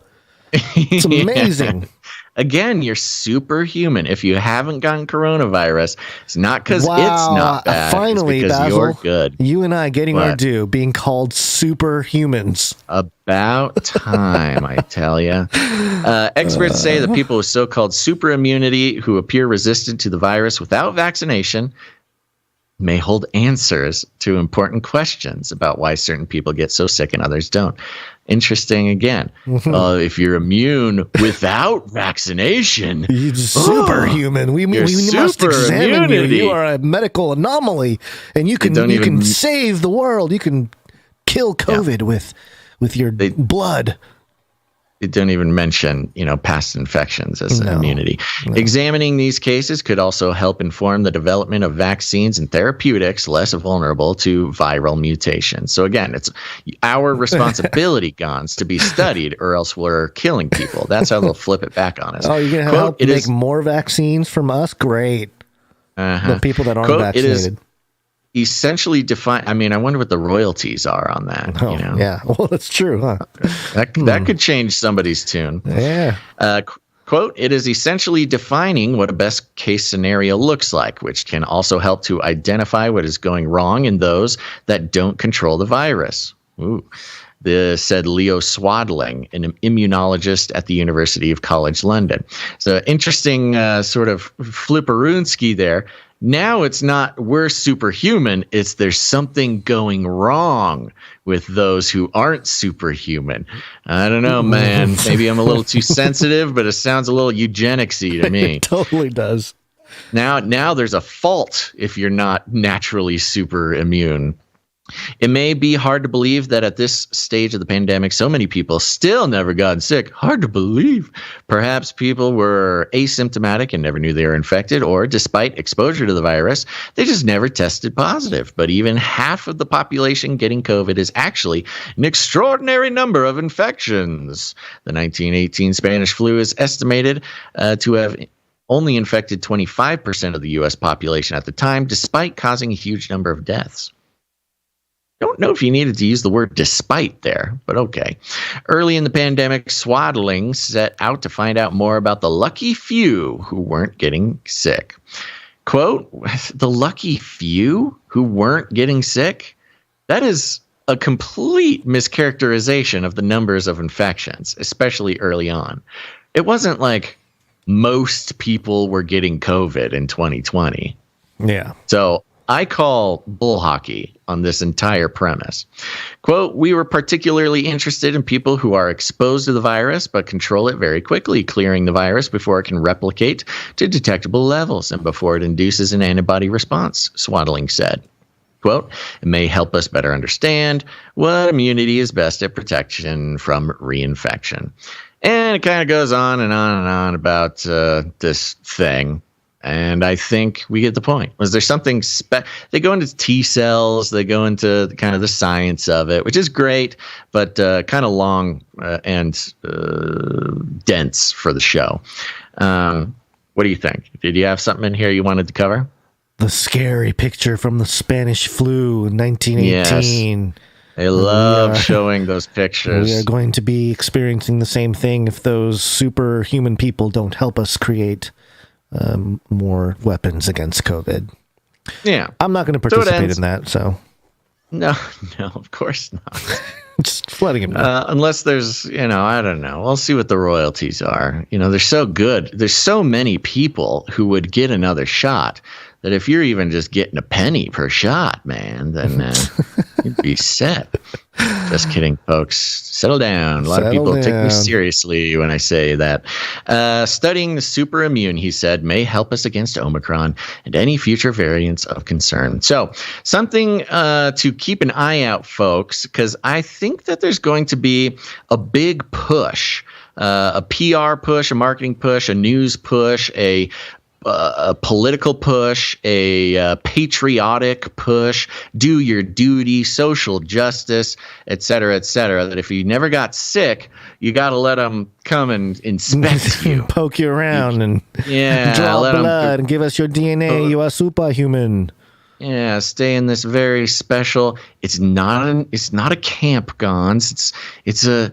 It's amazing. Again, you're superhuman. If you haven't gotten coronavirus, it's not because it's not bad. Finally, it's because Basil, you're good. You and I getting our due, being called superhumans. About time, I tell you. Experts say that people with so-called super immunity who appear resistant to the virus without vaccination may hold answers to important questions about why certain people get so sick and others don't. Interesting again. If you're immune without vaccination, you're superhuman. We must examine immunity. you. You are a medical anomaly, and you can save the world. You can kill COVID with your blood. They don't even mention, past infections as immunity. No. Examining these cases could also help inform the development of vaccines and therapeutics less vulnerable to viral mutations. So again, it's our responsibility, Gonz, to be studied, or else we're killing people. That's how they'll flip it back on us. Oh, you're going to help make more vaccines from us? Great. The people that aren't vaccinated. Essentially define. I mean, I wonder what the royalties are on that. Yeah, well, that's true, huh? That could change somebody's tune. Yeah. Quote, it is essentially defining what a best case scenario looks like, which can also help to identify what is going wrong in those that don't control the virus. Ooh. Said Leo Swadling, an immunologist at the University of College London. So interesting sort of flipperoonski there. Now it's not we're superhuman, it's there's something going wrong with those who aren't superhuman. I don't know, man. Maybe I'm a little too sensitive, but it sounds a little eugenicsy to me. It totally does. Now there's a fault if you're not naturally super immune. It may be hard to believe that at this stage of the pandemic, so many people still never gotten sick. Hard to believe. Perhaps people were asymptomatic and never knew they were infected, or despite exposure to the virus, they just never tested positive. But even half of the population getting COVID is actually an extraordinary number of infections. The 1918 Spanish flu is estimated to have only infected 25% of the U.S. population at the time, despite causing a huge number of deaths. Don't know if you needed to use the word despite there, but okay. Early in the pandemic, Swadling set out to find out more about the lucky few who weren't getting sick. Quote, the lucky few who weren't getting sick? That is a complete mischaracterization of the numbers of infections, especially early on. It wasn't like most people were getting COVID in 2020. Yeah. So I call bull hockey on this entire premise. Quote, we were particularly interested in people who are exposed to the virus but control it very quickly, clearing the virus before it can replicate to detectable levels and before it induces an antibody response, Swadling said. Quote, it may help us better understand what immunity is best at protection from reinfection. And it kind of goes on and on and on about this thing. And I think we get the point. Was there something they go into T cells, they go into kind of the science of it, which is great, but kind of long and dense for the show. What do you think? Did you have something in here you wanted to cover? The scary picture from the Spanish flu in 1918. Yes. They love showing those pictures. We are going to be experiencing the same thing if those superhuman people don't help us create more weapons against COVID. Yeah. I'm not going to participate in that, so. No, of course not. Just letting him know. Unless there's, I don't know. We'll see what the royalties are. They're so good. There's so many people who would get another shot that if you're even just getting a penny per shot, man, then you'd be set. Just kidding, folks. Settle down. A lot of people take me seriously when I say that. Studying the superimmune, he said, may help us against Omicron and any future variants of concern. So something to keep an eye out, folks, because I think that there's going to be a big push, a PR push, a marketing push, a news push, a political push, a patriotic push, do your duty, social justice, et cetera, that if you never got sick, you got to let them come and inspect you. Poke you around and draw blood and give us your DNA. You are superhuman. Yeah, stay in this very special. It's not a camp, Gonz. It's a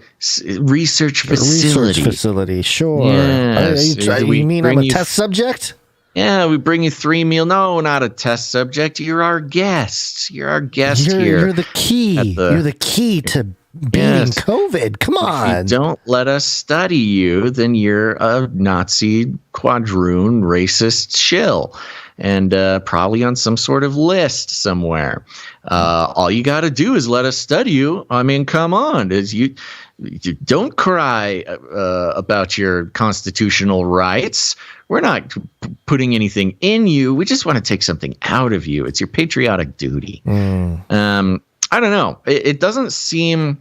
research facility. Research facility, sure. Yes. You mean I'm a test subject? Yeah, we bring you 3 meals. No, not a test subject. You're our guest. You're our guest here. You're the key. You're the key to beating COVID. Come on. If you don't let us study you, then you're a Nazi, quadroon, racist shill. And probably on some sort of list somewhere. All you got to do is let us study you. I mean, come on. You don't cry about your constitutional rights. We're not putting anything in you. We just want to take something out of you. It's your patriotic duty. I don't know. It doesn't seem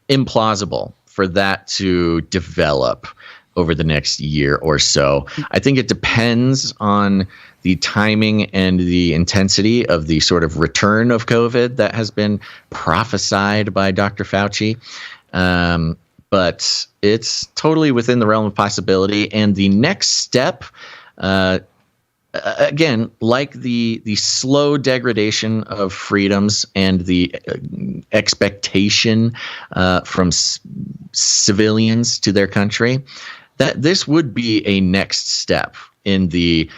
implausible for that to develop over the next year or so. I think it depends on the timing and the intensity of the sort of return of COVID that has been prophesied by Dr. Fauci. But it's totally within the realm of possibility. And the next step, again, like the slow degradation of freedoms and the expectation from civilians to their country, that this would be a next step in the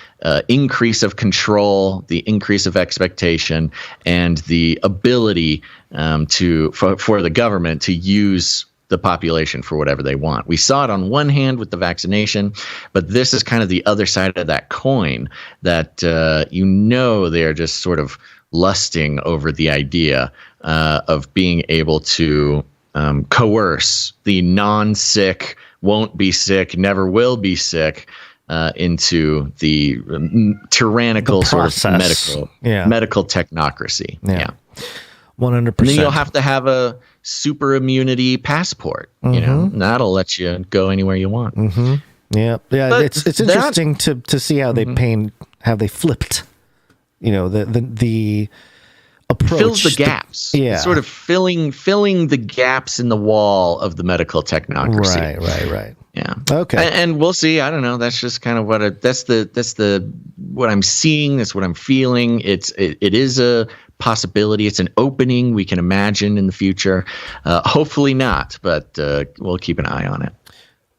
increase of control, the increase of expectation, and the ability for the government to use the population for whatever they want. We saw it on one hand with the vaccination, but this is kind of the other side of that coin that they're just sort of lusting over the idea of being able to coerce the non-sick, won't be sick, never will be sick into the tyrannical sort of medical technocracy. Yeah. 100%. And then you'll have to have a super immunity passport. You know, that'll let you go anywhere you want. Yeah. But it's interesting to see how they flipped. You know, the approach fills the gaps. It's sort of filling the gaps in the wall of the medical technocracy. Right. Yeah. Okay. And we'll see. I don't know. That's just kind of what what I'm seeing. That's what I'm feeling. It is a possibility. It's an opening we can imagine in the future. Hopefully not, but we'll keep an eye on it.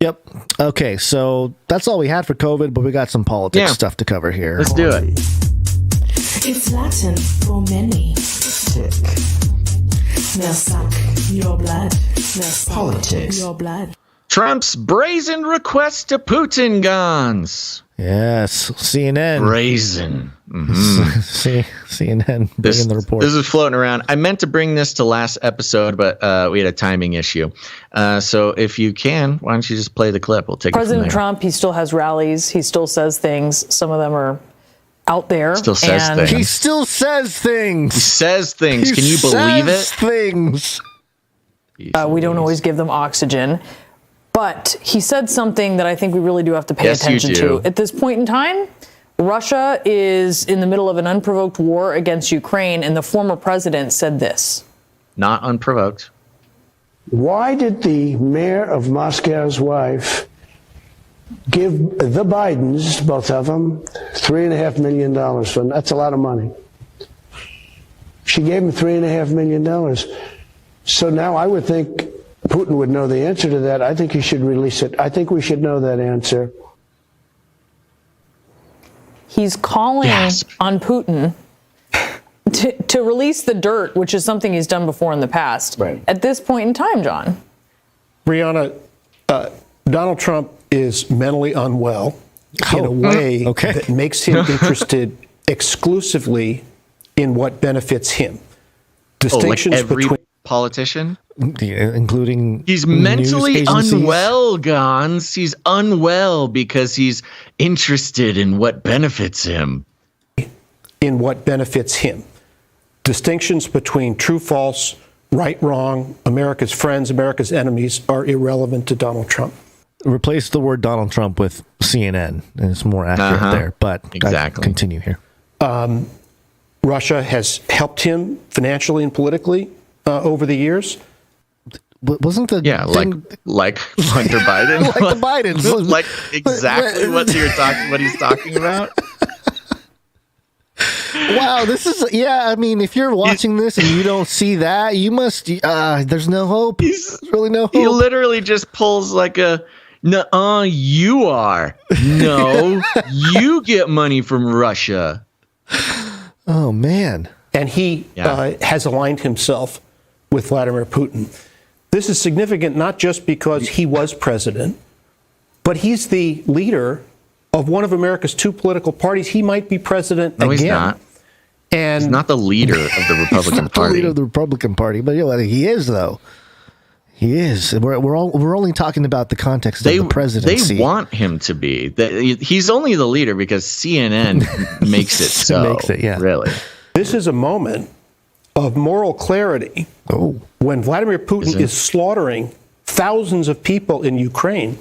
Yep. Okay. So that's all we had for COVID, but we got some politics stuff to cover here. Let's do it. It's Latin for many. Now suck your blood. Now politics. Your blood. Trump's brazen request to Putin, Gonz. Yes, CNN. Brazen. CNN bringing the report. This is floating around. I meant to bring this to last episode, but we had a timing issue. So if you can, why don't you just play the clip? We'll take President it from there. Trump, he still has rallies. He still says things. Some of them are out there. Still says things. He still says things. He says things. Can you believe it? Things. We don't always give them oxygen. But he said something that I think we really do have to pay attention to. At this point in time, Russia is in the middle of an unprovoked war against Ukraine, and the former president said this. Not unprovoked. Why did the mayor of Moscow's wife give the Bidens, both of them, $3.5 million for them? That's a lot of money. She gave him $3.5 million. So now I would think Putin would know the answer to that. I think he should release it. I think we should know that answer. He's calling on Putin to release the dirt, which is something he's done before in the past. Right. At this point in time, John. Brianna, Donald Trump is mentally unwell in a way that makes him interested exclusively in what benefits him. Distinctions like every between politician, including he's mentally unwell, Gonz. He's unwell because he's interested in what benefits him. In what benefits him. Distinctions between true, false, right, wrong, America's friends, America's enemies are irrelevant to Donald Trump. Replace the word Donald Trump with CNN, and it's more accurate there. But exactly. Continue here. Russia has helped him financially and politically over the years. Wasn't the like Hunter Biden, like the Bidens, like exactly what he's talking about. Wow, this is I mean, if you're watching this and you don't see that, you must. There's no hope. There's really no hope. He literally just pulls like a. No, you are. No, you get money from Russia. Oh man! And he has aligned himself with Vladimir Putin. This is significant not just because he was president, but he's the leader of one of America's two political parties. He might be president again. He's not. And he's not the leader of the Republican He's not Party. the leader of the Republican Party, but he is, though. He is. We're only talking about the context of the presidency. They want him to be. He's only the leader because CNN makes it so. Makes it, yeah. Really. This is a moment of moral clarity when Vladimir Putin is slaughtering thousands of people in Ukraine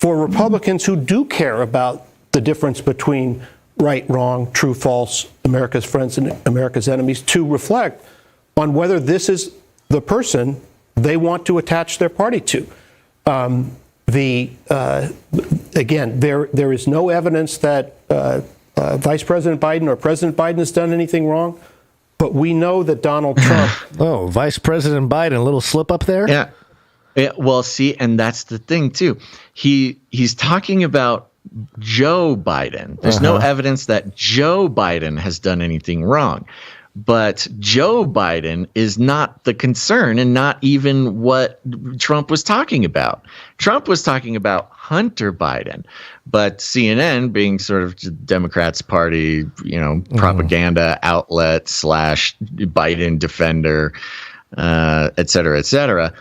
for Republicans who do care about the difference between right, wrong, true, false, America's friends and America's enemies, to reflect on whether this is the person they want to attach their party to. Again, there is no evidence that Vice President Biden or President Biden has done anything wrong, but we know that Donald Trump. Vice President Biden, a little slip up there? Yeah. Well, see, and that's the thing, too. He's talking about Joe Biden. There's no evidence that Joe Biden has done anything wrong. But Joe Biden is not the concern and not even what Trump was talking about. Trump was talking about Hunter Biden. But CNN, being sort of Democrats' party, propaganda outlet / Biden defender, et cetera,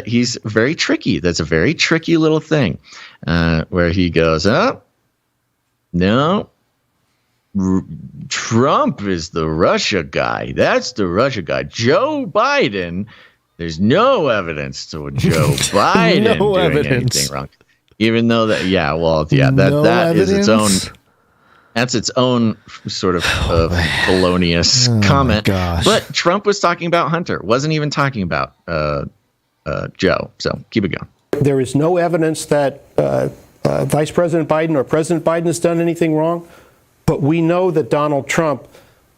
he's very tricky. That's a very tricky little thing where he goes, no. Trump is the Russia guy. That's the Russia guy. Joe Biden, there's no evidence to Joe Biden doing anything wrong. Even though that is its own. That's its own sort of felonious comment. But Trump was talking about Hunter. Wasn't even talking about Joe. So keep it going. There is no evidence that Vice President Biden or President Biden has done anything wrong. But we know that Donald Trump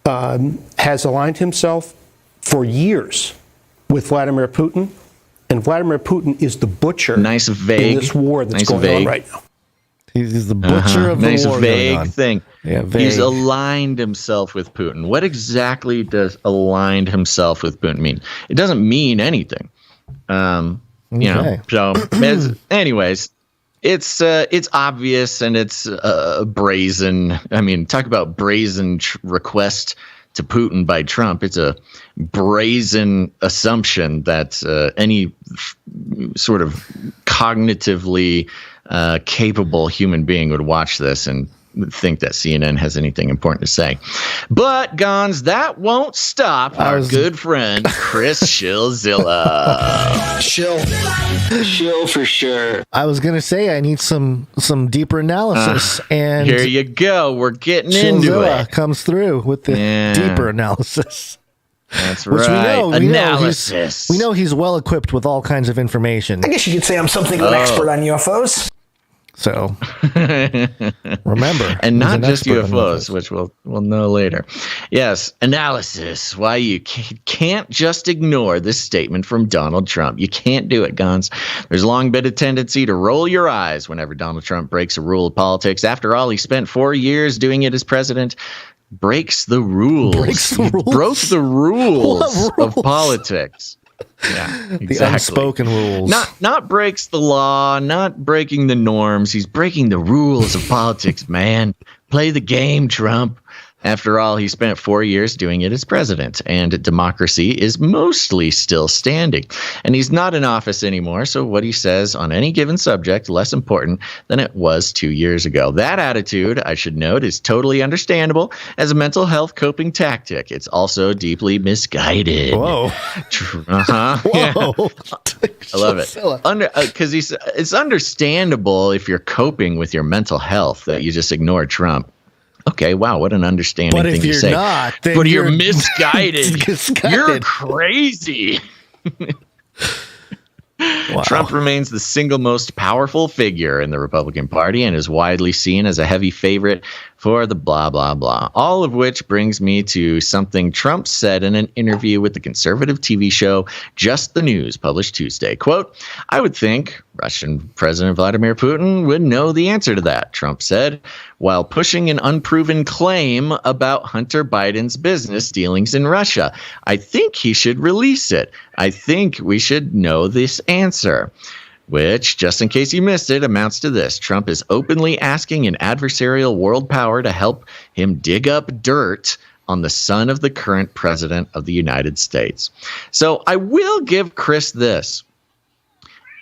has aligned himself for years with Vladimir Putin, and Vladimir Putin is the butcher in this war that's going on right now. He's the butcher of the war. Nice vague thing. Yeah, vague. He's aligned himself with Putin. What exactly does aligned himself with Putin mean? It doesn't mean anything. So anyways. It's obvious and it's brazen. I mean, talk about brazen request to Putin by Trump. It's a brazen assumption that any sort of cognitively capable human being would watch this and think that CNN has anything important to say. But, Gonz, that won't stop our good friend, Chris Shillzilla. Shill for sure. I was going to say I need some deeper analysis. And here you go. We're getting into it. Comes through with the deeper analysis. That's Which right. Analysis. We know he's well equipped with all kinds of information. I guess you could say I'm something of an expert on UFOs. So remember, and not just UFOs, which we'll know later. Yes, analysis. Why you can't just ignore this statement from Donald Trump. You can't do it, Gonz. There's long been a tendency to roll your eyes whenever Donald Trump breaks a rule of politics. After all, he spent 4 years doing it as president. Breaks the rules. Broke the rules of politics. Yeah, exactly. The unspoken rules. Not breaks the law, not breaking the norms. He's breaking the rules of politics, man. Play the game, Trump. After all, he spent 4 years doing it as president, and democracy is mostly still standing. And he's not in office anymore, so what he says on any given subject less important than it was 2 years ago. That attitude, I should note, is totally understandable as a mental health coping tactic. It's also deeply misguided. Whoa. Whoa. Yeah. I love it. Because it's understandable if you're coping with your mental health that you just ignore Trump. Okay, wow, what an understanding thing to say. But you're misguided. You're crazy. Wow. Trump remains the single most powerful figure in the Republican Party and is widely seen as a heavy favorite for the blah, blah, blah. All of which brings me to something Trump said in an interview with the conservative TV show Just the News, published Tuesday. Quote, I would think Russian President Vladimir Putin would know the answer to that, Trump said, while pushing an unproven claim about Hunter Biden's business dealings in Russia. I think he should release it. I think we should know this answer. Which, just in case you missed it, amounts to this. Trump is openly asking an adversarial world power to help him dig up dirt on the son of the current president of the United States. So I will give Chris this.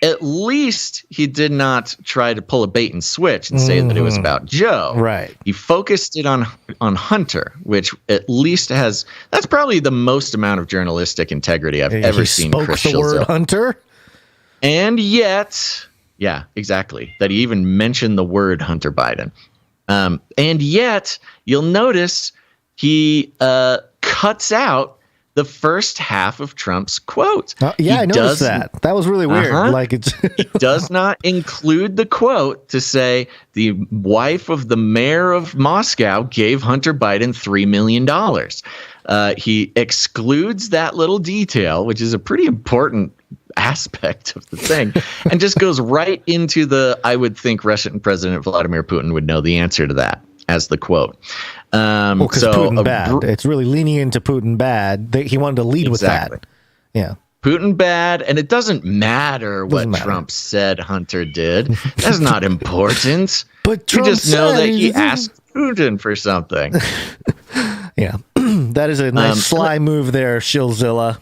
At least he did not try to pull a bait and switch and say that it was about Joe. Right. He focused it on Hunter, which at least has, that's probably the most amount of journalistic integrity I've ever seen Chris spoke the word Hunter? And yet, yeah, exactly, that he even mentioned the word Hunter Biden. And yet, you'll notice he cuts out the first half of Trump's quote. Yeah, I noticed that. That was really weird. Like he does not include the quote to say the wife of the mayor of Moscow gave Hunter Biden $3 million. He excludes that little detail, which is a pretty important aspect of the thing, and just goes right into the, I would think Russian President Vladimir Putin would know the answer to that as the quote. Because Putin bad. It's really leaning into Putin bad. He wanted to lead with that. Yeah. Putin bad, and it doesn't matter what Trump said Hunter did. That's not important. But you just know that he asked Putin for something. Yeah. That is a nice sly move there, Shilzilla.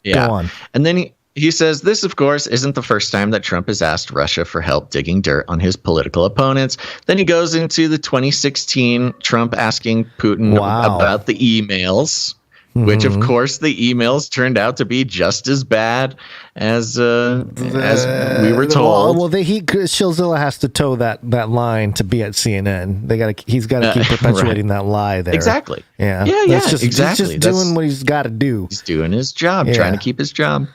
Yeah. Go on. And then he says, this, of course, isn't the first time that Trump has asked Russia for help digging dirt on his political opponents. Then he goes into the 2016 Trump asking Putin about the emails, which, of course, the emails turned out to be just as bad as we were told. Well, Shilzilla has to toe that line to be at CNN. He's got to keep perpetuating that lie there. Exactly. Yeah. Exactly. He's just doing what he's got to do. He's doing his job, trying to keep his job.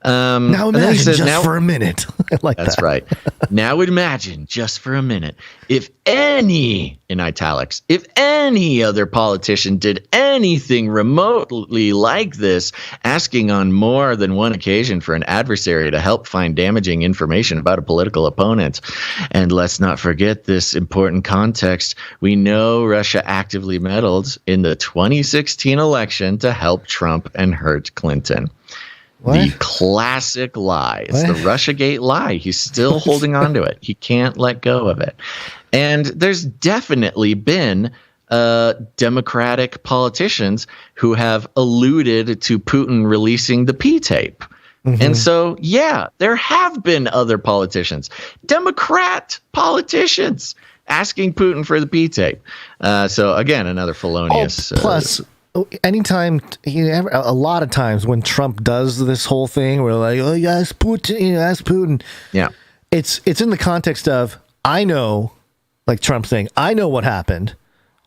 Now imagine just for a minute. That's right. Now imagine just for a minute if any, in italics, if any other politician did anything remotely like this, asking on more than one occasion for an adversary to help find damaging information about a political opponent. And let's not forget this important context. We know Russia actively meddled in the 2016 election to help Trump and hurt Clinton. What? The classic lie. It's the Russiagate lie. He's still holding on to it. He can't let go of it. And there's definitely been Democratic politicians who have alluded to Putin releasing the P tape. And so, yeah, there have been other politicians, Democrat politicians, asking Putin for the P tape. So, again, another felonious. Plus, anytime, a lot of times when Trump does this whole thing, we're like, oh, ask Putin. Yeah. It's in the context of, I know, like Trump saying, I know what happened.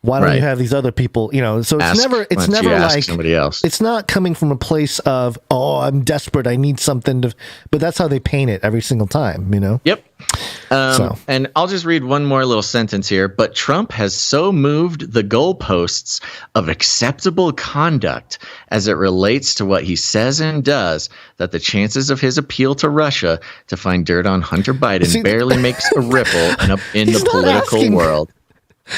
Why don't you have these other people, so it's never like somebody else. It's not coming from a place of, oh, I'm desperate, I need something to, but that's how they paint it every single time, Yep. And I'll just read one more little sentence here. But Trump has so moved the goalposts of acceptable conduct as it relates to what he says and does that the chances of his appeal to Russia to find dirt on Hunter Biden barely makes a ripple in the political world.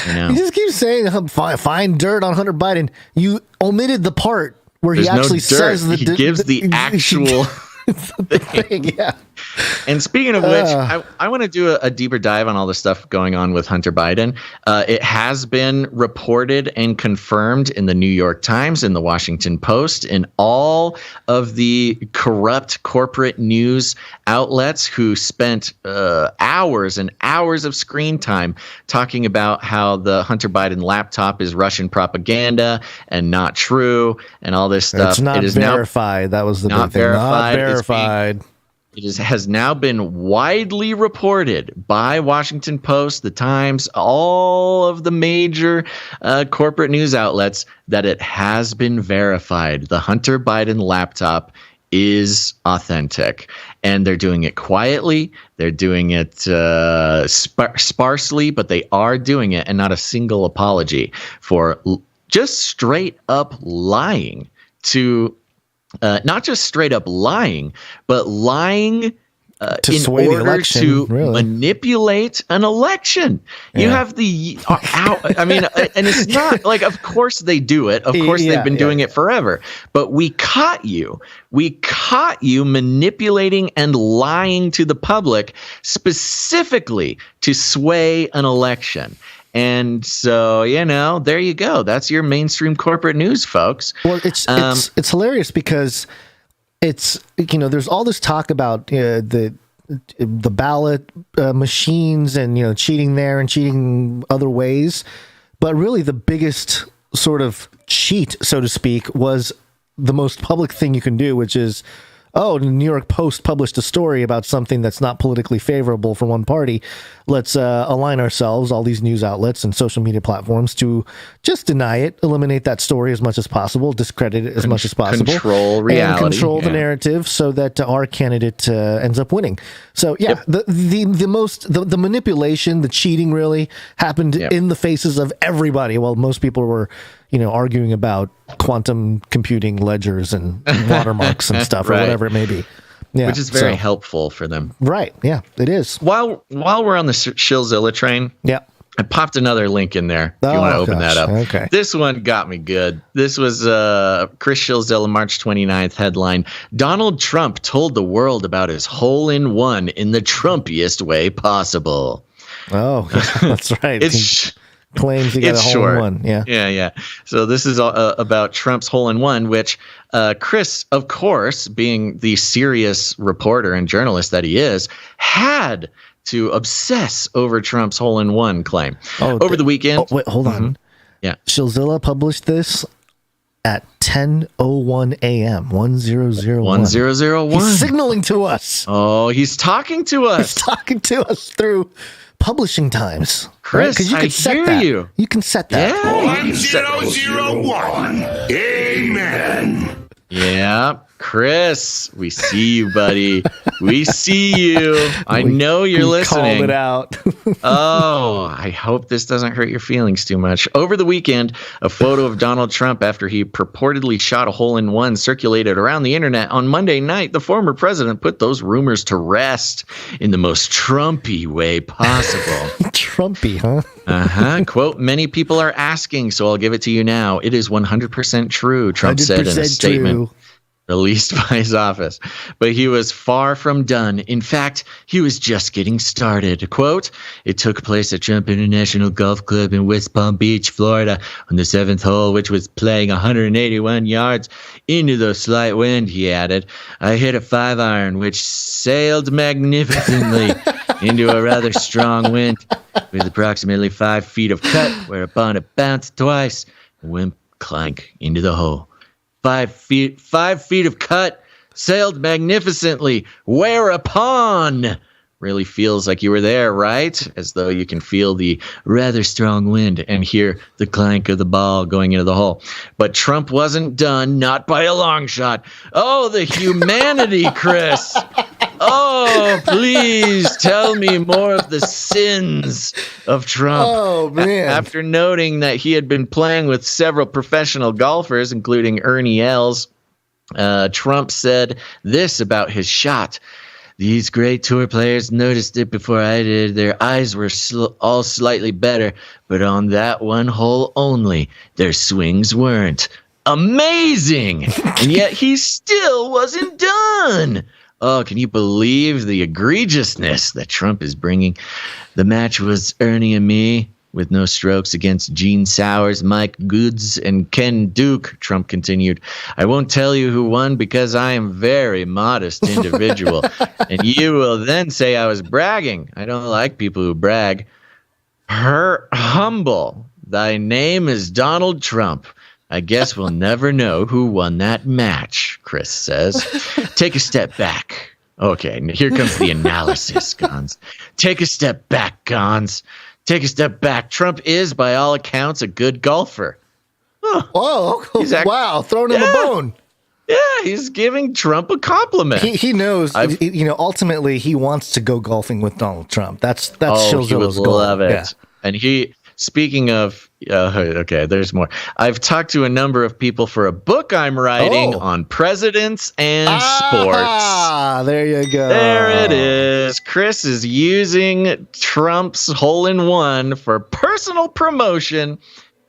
He just keeps saying, find dirt on Hunter Biden. You omitted the part where he actually says that he gives the actual thing. Yeah. And speaking of which, I want to do a deeper dive on all the stuff going on with Hunter Biden. It has been reported and confirmed in the New York Times, in the Washington Post, in all of the corrupt corporate news outlets who spent hours and hours of screen time talking about how the Hunter Biden laptop is Russian propaganda and not true and all this stuff. It's not verified. That was the big thing. Not verified. It has now been widely reported by Washington Post, the Times, all of the major corporate news outlets that it has been verified. The Hunter Biden laptop is authentic, and they're doing it quietly. They're doing it sparsely, but they are doing it, and not a single apology for just straight up lying to. Not just straight up lying, but lying to in sway order the election, to really. manipulate an election. You have the, I mean, and it's not like, of course they do it. Of course they've been doing it forever. But we caught you. We caught you manipulating and lying to the public specifically to sway an election. And so, there you go. That's your mainstream corporate news, folks. Well, it's hilarious because it's, there's all this talk about the ballot machines and, cheating there and cheating other ways. But really the biggest sort of cheat, so to speak, was the most public thing you can do, which is, the New York Post published a story about something that's not politically favorable for one party. Let's align ourselves, all these news outlets and social media platforms, to just deny it, eliminate that story as much as possible, discredit it as much as possible. Control reality. And control the narrative so that our candidate ends up winning. So, the manipulation, the cheating really happened in the faces of everybody. While most people were, arguing about quantum computing ledgers and watermarks and stuff, or whatever it may be. Yeah, which is very helpful for them. Right. Yeah, it is. While we're on the Shillzilla train, I popped another link in there if you want to open that up. Okay. This one got me good. This was Chris Shillzilla, March 29th headline. Donald Trump told the world about his hole-in-one in the Trumpiest way possible. Oh, that's right. Claims he got a hole-in-one. Yeah. So this is about Trump's hole-in-one, which Chris, of course, being the serious reporter and journalist that he is, had to obsess over Trump's hole-in-one claim. Over the weekend. Oh, wait, hold on. Yeah. Shillzilla published this at 10:01 a.m. 1001. 1001. He's signaling to us. Oh, he's talking to us. He's talking to us through publishing times. Chris, right? You can set that. You can set that. Yeah. 1001. Amen. Yeah. Chris, we see you, buddy. We see you. I know you're listening. Called it out. Oh, I hope this doesn't hurt your feelings too much. Over the weekend, a photo of Donald Trump after he purportedly shot a hole-in-one circulated around the internet. On Monday night, the former president put those rumors to rest in the most Trumpy way possible. Trumpy, huh? Quote, many people are asking, so I'll give it to you now. It is 100% true, Trump said in a statement released by his office. But he was far from done. In fact, he was just getting started. Quote, it took place at Trump International Golf Club in West Palm Beach, Florida, on the 7th hole, which was playing 181 yards into the slight wind, he added. I hit a 5-iron, which sailed magnificently into a rather strong wind with approximately 5 feet of cut, whereupon it bounced twice and went clank into the hole. 5 feet of cut, sailed magnificently, whereupon really feels like you were there, right? As though you can feel the rather strong wind and hear the clank of the ball going into the hole. But Trump wasn't done, not by a long shot. Oh, the humanity, Chris. Oh, please tell me more of the sins of Trump. Oh, man. After noting that he had been playing with several professional golfers, including Ernie Els, Trump said this about his shot. These great tour players noticed it before I did. Their eyes were all slightly better, but on that one hole only, their swings weren't. Amazing! And yet he still wasn't done. Oh, can you believe the egregiousness that Trump is bringing? The match was Ernie and me, with no strokes against Gene Sowers, Mike Goods, and Ken Duke, Trump continued. I won't tell you who won because I am a very modest individual. And you will then say I was bragging. I don't like people who brag. Humble. Thy name is Donald Trump. I guess we'll never know who won that match, Chris says. Take a step back. Okay, here comes the analysis, Gonz. Take a step back, Gonz. Take a step back. Trump is, by all accounts, a good golfer. Whoa, wow, throwing him a bone. Yeah, he's giving Trump a compliment. He knows, ultimately he wants to go golfing with Donald Trump. That's Shillzilla's goal. Love it. Yeah. And Speaking of, okay, there's more. I've talked to a number of people for a book I'm writing on presidents and sports. Ah, there you go. There it is. Chris is using Trump's hole-in-one for personal promotion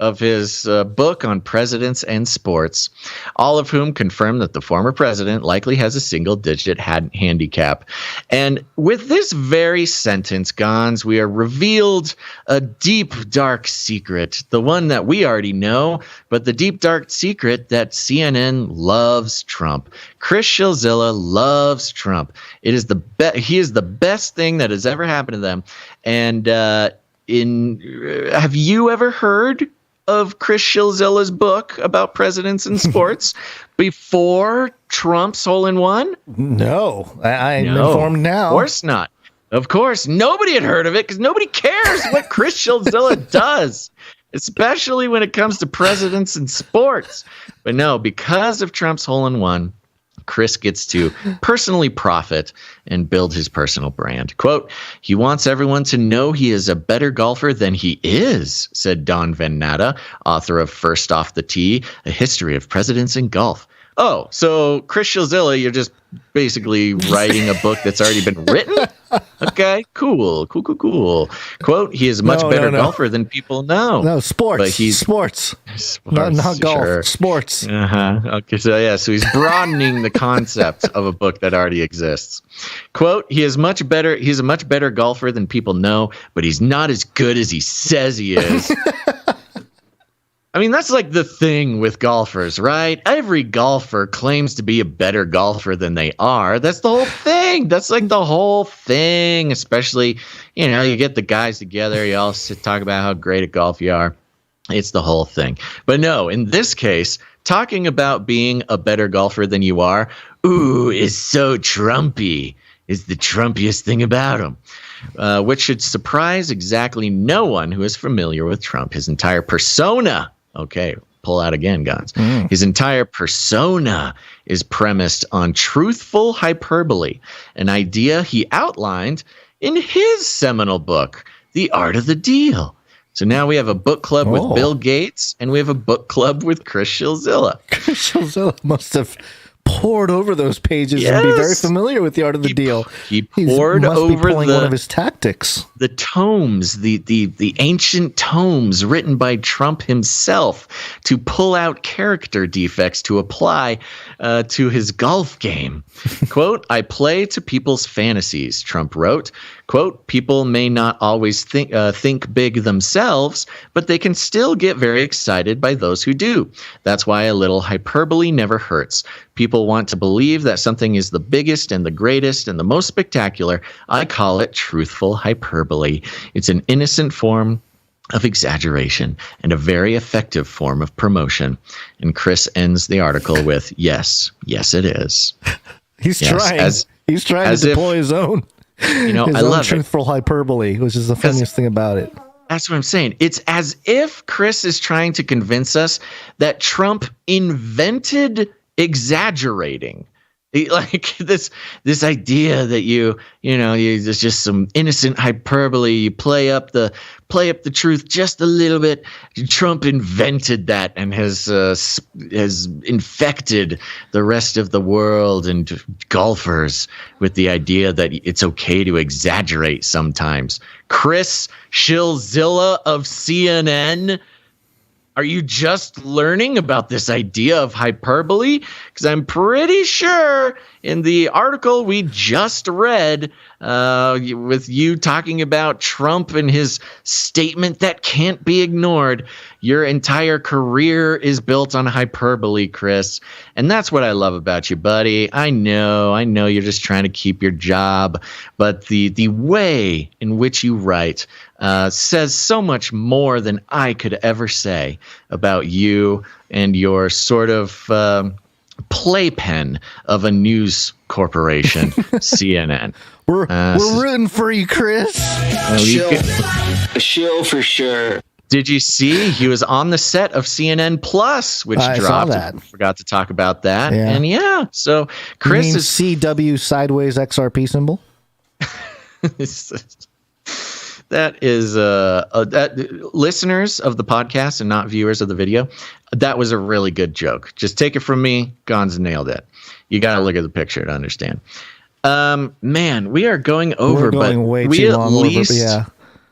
of his book on presidents and sports, all of whom confirm that the former president likely has a single-digit handicap. And with this very sentence, Gonz, we are revealed a deep, dark secret, the one that we already know, but the deep, dark secret that CNN loves Trump. Chris Shilzilla loves Trump. It is he is the best thing that has ever happened to them. And have you ever heard of Chris Shilzilla's book about presidents and sports before Trump's hole-in-one? No, I'm informed now. Of course not. Of course, nobody had heard of it because nobody cares what Chris Shilzilla does, especially when it comes to presidents and sports. But no, because of Trump's hole-in-one, Chris gets to personally profit and build his personal brand. Quote, he wants everyone to know he is a better golfer than he is, said Don Van Natta, author of First Off the Tee, A History of Presidents in Golf. Oh, so Chris Shilzilla, you're just basically writing a book that's already been written? Okay, cool. Quote, he is a much better golfer than people know. No, sports. But he's sports. Not golf, sure. Sports. Okay, so he's broadening the concept of a book that already exists. Quote, he's a much better golfer than people know, but he's not as good as he says he is. I mean, that's like the thing with golfers, right? Every golfer claims to be a better golfer than they are. That's the whole thing. That's like the whole thing, especially, you get the guys together. You all talk about how great at golf you are. It's the whole thing. But no, in this case, talking about being a better golfer than you are, is so Trumpy, is the Trumpiest thing about him. Which should surprise exactly no one who is familiar with Trump. His entire persona, okay, pull out again, Gonz. His entire persona is premised on truthful hyperbole, an idea he outlined in his seminal book, The Art of the Deal. So now we have a book club with Bill Gates, and we have a book club with Chris Shilzilla. Chris Shilzilla must have poured over those pages and be very familiar with The Art of the Deal. He poured over one of his tactics. The tomes, the ancient tomes written by Trump himself to pull out character defects to apply to his golf game. Quote, I play to people's fantasies, Trump wrote. Quote, people may not always think big themselves, but they can still get very excited by those who do. That's why a little hyperbole never hurts. People want to believe that something is the biggest and the greatest and the most spectacular. I call it truthful hyperbole. It's an innocent form of exaggeration and a very effective form of promotion. And Chris ends the article with, yes, it is. He's trying. He's trying to deploy his own. I love truthful hyperbole, which is the funniest thing about it. That's what I'm saying. It's as if Chris is trying to convince us that Trump invented exaggerating. Like this idea that there's just some innocent hyperbole. You play up the truth just a little bit. Trump invented that and has infected the rest of the world and golfers with the idea that it's okay to exaggerate sometimes. Chris Shilzilla of CNN. Are you just learning about this idea of hyperbole? Because I'm pretty sure in the article we just read with you talking about Trump and his statement that can't be ignored, your entire career is built on hyperbole, Chris. And that's what I love about you, buddy. I know you're just trying to keep your job, but the way in which you write says so much more than I could ever say about you and your sort of playpen of a news corporation, CNN. We're rooting for you, Chris. A shill for sure. Did you see he was on the set of CNN Plus, which dropped? Saw that. Forgot to talk about that. Yeah. And so Chris is CW sideways XRP symbol. that is that listeners of the podcast and not viewers of the video, that was a really good joke. Just take it from me, Gonz nailed it. You got to look at the picture to understand. Man, we are going over, but way we too at long least, over, yeah.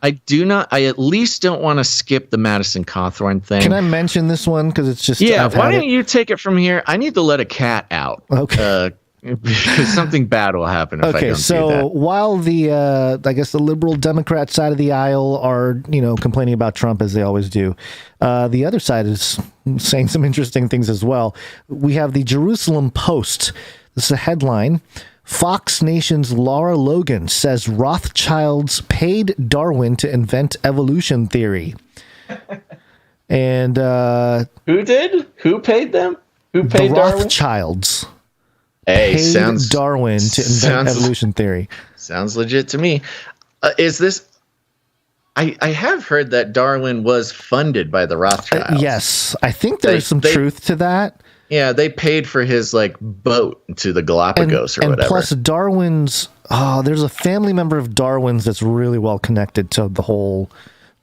I at least don't want to skip the Madison Cawthorn thing. Can I mention this one? Because it's just, why don't you take it from here? I need to let a cat out. Okay. Because something bad will happen if I don't do that. So while the I guess the liberal Democrat side of the aisle are complaining about Trump as they always do, the other side is saying some interesting things as well. We have the Jerusalem Post. This is a headline. Fox Nation's Lara Logan says Rothschilds paid Darwin to invent evolution theory. And who did? Who paid them? Who paid the Darwin? Rothschilds. Hey, paid Darwin to invent evolution theory. Sounds legit to me. Is this? I have heard that Darwin was funded by the Rothschilds. Yes, I think there's some truth to that. Yeah, they paid for his boat to the Galapagos or whatever. And plus Darwin's, there's a family member of Darwin's that's really well connected to the whole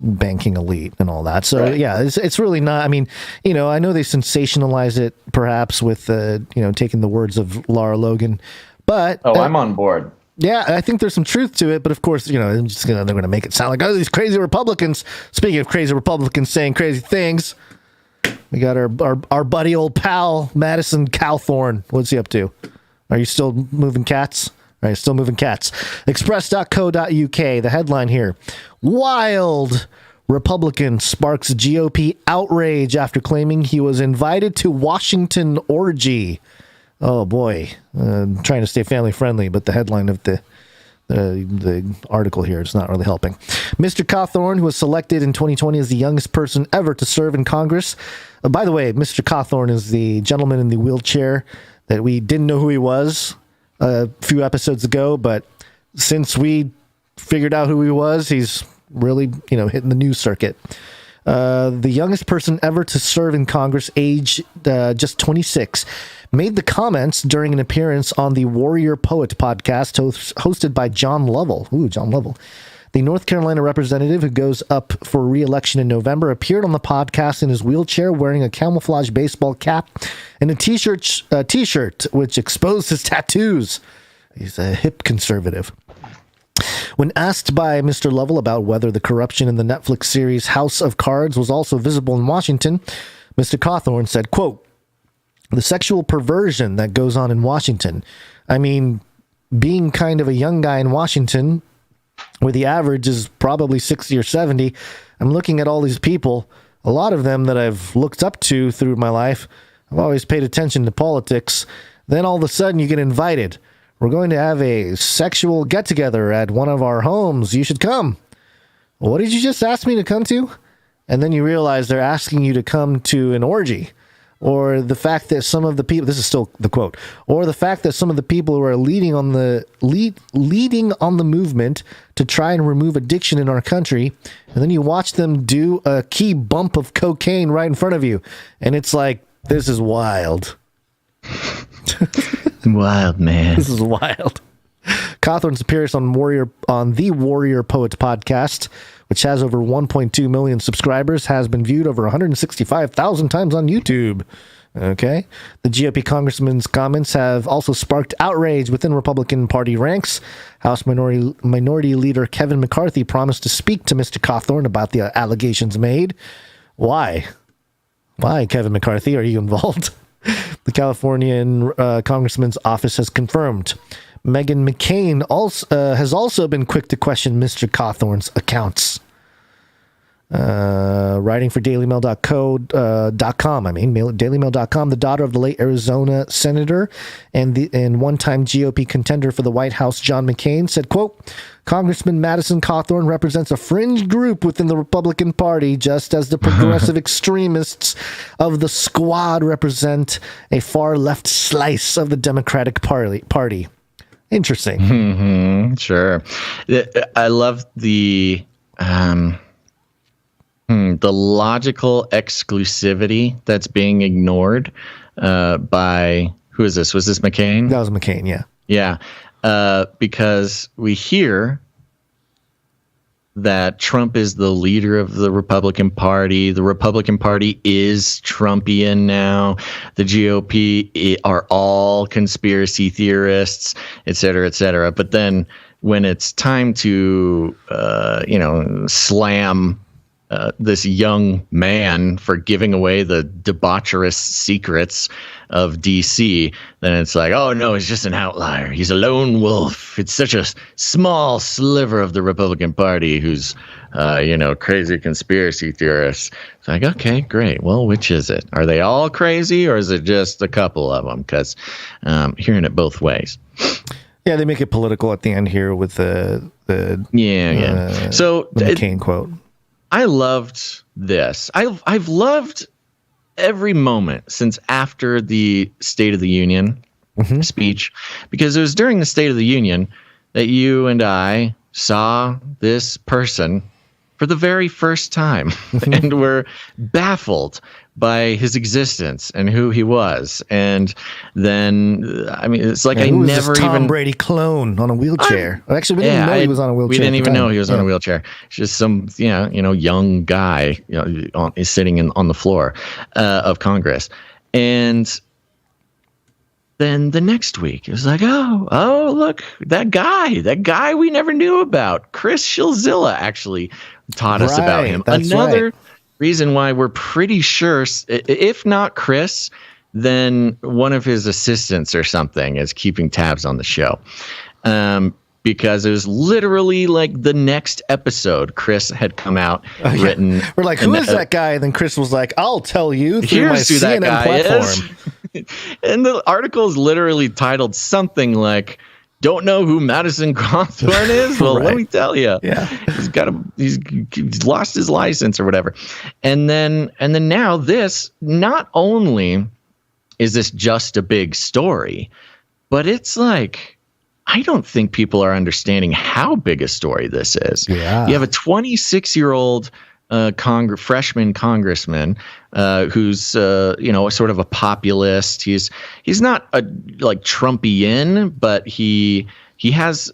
banking elite and all that. So yeah, it's really not, I mean, I know they sensationalize it perhaps with, taking the words of Lara Logan, but. I'm on board. Yeah, I think there's some truth to it, but of course, they're going to make it sound like, these crazy Republicans. Speaking of crazy Republicans saying crazy things, we got our buddy, old pal, Madison Cawthorn. What's he up to? Are you still moving cats? All right, still moving cats. Express.co.uk, the headline here. Wild Republican sparks GOP outrage after claiming he was invited to Washington orgy. Oh, boy. Trying to stay family friendly, but the headline of the article here is not really helping. Mr. Cawthorn, who was selected in 2020 as the youngest person ever to serve in Congress. By the way, Mr. Cawthorn is the gentleman in the wheelchair that we didn't know who he was a few episodes ago, but since we figured out who he was, he's really, hitting the news circuit. The youngest person ever to serve in Congress, aged just 26, made the comments during an appearance on the Warrior Poet podcast hosted by John Lovell. Ooh, John Lovell. The North Carolina representative who goes up for re-election in November appeared on the podcast in his wheelchair wearing a camouflage baseball cap and a t-shirt which exposed his tattoos. He's a hip conservative. When asked by Mr. Lovell about whether the corruption in the Netflix series House of Cards was also visible in Washington, Mr. Cawthorn said, quote, "The sexual perversion that goes on in Washington. I mean, being kind of a young guy in Washington, where the average is probably 60 or 70, I'm looking at all these people, a lot of them that I've looked up to through my life. I've always paid attention to politics. Then all of a sudden you get invited. We're going to have a sexual get-together at one of our homes. You should come." What did you just ask me to come to? And then you realize they're asking you to come to an orgy. Or the fact that some of the people, this is still the quote, or the fact that some of the people who are leading on the movement to try and remove addiction in our country, and then you watch them do a key bump of cocaine right in front of you, and it's like, this is wild. Wild, man. This is wild. Cawthorn's appearance on the Warrior Poets podcast, which has over 1.2 million subscribers, has been viewed over 165,000 times on YouTube. Okay. The GOP congressman's comments have also sparked outrage within Republican Party ranks. House Minority Leader Kevin McCarthy promised to speak to Mr. Cawthorn about the allegations made. Why? Why, Kevin McCarthy? Are you involved? The Californian congressman's office has confirmed. Meghan McCain has also been quick to question Mr. Cawthorn's accounts. Writing for DailyMail.com, DailyMail.com, the daughter of the late Arizona senator and one-time GOP contender for the White House, John McCain, said, quote, "Congressman Madison Cawthorn represents a fringe group within the Republican Party, just as the progressive extremists of the squad represent a far-left slice of the Democratic Party." Interesting. Mm-hmm, sure. I love the logical exclusivity that's being ignored by, who is this? Was this McCain? That was McCain, yeah. Yeah. Because we hear that Trump is the leader of the Republican Party. The Republican Party is Trumpian now. The GOP are all conspiracy theorists, et cetera, et cetera. But then when it's time to, slam this young man for giving away the debaucherous secrets of DC, then it's like, oh no, he's just an outlier. He's a lone wolf. It's such a small sliver of the Republican Party who's, crazy conspiracy theorists. It's like, okay, great. Well, which is it? Are they all crazy, or is it just a couple of them? Because hearing it both ways. Yeah, they make it political at the end here with the So the McCain quote. I loved this. I've loved every moment since after the State of the Union speech, because it was during the State of the Union that you and I saw this person for the very first time and were baffled by his existence and who he was. And then, I mean, it's like I never even... Tom Brady clone on a wheelchair. Actually, we didn't know he was on a wheelchair. We didn't even know he was on a wheelchair. It's just some, young guy sitting on the floor of Congress. And then the next week, it was like, oh, look, that guy we never knew about. Chris Shilzilla actually taught us about him. Another reason why we're pretty sure, if not Chris, then one of his assistants or something is keeping tabs on the show. Because it was literally like the next episode, Chris had come out, written. We're like, who is that guy? And then Chris was like, I'll tell you through my CNN platform. And the article is literally titled something like, "Don't know who Madison Cawthorn is? Well, let me tell you. Yeah. He's lost his license or whatever." And then now this, not only is this just a big story, but it's like, I don't think people are understanding how big a story this is. Yeah. You have a 26-year-old freshman congressman who's sort of a populist. He's not like Trumpian, but he has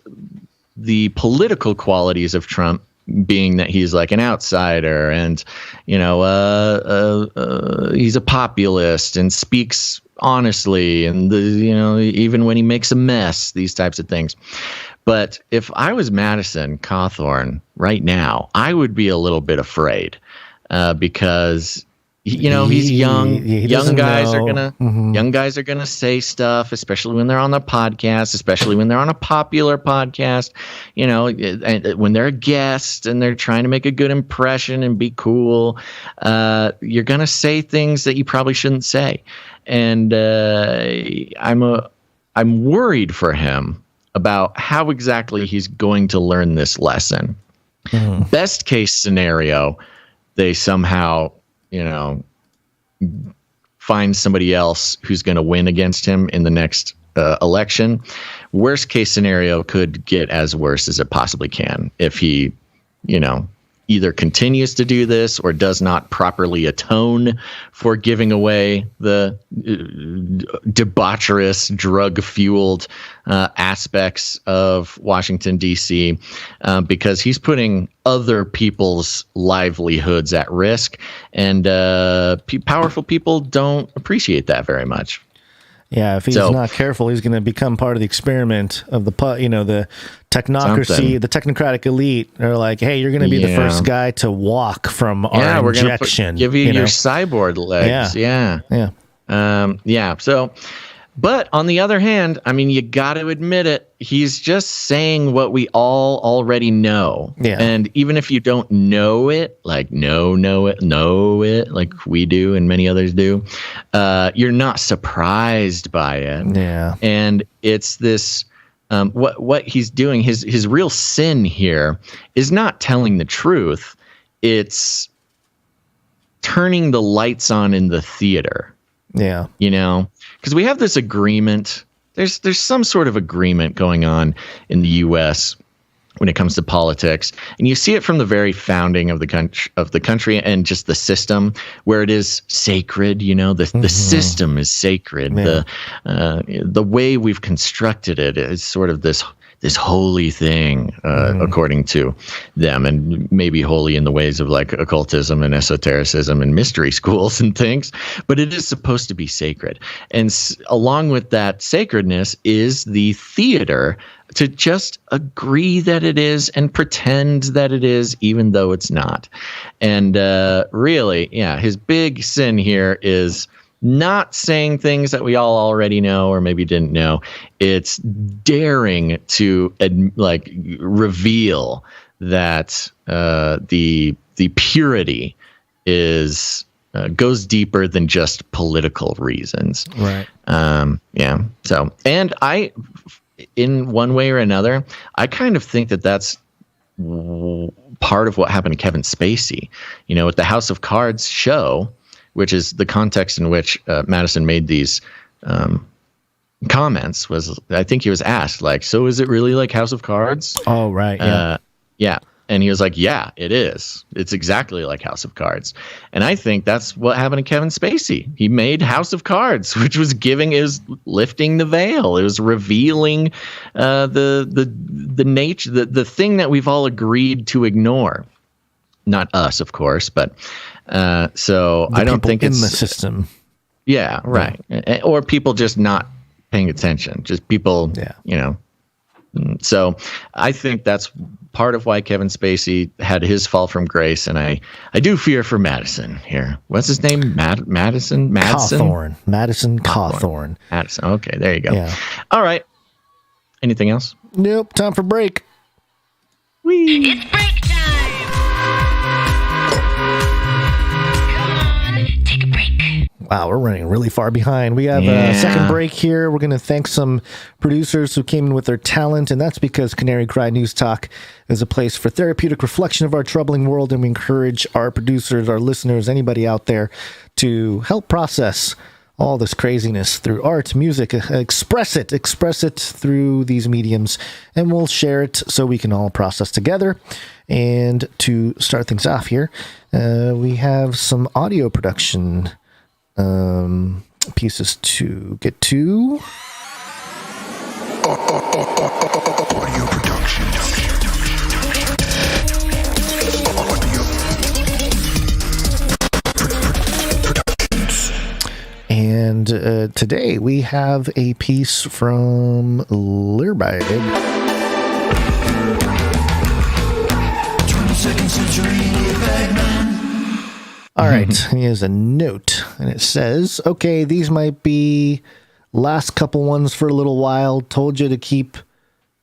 the political qualities of Trump, being that he's like an outsider and he's a populist and speaks honestly, and even when he makes a mess, these types of things. But if I was Madison Cawthorn right now, I would be a little bit afraid because he's young. Young guys are gonna say stuff, especially when they're on the podcast, especially when they're on a popular podcast. When they're a guest and they're trying to make a good impression and be cool, you're gonna say things that you probably shouldn't say. And I'm worried for him about how exactly he's going to learn this lesson. Best case scenario, they somehow, find somebody else who's going to win against him in the next election. Worst case scenario could get as worse as it possibly can if he, either continues to do this or does not properly atone for giving away the debaucherous, drug-fueled aspects of Washington, D.C., because he's putting other people's livelihoods at risk, and powerful people don't appreciate that very much. Yeah, if he's not careful, he's going to become part of the experiment of the technocracy, the technocratic elite. They're like, hey, you're going to be the first guy to walk from our injection. Give you your cyborg legs. So, but on the other hand, I mean, you got to admit it. He's just saying what we all already know. Yeah. And even if you don't know it, like know it, like we do and many others do, you're not surprised by it. Yeah. And it's this, what he's doing, his real sin here is not telling the truth. It's turning the lights on in the theater. Yeah. Because we have this agreement. There's some sort of agreement going on in the U.S. when it comes to politics. And you see it from the very founding of the country and just the system, where it is sacred. The system is sacred. Yeah. The way we've constructed it is sort of this holy thing, according to them, and maybe holy in the ways of like occultism and esotericism and mystery schools and things, but it is supposed to be sacred. And along with that sacredness is the theater to just agree that it is and pretend that it is, even though it's not. And really, his big sin here is not saying things that we all already know or maybe didn't know. It's daring to reveal that the purity is goes deeper than just political reasons. Right. So, and I, in one way or another, I kind of think that that's part of what happened to Kevin Spacey. With the House of Cards show, which is the context in which Madison made these comments, was I think he was asked, like, so is it really like House of Cards? Oh, right. Yeah. Yeah. And he was like, yeah, it is. It's exactly like House of Cards. And I think that's what happened to Kevin Spacey. He made House of Cards, which was lifting the veil. It was revealing the nature, the thing that we've all agreed to ignore. Not us, of course, but so I don't think it's in the system. Yeah, right. Yeah. Or people just not paying attention. Just people, So I think that's part of why Kevin Spacey had his fall from grace, and I do fear for Madison here. What's his name? Madison? Cawthorn. Madison Cawthorn. Madison. Okay, there you go. Yeah. All right. Anything else? Nope. Time for break. It's break time! Come on, take a break. Wow, we're running really far behind. We have a second break here. We're going to thank some producers who came in with their talent, and that's because Canary Cry News Talk is a place for therapeutic reflection of our troubling world, and we encourage our producers, our listeners, anybody out there to help process all this craziness through art, music, express it through these mediums, and we'll share it so we can all process together. And to start things off here, we have some audio production pieces to get to. Audio production. And today we have a piece from Learbag. 22nd century Learbag man. All right, here's a note, and it says, okay, these might be last couple ones for a little while. Told you to keep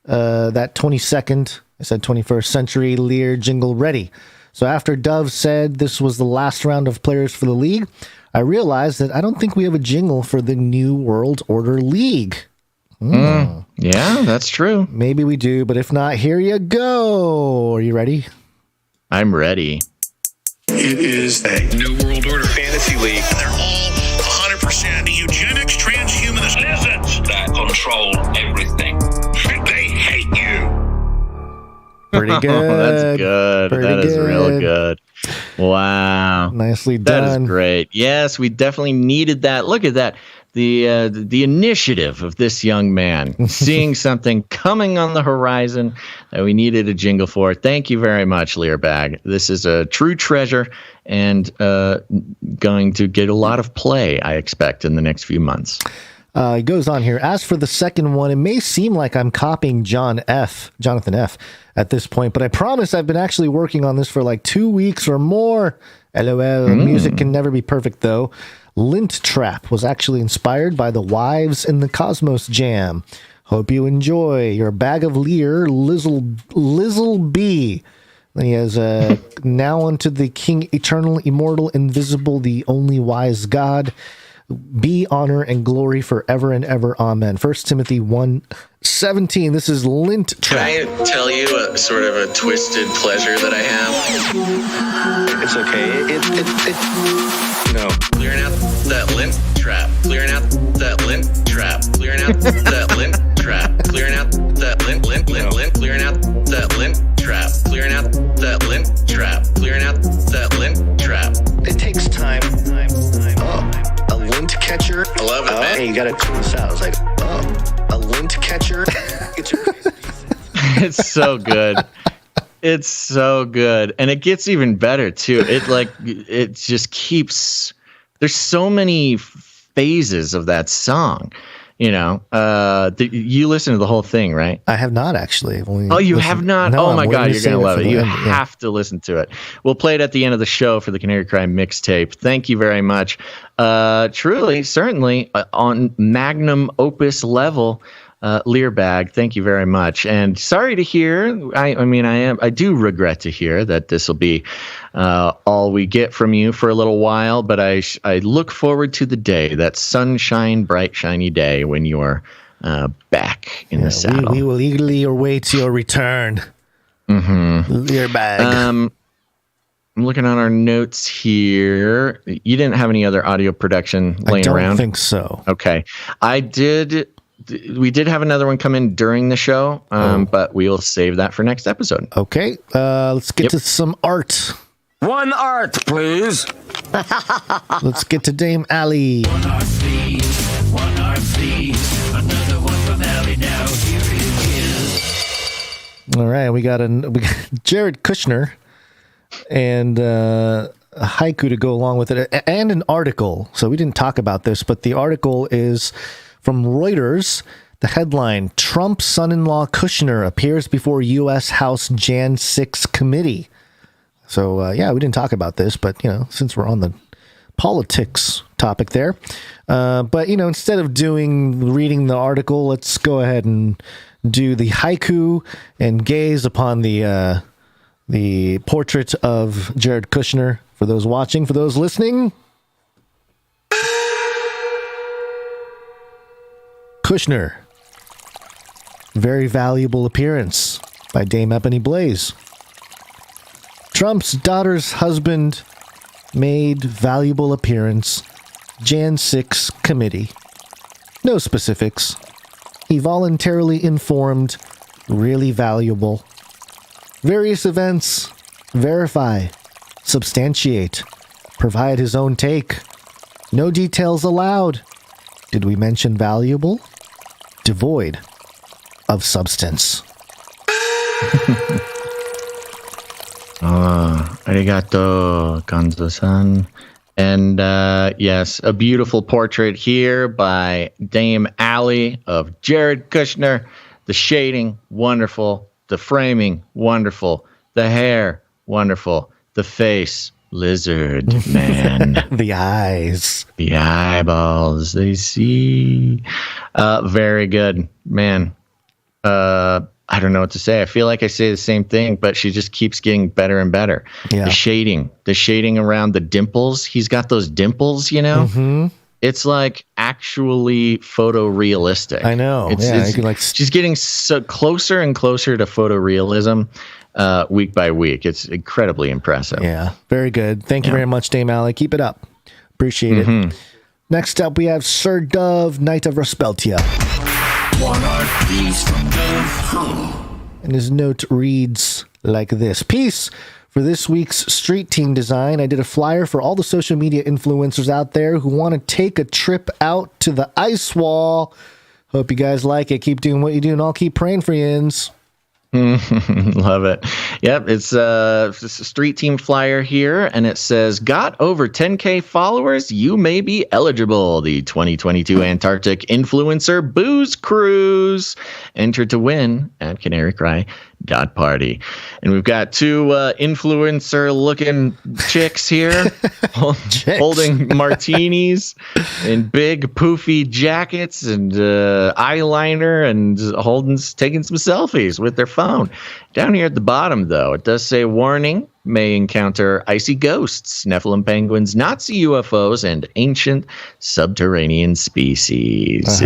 that 22nd, I said 21st century Lear jingle ready. So after Dove said this was the last round of players for the league, I realized that I don't think we have a jingle for the New World Order League. Yeah, that's true. Maybe we do, but if not, here you go. Are you ready? I'm ready. It is a New World Order Fantasy League. And they're all 100% eugenics, transhumanist lizards that control everything. They hate you. Pretty good. That's good. That is real good. Wow. Nicely done. That is great. Yes, we definitely needed that. Look at that. The initiative of this young man, seeing something coming on the horizon that we needed a jingle for. Thank you very much, Learbag. This is a true treasure and going to get a lot of play, I expect, in the next few months. It goes on here. As for the second one, it may seem like I'm copying Jonathan F. at this point, but I promise I've been actually working on this for like 2 weeks or more. LOL. Music can never be perfect, though. Lint Trap was actually inspired by the Wives in the Cosmos Jam. Hope you enjoy your bag of Lear, Lizzle B. Then he has now unto the King, eternal, immortal, invisible, the only wise God. Be honor and glory forever and ever. Amen. 1 Timothy 1:17. This is Lint Trap. Can I tell you a sort of a twisted pleasure that I have? It's okay. No. Clearing out that lint trap. Clearing out that lint trap. Clearing out that lint trap. Clearing out that lint, clearing out that lint trap. Clearing out that lint trap. Clearing out that lint trap. It takes time. A lint catcher. I love it, man. Hey, you gotta clean this out. It's like, a lint catcher. It's so good. It's so good. And it gets even better too. It just keeps, there's so many phases of that song. You know, you listen to the whole thing, right? I have not actually. You have not? No, oh my God, you're going to love it. You end, have to listen to it. We'll play it at the end of the show for the Canary Cry mixtape. Thank you very much. Truly, certainly on magnum opus level, Learbag, thank you very much. And sorry to hear, I do regret to hear that this will be all we get from you for a little while, but I look forward to the day, that sunshine, bright, shiny day when you're back in the saddle. We will eagerly await your return. Learbag. I'm looking on our notes here. You didn't have any other audio production laying around? I don't think so. Okay. We did have another one come in during the show, but we'll save that for next episode. Okay, let's get to some art. One art, please. Let's get to Dame Allie. One art, please. One art, please. Another one from Allie now. Here it is. All right, we got Jared Kushner and a haiku to go along with it, and an article. So we didn't talk about this, but the article is from Reuters. The headline, Trump's son-in-law Kushner appears before U.S. House Jan 6 committee. So, we didn't talk about this, but, since we're on the politics topic there. But, instead of reading the article, let's go ahead and do the haiku and gaze upon the portrait of Jared Kushner. For those watching, for those listening, Kushner, very valuable appearance by Dame Ebony Blaze. Trump's daughter's husband made valuable appearance. Jan 6 committee. No specifics. He voluntarily informed. Really valuable. Various events. Verify. Substantiate. Provide his own take. No details allowed. Did we mention valuable? Devoid of substance. Arigato, Gonz-san. And yes, a beautiful portrait here by Dame Allie of Jared Kushner. The shading, wonderful. The framing, wonderful. The hair, wonderful. The face, lizard man. The eyes. The eyeballs, they see. Very good, man. I don't know what to say. I feel like I say the same thing, but she just keeps getting better and better. Yeah. The shading around the dimples. He's got those dimples, Mm-hmm. It's like actually photorealistic. I know. She's getting so closer and closer to photorealism week by week. It's incredibly impressive. Yeah, very good. Thank you very much, Dame Allie. Keep it up. Appreciate it. Next up, we have Sir Dove, Knight of Respeltia. One art, please, from Dove. And his note reads like this. Peace. For this week's Street Team Design, I did a flyer for all the social media influencers out there who want to take a trip out to the ice wall. Hope you guys like it. Keep doing what you do, and I'll keep praying for yins. Love it. Yep, it's a Street Team flyer here, and it says, got over 10K followers? You may be eligible. The 2022 Antarctic Influencer Booze Cruise. Enter to win at CanaryCry.Party. And we've got two influencer-looking chicks here holding martinis in big poofy jackets and eyeliner and taking some selfies with their phone. Down here at the bottom, though, it does say, warning, may encounter icy ghosts, Nephilim penguins, Nazi UFOs, and ancient subterranean species.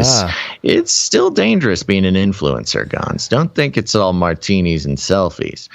It's still dangerous being an influencer, Gonz. Don't think it's all martinis and selfies.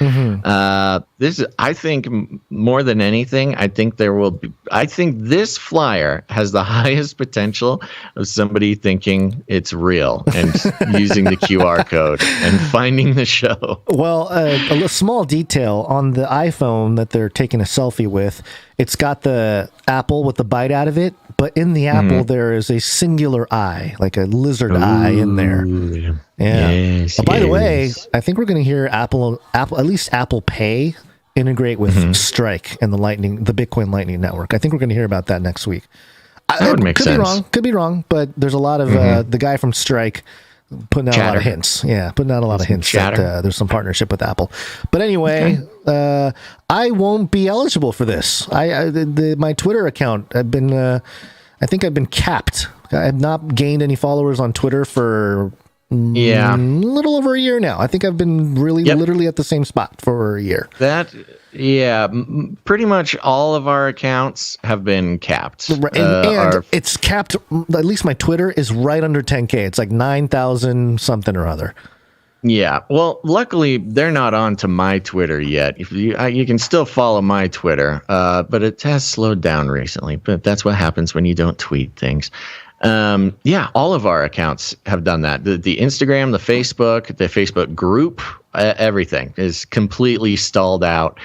I think more than anything, I think there will I think this flyer has the highest potential of somebody thinking it's real and using the QR code and finding the show. Well, a small detail on the iPhone that they're taking a selfie with, it's got the apple with the bite out of it, but in the apple there is a singular eye, like a lizard eye in there. Yeah. Yes, By the way, I think we're going to hear Apple, at least Apple Pay, integrate with Strike and the Bitcoin Lightning Network. I think we're going to hear about that next week. That would make sense. Could be wrong, but there's a lot of the guy from Strike putting out a lot of hints. Yeah, putting out a lot of hints that there's some partnership with Apple. But anyway, I won't be eligible for this. My Twitter account, I think I've been capped. I have not gained any followers on Twitter for a little over a year now. I think I've been literally at the same spot for a year. Pretty much all of our accounts have been capped. And it's capped, at least my Twitter is right under 10K. It's like 9,000 something or other. Yeah. Well, luckily, they're not on to my Twitter yet. If you can still follow my Twitter, but it has slowed down recently. But that's what happens when you don't tweet things. All of our accounts have done that. The Instagram, the Facebook group, everything is completely stalled out,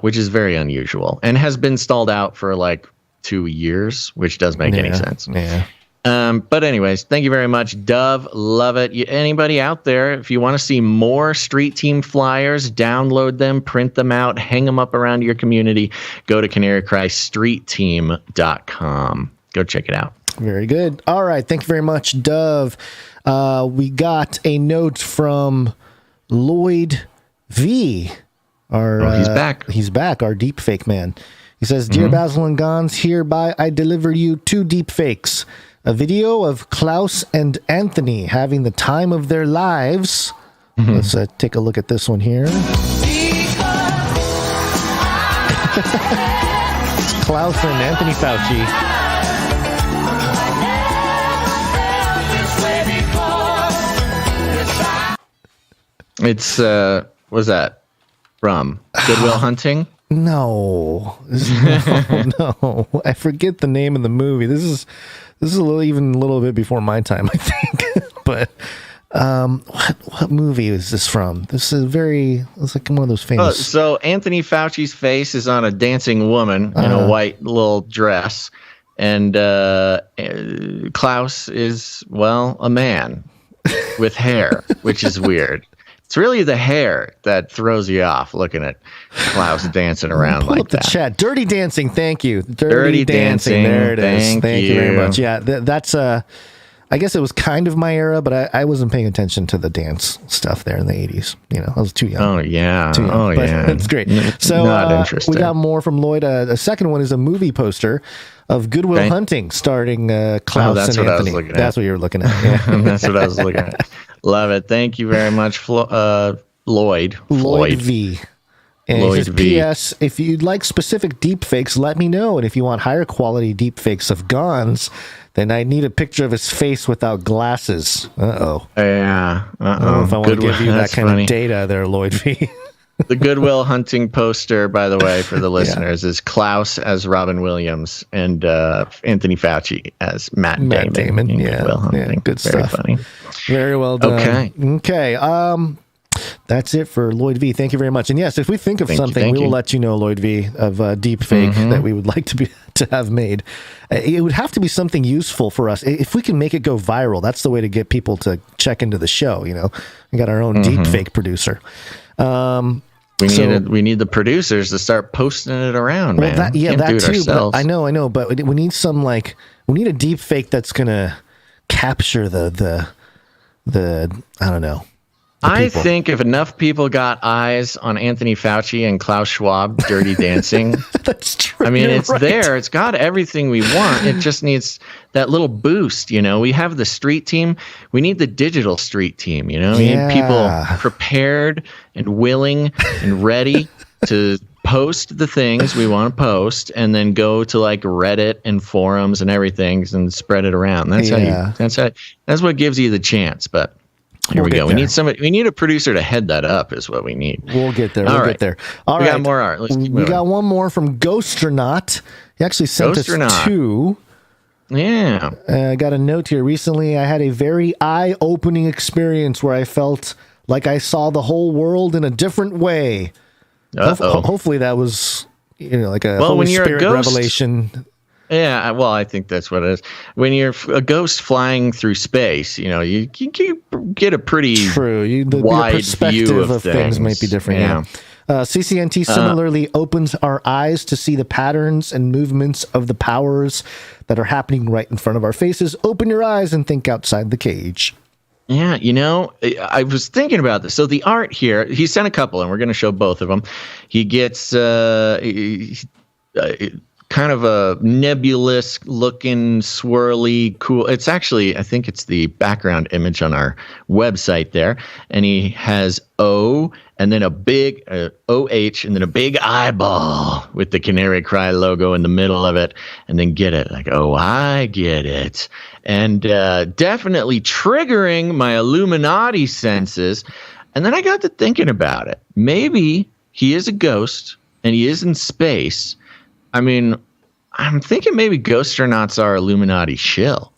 which is very unusual and has been stalled out for like 2 years, which does make any sense. Yeah. But anyways, thank you very much, Dove. Love it. Anybody out there, if you want to see more Street Team flyers, download them, print them out, hang them up around your community, go to CanaryCry.StreetTeam.com. Go check it out. Very good. All right. Thank you very much, Dove. We got a note from Lloyd V. He's back. He's back, our deep fake man. He says, Dear Basil and Gonz, hereby I deliver you 2 deep fakes. A video of Klaus and Anthony having the time of their lives. Let's take a look at this one here. Klaus and Anthony Fauci. It's, what's that? From Good Will Hunting? No. No. I forget the name of the movie. This is even a little bit before my time, I think. But what movie is this from? This is it's like one of those famous. So Anthony Fauci's face is on a dancing woman in a white little dress, and Klaus is, a man with hair, which is weird. It's really the hair that throws you off looking at Klaus dancing around like that. Chat. Dirty Dancing. Thank you. Dirty Dancing. There it is. Thank you very much. Yeah, that's I guess it was kind of my era, but I wasn't paying attention to the dance stuff there in the 80s. I was too young. Oh, yeah. But it's great. So not interesting. We got more from Lloyd. The second one is a movie poster of Good Will Hunting starring Klaus and Anthony. That's what you were looking at. Yeah. That's what I was looking at. Love it. Thank you very much, Lloyd. Lloyd V. And Lloyd he says, V. P.S. If you'd like specific deepfakes, let me know. And if you want higher quality deepfakes of Gonz, then I need a picture of his face without glasses. Uh-oh. Yeah. I don't know if I want to give you that kind of data there, Lloyd V. The Good Will Hunting poster, by the way, for the listeners, is Klaus as Robin Williams and Anthony Fauci as Matt Damon. Yeah. Good Will Hunting. Yeah, good Very stuff. funny. Very well done. Okay. That's it for Lloyd V. Thank you very much. And yes, if we think of something, we will let you know, Lloyd V, of a deep fake that we would like to have made. It would have to be something useful for us. If we can make it go viral, that's the way to get people to check into the show. We got our own deep fake producer. We need the producers to start posting it around, man. That too. Ourselves. But I know. But we need we need a deep fake that's gonna capture the I don't know. I think if enough people got eyes on Anthony Fauci and Klaus Schwab dirty dancing, that's true. I mean, it's there. It's got everything we want. It just needs that little boost. We have the street team. We need the digital street team. We need people prepared and willing and ready to post the things we want to post, and then go to like Reddit and forums and everything and spread it around. That's what gives you the chance. But Here we go. We need somebody. We need a producer to head that up. Is what we need. We'll get there. We'll get there. All right. We got more art. Let's keep moving. We got one more from Ghosternaut. He actually sent us two. Yeah. I got a note here. Recently, I had a very eye-opening experience where I felt like I saw the whole world in a different way. Hopefully, that was like a Holy Spirit revelation. Yeah, well, I think that's what it is. When you're a ghost flying through space, you get a pretty wide perspective view of things might be different. Yeah. CCNT similarly opens our eyes to see the patterns and movements of the powers that are happening right in front of our faces. Open your eyes and think outside the cage. Yeah, I was thinking about this. So the art here, he sent a couple, and we're going to show both of them. He gets kind of a nebulous looking, swirly, cool. It's actually, I think it's the background image on our website there. And he has O and then a big OH and then a big eyeball with the Canary Cry logo in the middle of it. And then get it. Like, oh, I get it. And definitely triggering my Illuminati senses. And then I got to thinking about it. Maybe he is a ghost and he is in space. I mean, I'm thinking maybe Ghosternaut's our Illuminati shill.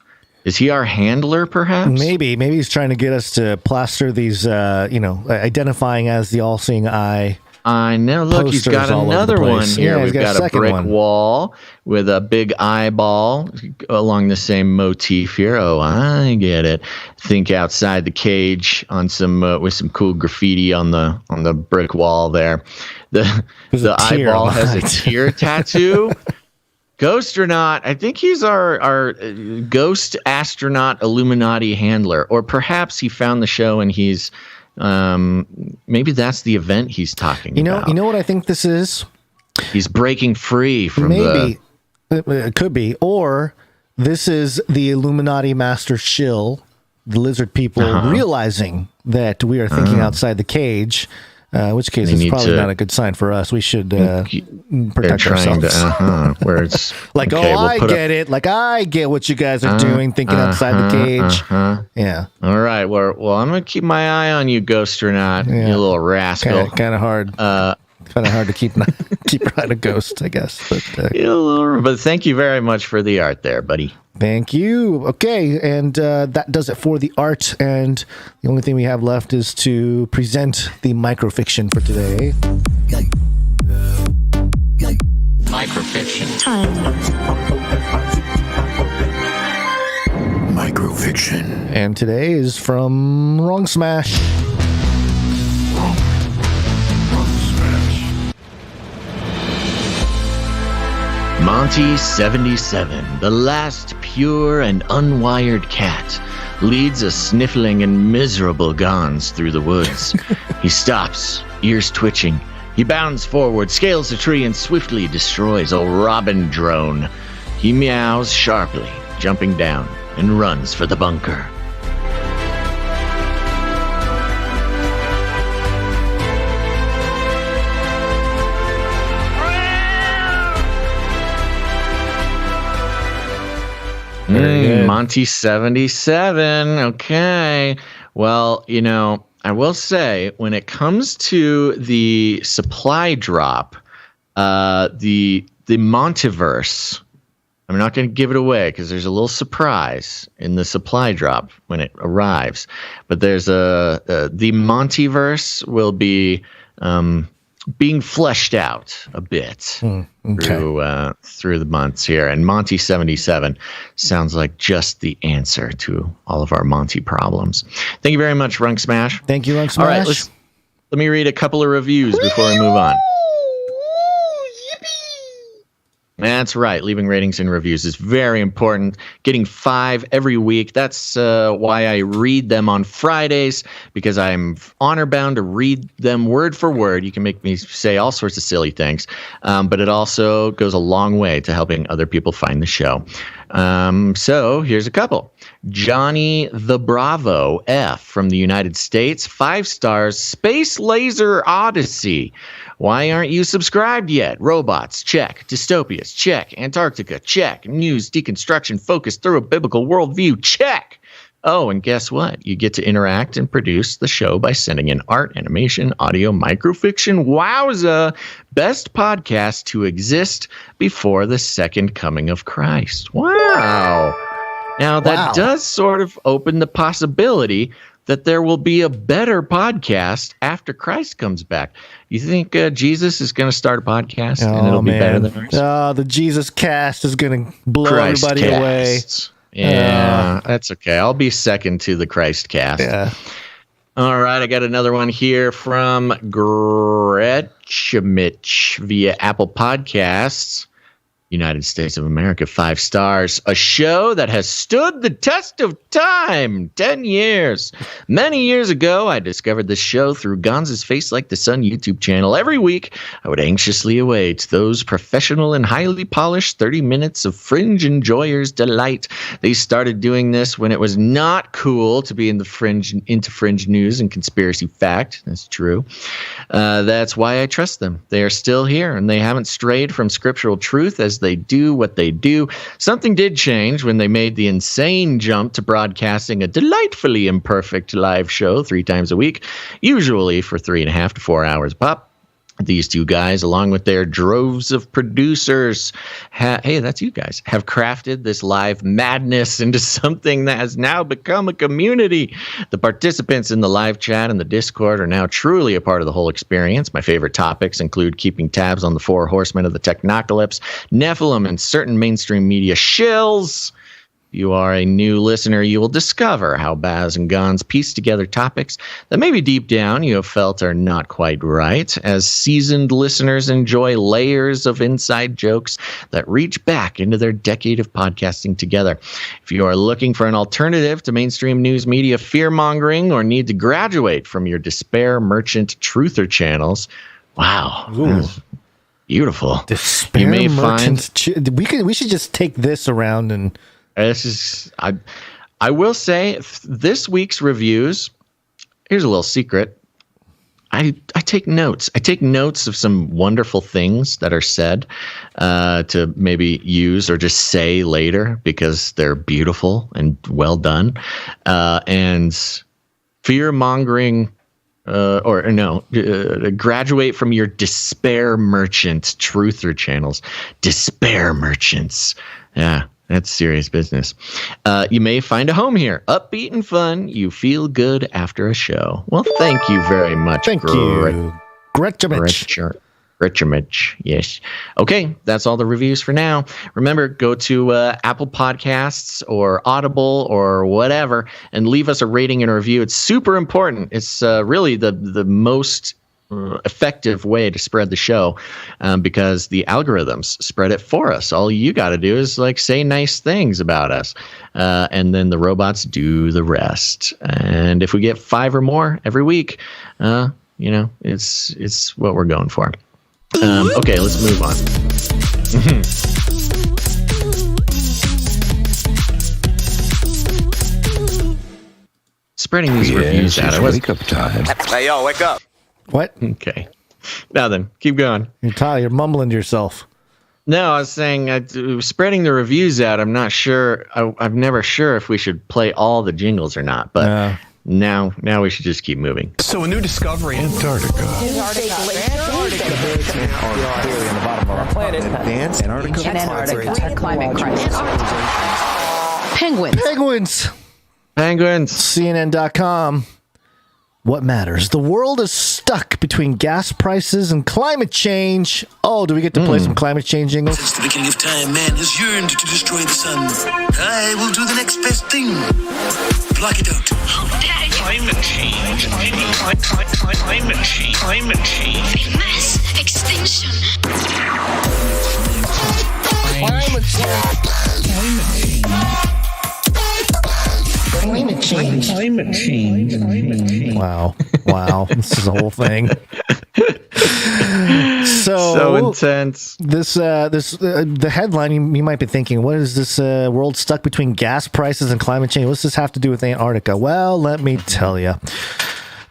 Is he our handler, perhaps? Maybe he's trying to get us to plaster these, identifying as the all-seeing eye. I know. Look, he's got another one here. Yeah, We've got a brick wall with a big eyeball along the same motif here. Oh, I get it. Think outside the cage on some with some cool graffiti on the brick wall there. The eyeball has a tear tattoo. Ghosternaut, I think he's our ghost astronaut Illuminati handler, or perhaps he found the show and he's maybe that's the event he's talking about. You know what I think this is? He's breaking free from it could be, or this is the Illuminati master shill, the lizard people realizing that we are thinking outside the cage. In which case, it's probably not a good sign for us. We should protect ourselves. Where it's like, okay, I get it. Like, I get what you guys are doing, thinking outside the cage. Yeah. All right. Well, I'm gonna keep my eye on you, Ghosternaut. You little rascal. Kind of hard. Kind of hard to keep around a ghost, I guess. But thank you very much for the art there, buddy. Thank you. Okay, and that does it for the art. And the only thing we have left is to present the microfiction for today. Microfiction. Microfiction. And today is from Wrong Smash. Monty 77, the last pure and unwired cat, leads a sniffling and miserable Gonz through the woods. He stops, ears twitching. He bounds forward, scales a tree, and swiftly destroys a robin drone. He meows sharply, jumping down, and runs for the bunker. Monty 77. Okay. Well, I will say when it comes to the supply drop, the Montiverse, I'm not going to give it away because there's a little surprise in the supply drop when it arrives. But there's the Montiverse will be being fleshed out a bit through the months here. And Monty 77 sounds like just the answer to all of our Monty problems. Thank you very much, Runk Smash. Thank you, Runk Smash. All right, let me read a couple of reviews before we move on. That's right. Leaving ratings and reviews is very important. Getting 5 every week. That's why I read them on Fridays, because I'm honor bound to read them word for word. You can make me say all sorts of silly things, but it also goes a long way to helping other people find the show. So here's a couple. Johnny the Bravo F from the United States, 5 stars, Space Laser Odyssey. Why aren't you subscribed yet? Robots, check. Dystopias, check. Antarctica, check. News, deconstruction, focus through a biblical worldview, check. Oh, and guess what? You get to interact and produce the show by sending in art, animation, audio, microfiction. Wowza! Best podcast to exist before the second coming of Christ. Wow. Now, that does sort of open the possibility that there will be a better podcast after Christ comes back. You think Jesus is going to start a podcast and it'll be better than ours? The Jesus cast is going to blow Christ everybody away. Yeah, that's okay. I'll be second to the Christ cast. Yeah. All right, I got another one here from Gretchemich via Apple Podcasts. United States of America, 5 stars. A show that has stood the test of time, 10 years. Many years ago, I discovered this show through Gonz's Facelikethesun YouTube channel. Every week, I would anxiously await those professional and highly polished 30 minutes of fringe enjoyers' delight. They started doing this when it was not cool to be into fringe news and conspiracy fact. That's true. That's why I trust them. They are still here, and they haven't strayed from scriptural truth as they do what they do. Something did change when they made the insane jump to broadcasting a delightfully imperfect live show 3 times a week, usually for 3.5 to 4 hours pop. These 2 guys, along with their droves of producers, hey, that's you guys, have crafted this live madness into something that has now become a community. The participants in the live chat and the Discord are now truly a part of the whole experience. My favorite topics include keeping tabs on the 4 horsemen of the technocalypse, Nephilim, and certain mainstream media shills. You are a new listener, you will discover how Baz and Gonz piece together topics that maybe deep down you have felt are not quite right, as seasoned listeners enjoy layers of inside jokes that reach back into their decade of podcasting together. If you are looking for an alternative to mainstream news media fear-mongering or need to graduate from your despair merchant truther channels, wow, that's beautiful. Despair you may merchants. We should just take this around and... This is, I will say, this week's reviews, here's a little secret. I take notes. I take notes of some wonderful things that are said to maybe use or just say later because they're beautiful and well done. And fear-mongering, graduate from your despair merchant truther channels. Despair merchants. Yeah. That's serious business. You may find a home here. Upbeat and fun. You feel good after a show. Well, thank you very much. Thank you. Gretchemich. Yes. Okay, that's all the reviews for now. Remember, go to Apple Podcasts or Audible or whatever and leave us a rating and a review. It's super important. It's really the most effective way to spread the show because the algorithms spread it for us. All you got to do is say nice things about us, and then the robots do the rest. And if we get 5 or more every week, it's what we're going for. Okay, let's move on. Spreading these reviews out. Wake up time. Hey, yo, wake up. What? Okay. Now then, keep going. You're mumbling to yourself. No, I was saying spreading the reviews out. I'm not sure. I'm never sure if we should play all the jingles or not. But now we should just keep moving. So a new discovery. Antarctica. Climate crisis. Penguins. CNN.com. What matters? The world is stuck between gas prices and climate change. Oh, do we get to play some climate change jingles? Since the beginning of time, man has yearned to destroy the sun. I will do the next best thing. Block it out. Climate change. Climate change. Climate change. A mass extinction. Climate change. Wow. This is a whole thing. So intense. The headline, you might be thinking, what is this world stuck between gas prices and climate change? What's this have to do with Antarctica? Well, let me tell you.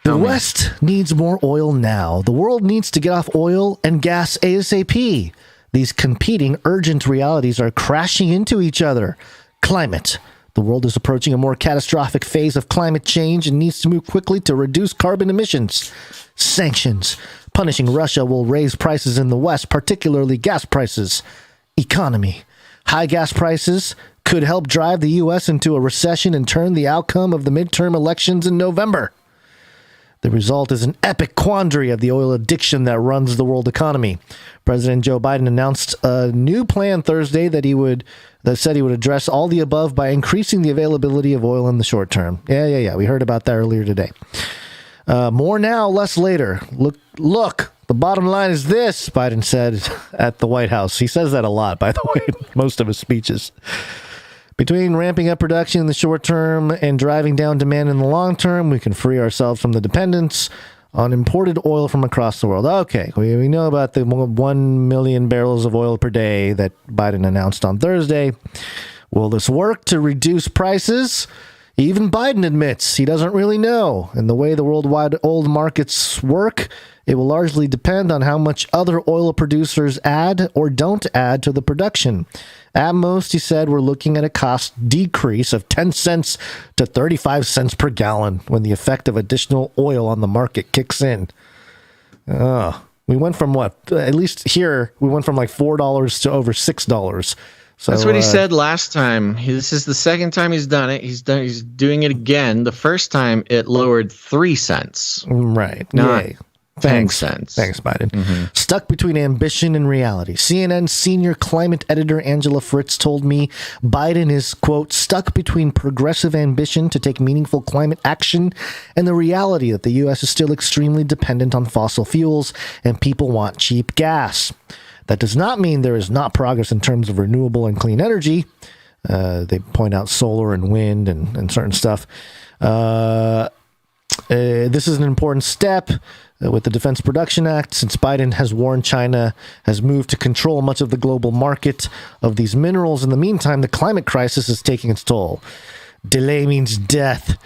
The West needs more oil now. The world needs to get off oil and gas ASAP. These competing urgent realities are crashing into each other. Climate, The world is approaching a more catastrophic phase of climate change and needs to move quickly to reduce carbon emissions. Sanctions punishing Russia will raise prices in the West, particularly gas prices. Economy. High gas prices could help drive the U.S. into a recession and turn the outcome of the midterm elections in November. The result is an epic quandary of the oil addiction that runs the world economy. President Joe Biden announced a new plan Thursday that said he would address all the above by increasing the availability of oil in the short term. Yeah. We heard about that earlier today. More now, less later. Look, the bottom line is this, Biden said at the White House. He says that a lot, by the way, in most of his speeches. Between ramping up production in the short term and driving down demand in the long term, we can free ourselves from the dependence on imported oil from across the world. Okay, we know about the 1 million barrels of oil per day that Biden announced on Thursday. Will this work to reduce prices? Even Biden admits he doesn't really know. And the way the worldwide oil markets work, it will largely depend on how much other oil producers add or don't add to the production. At most, he said, we're looking at a cost decrease of 10 cents to 35 cents per gallon when the effect of additional oil on the market kicks in. We went from what? At least here, we went from like $4 to over $6. So, that's what he said last time. This is the second time he's done it. He's doing it again. The first time it lowered 3 cents. Right. Not Yay. 10 cents. Thanks, Biden. Stuck between ambition and reality. CNN senior climate editor Angela Fritz told me Biden is, quote, stuck between progressive ambition to take meaningful climate action and the reality that the U.S. is still extremely dependent on fossil fuels and people want cheap gas. That does not mean there is not progress in terms of renewable and clean energy. They point out solar and wind and certain stuff. This is an important step with the Defense Production Act, since Biden has warned China has moved to control much of the global market of these minerals. In the meantime, the climate crisis is taking its toll. Delay means death.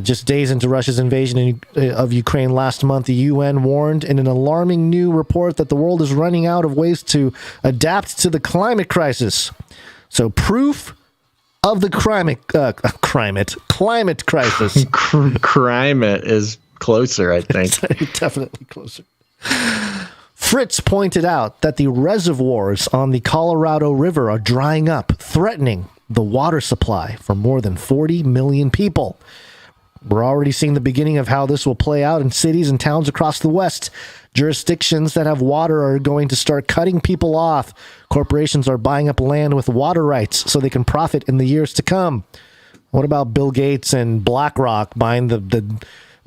Just days into Russia's invasion of Ukraine last month, the UN warned in an alarming new report that the world is running out of ways to adapt to the climate crisis. So proof of the climate crisis. Climate is closer, I think. Definitely closer. Fritz pointed out that the reservoirs on the Colorado River are drying up, threatening the water supply for more than 40 million people. We're already seeing the beginning of how this will play out in cities and towns across the West. Jurisdictions that have water are going to start cutting people off. Corporations are buying up land with water rights so they can profit in the years to come. What about Bill Gates and BlackRock buying the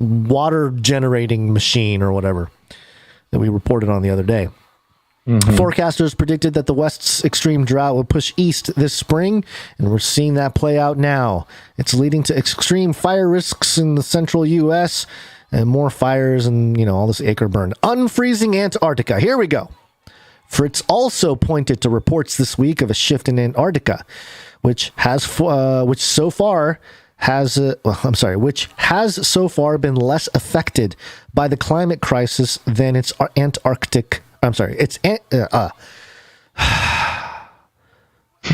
water generating machine or whatever that we reported on the other day? Forecasters predicted that the West's extreme drought would push east this spring, and we're seeing that play out now. It's leading to extreme fire risks in the central U.S. and more fires and, all this acre burn. Unfreezing Antarctica. Here we go. Fritz also pointed to reports this week of a shift in Antarctica, which has so far been less affected by the climate crisis than its Antarctic. I'm sorry.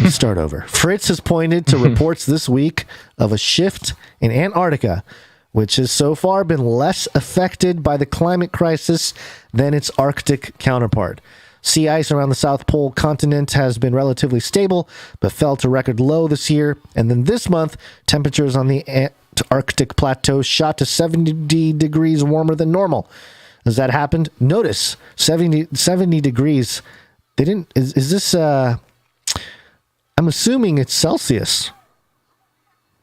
Start over. Fritz has pointed to reports this week of a shift in Antarctica, which has so far been less affected by the climate crisis than its Arctic counterpart. Sea ice around the South Pole continent has been relatively stable, but fell to record low this year. And then this month, temperatures on the Antarctic plateau shot to 70 degrees warmer than normal. As that happened, notice 70 degrees. They didn't. Is this? I'm assuming it's Celsius.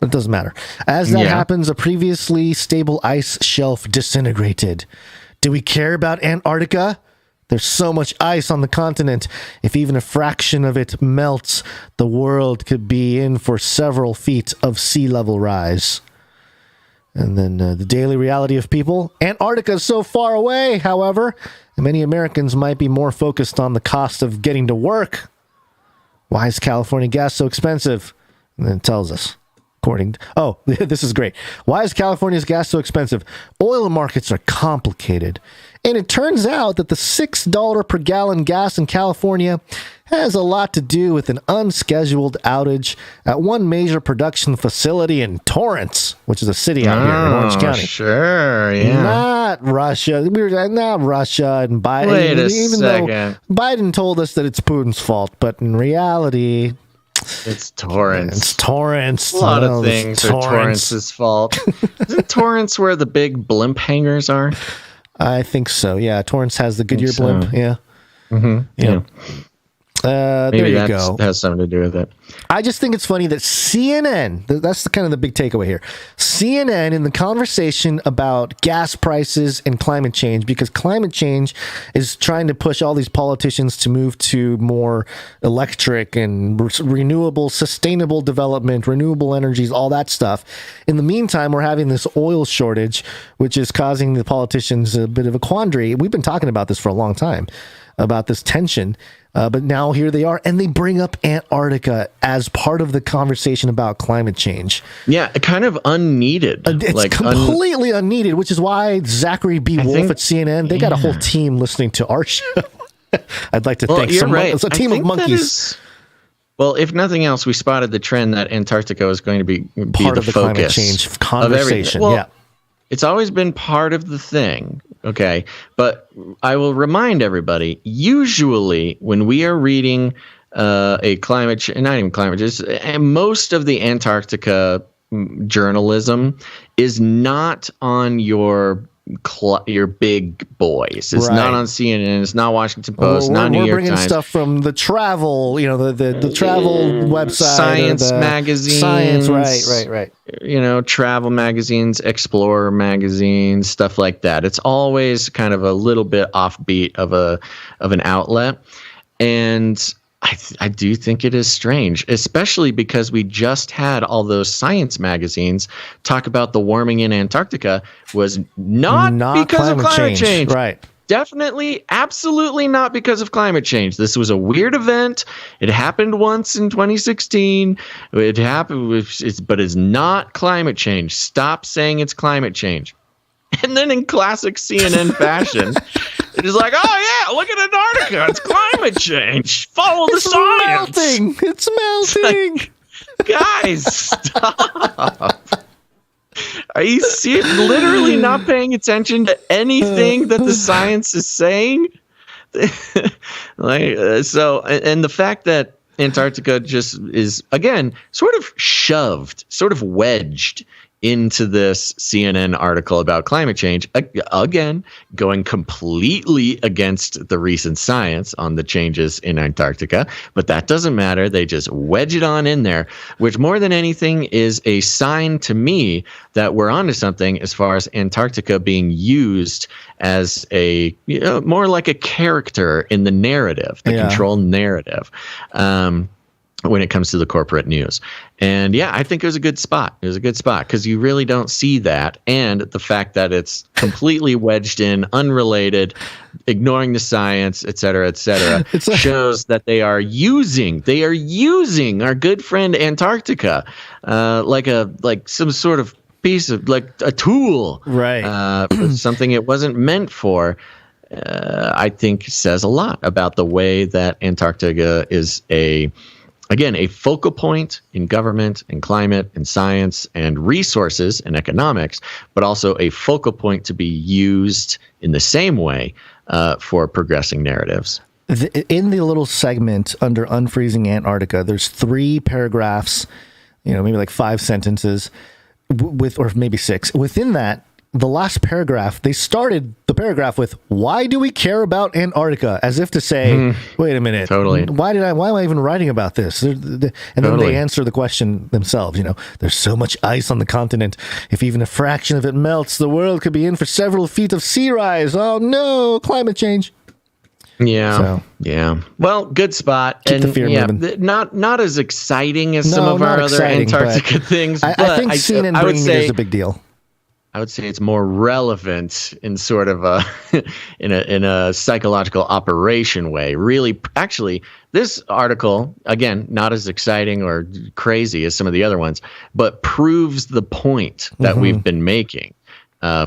It doesn't matter. As that happens, a previously stable ice shelf disintegrated. Do we care about Antarctica? There's so much ice on the continent. If even a fraction of it melts, the world could be in for several feet of sea level rise. And then the daily reality of people. Antarctica is so far away, however, and many Americans might be more focused on the cost of getting to work. Why is California gas so expensive? And then it tells us. This is great. Why is California's gas so expensive? Oil markets are complicated. And it turns out that the $6 per gallon gas in California has a lot to do with an unscheduled outage at one major production facility in Torrance, which is a city out here in Orange County. Sure, yeah. Not Russia. Not Russia and Biden. Wait a even second. though Biden told us that it's Putin's fault, but in reality, it's Torrance. It's Torrance. A lot of things are Torrance's fault. Isn't Torrance where the big blimp hangars are? I think so. Yeah, Torrance has the Goodyear blimp. Yeah. Mm-hmm. Yeah. Maybe there you that go. has something to do with it. I just think it's funny that CNN, that's kind of the big takeaway here. CNN in the conversation about gas prices and climate change, because climate change is trying to push all these politicians to move to more electric and renewable, sustainable development, renewable energies, all that stuff. In the meantime, we're having this oil shortage, which is causing the politicians a bit of a quandary. We've been talking about this for a long time, about this tension. But now here they are, and they bring up Antarctica as part of the conversation about climate change. Yeah, kind of unneeded. It's completely unneeded, which is why Zachary B. Wolf at CNN, they got a whole team listening to our show. I'd like to thank it's a team of monkeys. Well, if nothing else, we spotted the trend that Antarctica is going to be part of the focus climate change conversation. Well, it's always been part of the thing. Okay. But I will remind everybody, usually when we are reading a climate change, not even climate change, and most of the Antarctica journalism is not on your big boys. It's not on CNN. It's not Washington Post. Not New York Times. We're bringing stuff from the travel, the travel website, science magazines, science, right. Travel magazines, Explorer magazines, stuff like that. It's always kind of a little bit offbeat of an outlet, and I do think it is strange, especially because we just had all those science magazines talk about the warming in Antarctica was not because of climate change. Right. Definitely, absolutely not because of climate change. This was a weird event. It happened once in 2016. It happened, but it's not climate change. Stop saying it's climate change. And then in classic CNN fashion, it is like, oh yeah, look at Antarctica. It's climate change. Follow the science. It's melting. Like, guys, stop. Are you literally not paying attention to anything that the science is saying? And the fact that Antarctica just is, again, sort of shoved, sort of wedged into this CNN article about climate change, again, going completely against the recent science on the changes in Antarctica. But that doesn't matter. They just wedge it on in there, which more than anything is a sign to me that we're onto something as far as Antarctica being used as a more like a character in the narrative, the control narrative. When it comes to the corporate news. And yeah, I think it was a good spot. It was a good spot because you really don't see that. And the fact that it's completely wedged in, unrelated, ignoring the science, et cetera, shows that they are using our good friend Antarctica like some sort of piece of, like a tool, right? Something it wasn't meant for. I think says a lot about the way that Antarctica is a focal point in government and climate and science and resources and economics, but also a focal point to be used in the same way for progressing narratives. In the little segment under Unfreezing Antarctica, there's 3 paragraphs, maybe like 5 sentences, or maybe 6. Within that, the last paragraph, they started the paragraph with, "Why do we care about Antarctica?" As if to say, wait a minute, totally. Why am I even writing about this? And then they answer the question themselves. There's so much ice on the continent. If even a fraction of it melts, the world could be in for several feet of sea rise. Oh no, climate change. Yeah. Well, good spot. Keep the fear moving. Not as exciting as some of our other Antarctica things. I think CNN bringing it is a big deal. I would say it's more relevant in sort of a in a psychological operation way. Really, actually, this article, again, not as exciting or crazy as some of the other ones, but proves the point that we've been making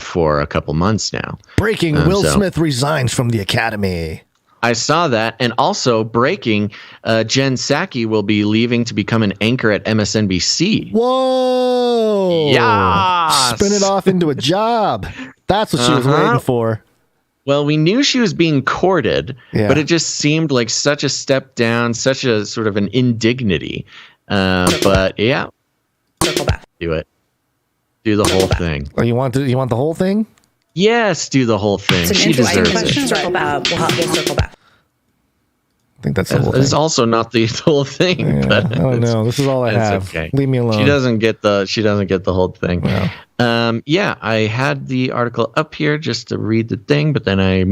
for a couple months now. Breaking, Will Smith resigns from the Academy. I saw that. And also breaking, Jen Psaki will be leaving to become an anchor at MSNBC. Whoa. Yeah. Spin it off into a job. That's what she was waiting for. Well, we knew she was being courted, but it just seemed like such a step down, such a sort of an indignity. But yeah, do it. Do the whole thing. Oh, you want the whole thing? Yes, do the whole thing. She deserves it. Circle back. We'll circle back. I think that's the whole thing. It's also not the whole thing. Yeah, but I don't know. This is all I have. Okay. Leave me alone. She doesn't get the whole thing. Wow. Yeah, I had the article up here just to read the thing, but then I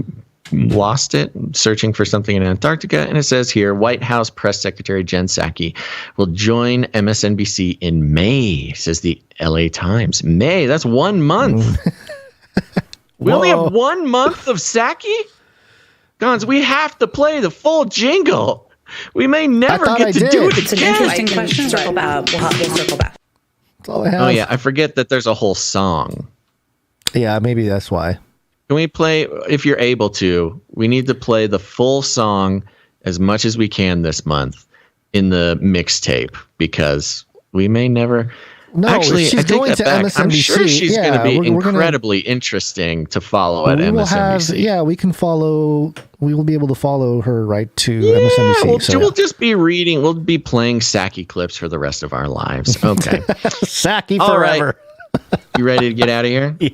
lost it searching for something in Antarctica, and it says here White House Press Secretary Jen Psaki will join MSNBC in May, says the LA Times. May, that's 1 month. We only have 1 month of Psaki? Gonz, we have to play the full jingle. We may never get to do it again. It's an interesting question. Circle back. We'll circle back. That's all I have. Oh, yeah. I forget that there's a whole song. Yeah, maybe that's why. Can we play, if you're able to, we need to play the full song as much as we can this month in the mixtape, because we may never... No, actually, she's I take going that to back. MSNBC. I'm sure she's going to be we're incredibly interesting to follow at MSNBC. We can follow. We will be able to follow her right to MSNBC. We'll just be reading. We'll be playing Psaki clips for the rest of our lives. Okay. Psaki All forever. Right. You ready to get out of here? Yeah.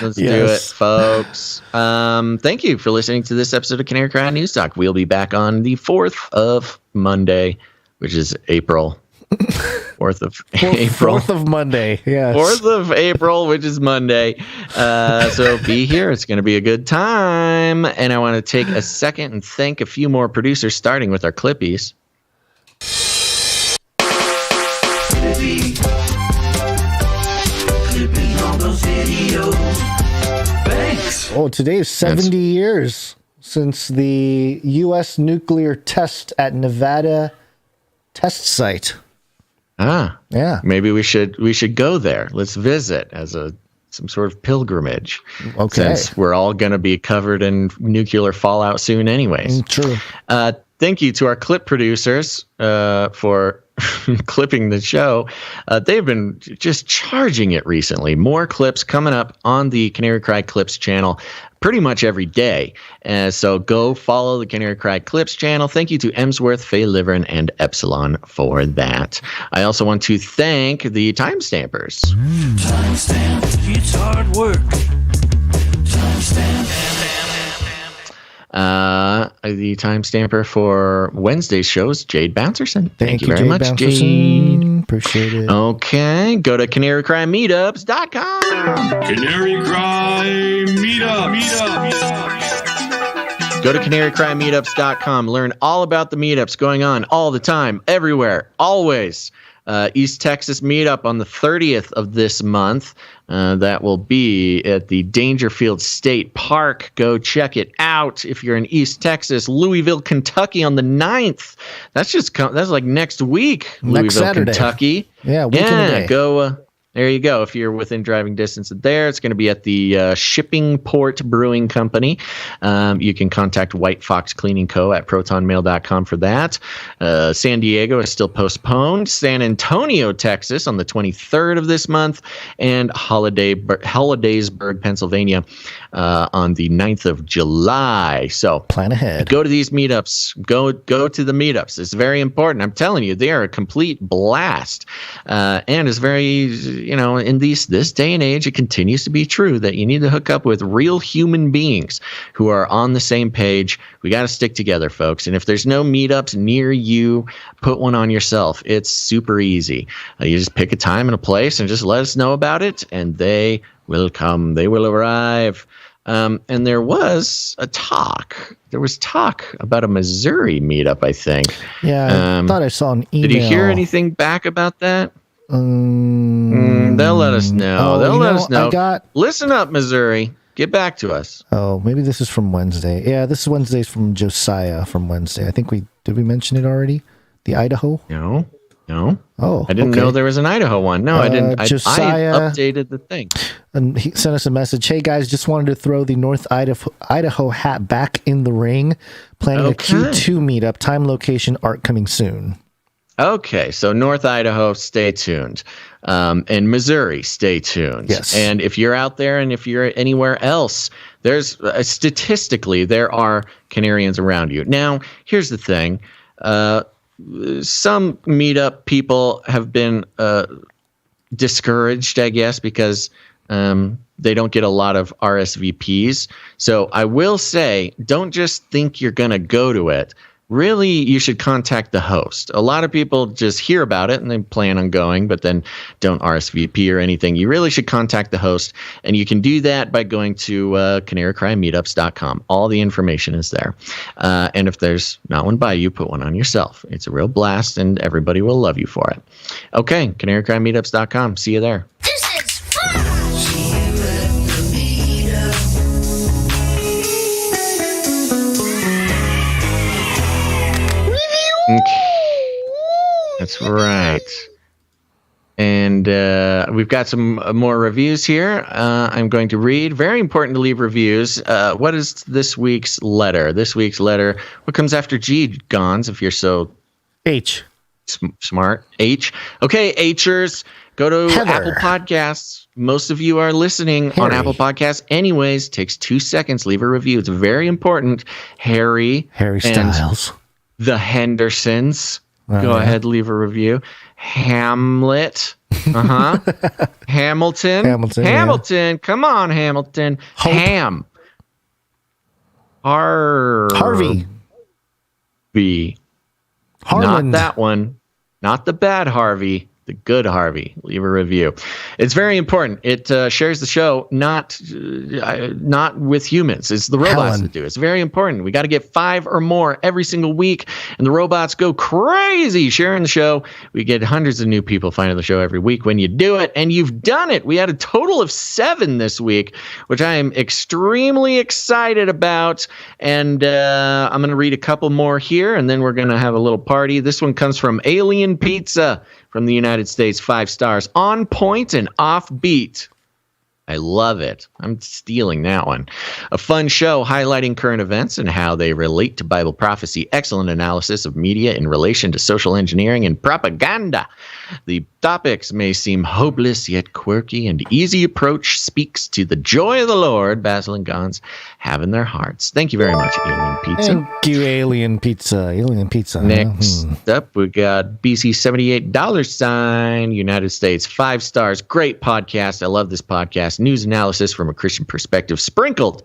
Let's do it, folks. Thank you for listening to this episode of Canary Cry News Talk. We'll be back on the 4th of Monday, which is April. 4th of April. 4th of Monday, yes. 4th of April, which is Monday. So be here. It's going to be a good time. And I want to take a second and thank a few more producers, starting with our Clippies. Clippy. Clipping all those videos. Thanks. Oh, today is 70 years since the U.S. nuclear test at Nevada test site. Yeah. Maybe we should go there. Let's visit as some sort of pilgrimage. Okay. Since we're all going to be covered in nuclear fallout soon, anyways. True. Thank you to our clip producers for clipping the show. They've been just charging it recently. More clips coming up on the Canary Cry Clips channel pretty much every day. So go follow the Canary Cry Clips channel. Thank you to Emsworth, Faye Livern, and Epsilon for that. I also want to thank the timestampers. Timestamp, it's hard work. Timestamp. The timestamper for Wednesday's shows, Jade Bouncerson. Thank you very much, Bouncerson. Jade. Appreciate it. Okay, go to CanaryCry.Meetups.com. CanaryCry Meetup. Go to CanaryCry.Meetups.com. Learn all about the meetups going on all the time, everywhere, always. East Texas meetup on the 30th of this month. That will be at the Dangerfield State Park. Go check it out if you're in East Texas. Louisville, Kentucky on the 9th. That's like next week. Next Louisville, Saturday. Kentucky. Yeah, week in a day. Go. There you go. If you're within driving distance of there, it's going to be at the Shipping Port Brewing Company. You can contact White Fox Cleaning Co. at protonmail.com for that. San Diego is still postponed. San Antonio, Texas on the 23rd of this month. And Hollidaysburg, Pennsylvania on the 9th of July. So plan ahead. Go to these meetups. Go to the meetups. It's very important. I'm telling you, they are a complete blast. And it's very... in this day and age, it continues to be true that you need to hook up with real human beings who are on the same page. We got to stick together, folks. And if there's no meetups near you, put one on yourself. It's super easy. You just pick a time and a place and just let us know about it, and they will come. They will arrive. And there was talk about a Missouri meetup, I think. Yeah, I thought I saw an email. Did you hear anything back about that? They'll let us know. They'll let us know. got. Listen up, Missouri. Get back to us. Oh, maybe this is from Wednesday. Yeah, this is Wednesday's from Josiah from Wednesday. I think did we mention it already? The Idaho? No. Oh, I didn't know there was an Idaho one. No, I didn't. I updated the thing. And he sent us a message. Hey guys, just wanted to throw the North Idaho hat back in the ring. Planning a Q2 meetup. Time, location, art coming soon. Okay, so North Idaho, stay tuned. And Missouri, stay tuned. Yes. And if you're out there and if you're anywhere else, there's statistically, there are Canarians around you. Now, here's the thing. Some meetup people have been discouraged, I guess, because they don't get a lot of RSVPs. So I will say, don't just think you're going to go to it. Really, you should contact the host. A lot of people just hear about it and they plan on going, but then don't RSVP or anything. You really should contact the host, and you can do that by going to CanaryCry.Meetups.com. All the information is there. And if there's not one by you, put one on yourself. It's a real blast, and everybody will love you for it. Okay, CanaryCry.Meetups.com. See you there. That's right. And we've got some more reviews here. I'm going to read. Very important to leave reviews. What is this week's letter? This week's letter. What comes after G, Gonz, if you're so H. Smart. H. Okay, H'ers. Go to Apple Podcasts. Most of you are listening on Apple Podcasts. Anyways, takes 2 seconds. Leave a review. It's very important. Harry Styles. The Hendersons. Go ahead, leave a review. Hamlet. Hamilton. Hamilton. Come on, Hamilton. Ham. Harvey. Not that one. Not the bad Harvey. The good Harvey. Leave a review. It's very important. It shares the show, not with humans. It's the robots that do it. It's very important. We got to get 5 or more every single week, and the robots go crazy sharing the show. We get hundreds of new people finding the show every week when you do it, and you've done it. We had a total of 7 this week, which I am extremely excited about, and I'm going to read a couple more here, and then we're going to have a little party. This one comes from Alien Pizza from the United States, 5 stars. On point and offbeat. I love it. I'm stealing that one. A fun show highlighting current events and how they relate to Bible prophecy. Excellent analysis of media in relation to social engineering and propaganda. The topics may seem hopeless, yet quirky, and easy approach speaks to the joy of the Lord, Basil and Gonz have in their hearts. Thank you very much, Alien Pizza. Thank you, Alien Pizza. Alien Pizza. Next up, we got BC $78 United States, 5 stars. Great podcast. I love this podcast. News analysis from a Christian perspective, sprinkled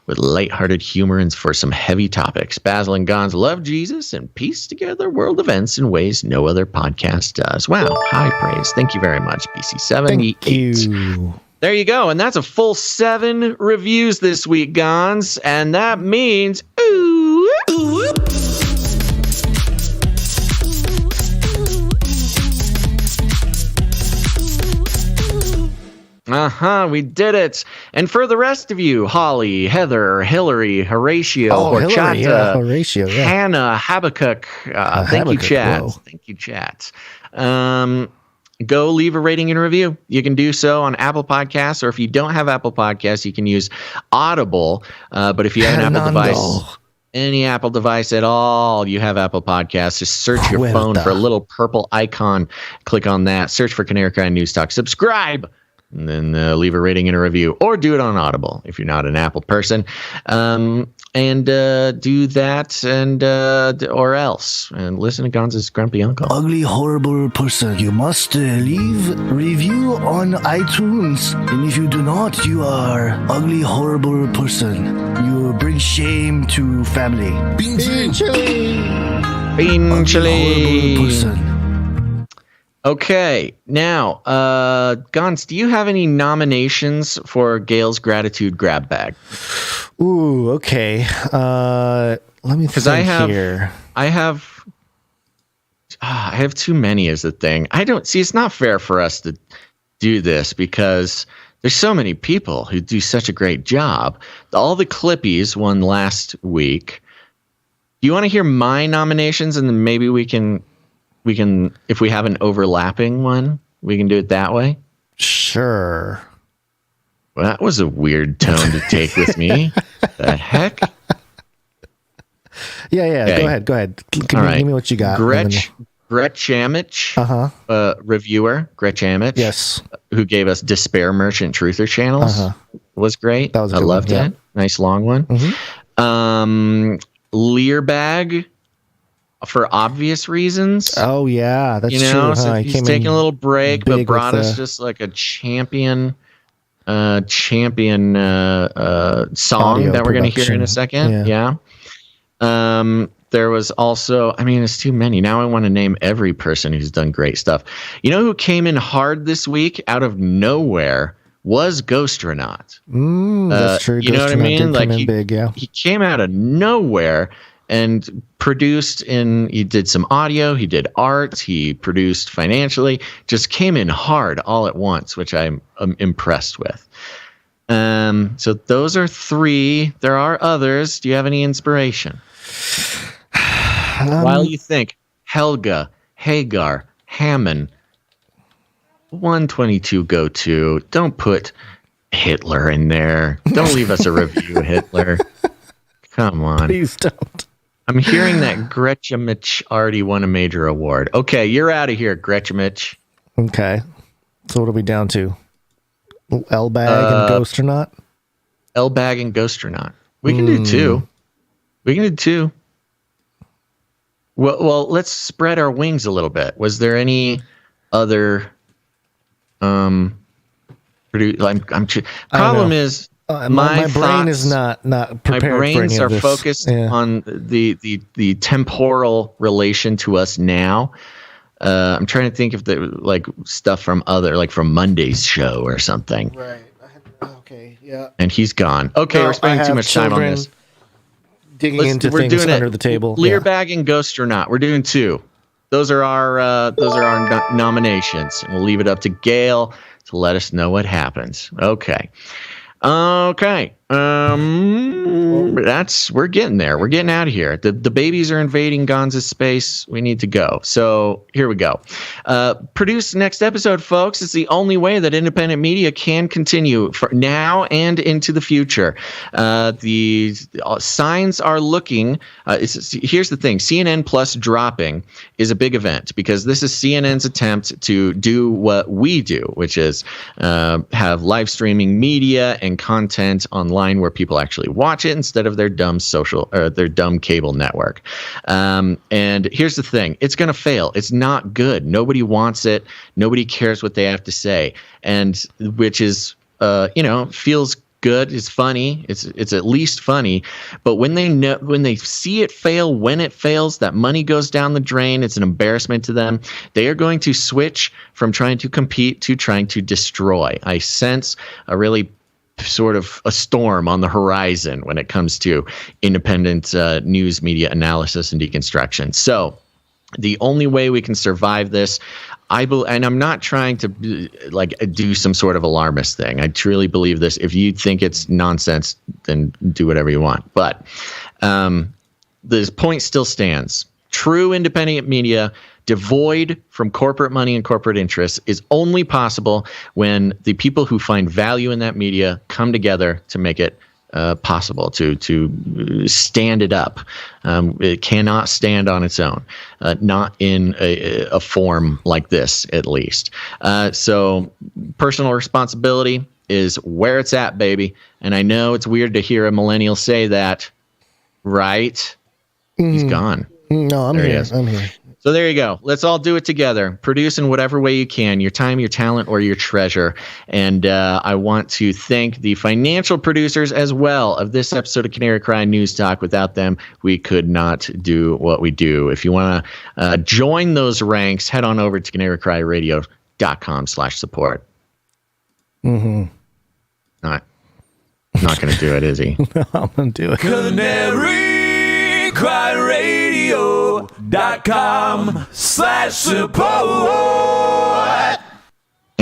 with lighthearted humor and for some heavy topics. Basil and Gonz love Jesus and piece together world events in ways no other podcast does. Wow, high praise. Thank you very much, BC78. Thank you. There you go. And that's a full 7 reviews this week, Gonz. And that means, ooh. We did it. And for the rest of you, Holly, Heather, Hillary, Horatio, Horchata, Horatio, Hannah, Habakkuk, thank you, chat. Whoa. Thank you, chat. Go leave a rating and review. You can do so on Apple Podcasts, or if you don't have Apple Podcasts, you can use Audible. But if you have an Apple device, any Apple device at all, you have Apple Podcasts, just search your phone for a little purple icon. Click on that. Search for Canary Cry News Talk. Subscribe. And then leave a rating and a review, or do it on Audible if you're not an Apple person. And do that, and or else. And listen to Gonz's grumpy uncle. Ugly, horrible person. You must leave review on iTunes. And if you do not, you are ugly, horrible person. You bring shame to family. Bean chili. Horrible person. Okay, now, Gonz, do you have any nominations for Gail's Gratitude Grab Bag? Ooh, okay. Let me think here. I have too many is the thing. I don't see. It's not fair for us to do this because there's so many people who do such a great job. All the Clippies won last week. Do you want to hear my nominations, and then maybe we can, if we have an overlapping one, we can do it that way? Sure. Well, that was a weird tone to take with me. The heck? Yeah. Okay. Go ahead. Give me what you got. Gretchamich, reviewer, Gretchamich, yes, who gave us Despair Merchant Truther channels, was great. That was I loved it. Nice long one. Learbag, for obvious reasons. Oh yeah, that's true. So he's taking a little break, but brought us just like a champion song that we're going to hear in a second. Yeah. There was also, it's too many. Now I want to name every person who's done great stuff. You know who came in hard this week out of nowhere was Ghostronaut. That's true. You know what I mean? Like he came out of nowhere and produced he did some audio, he did art, he produced financially, just came in hard all at once, which I'm impressed with. So those are 3. There are others. Do you have any inspiration? While you think, Helga, Hagar, Hammond, 122 GOO GOO. Don't put Hitler in there. Don't leave us a review, Hitler. Come on. Please don't. I'm hearing that Gretchamich already won a major award. Okay, you're out of here, Gretchamich. Okay. So what are we down to? L-Bag and Ghostronaut? L-Bag and Ghostronaut. We can do 2. Well, let's spread our wings a little bit. Was there any other problem is my brain is not prepared. My brains for any are of this. focused on the temporal relation to us now. I'm trying to think of the stuff from from Monday's show or something. Right. Okay. Yeah. And he's gone. Okay, we're spending too much time on this. Digging into things under the table. Learbag and Ghostronaut. We're doing 2. Those are our nominations. And we'll leave it up to Gail to let us know what happens. Okay. We're getting there. We're getting out of here. The babies are invading Gonz's space. We need to go. So here we go. Produce next episode, folks. It's the only way that independent media can continue for now and into the future. The signs are looking. Here's the thing. CNN Plus dropping is a big event because this is CNN's attempt to do what we do, which is have live streaming media and content online where people actually watch it instead of their dumb their dumb cable network. And here's the thing. It's going to fail. It's not good. Nobody wants it. Nobody cares what they have to say. And which is, feels good. It's funny. It's at least funny. But when they see it fail, when it fails, that money goes down the drain. It's an embarrassment to them. They are going to switch from trying to compete to trying to destroy. I sense a really sort of a storm on the horizon when it comes to independent news media analysis and deconstruction. So the only way we can survive this, and I'm not trying to do some sort of alarmist thing. I truly believe this. If you think it's nonsense, then do whatever you want. But the point still stands. True independent media, devoid from corporate money and corporate interests, is only possible when the people who find value in that media come together to make it possible, to stand it up. It cannot stand on its own, not in a form like this, at least. So personal responsibility is where it's at, baby. And I know it's weird to hear a millennial say that, right? He's gone. No, I'm here. So there you go. Let's all do it together. Produce in whatever way you can, your time, your talent, or your treasure. And I want to thank the financial producers as well of this episode of Canary Cry News Talk. Without them, we could not do what we do. If you want to join those ranks, head on over to CanaryCry.com/support. Mm-hmm. Not going to do it, is he? No, I'm going to do it. CanaryCry.Radio.com/support.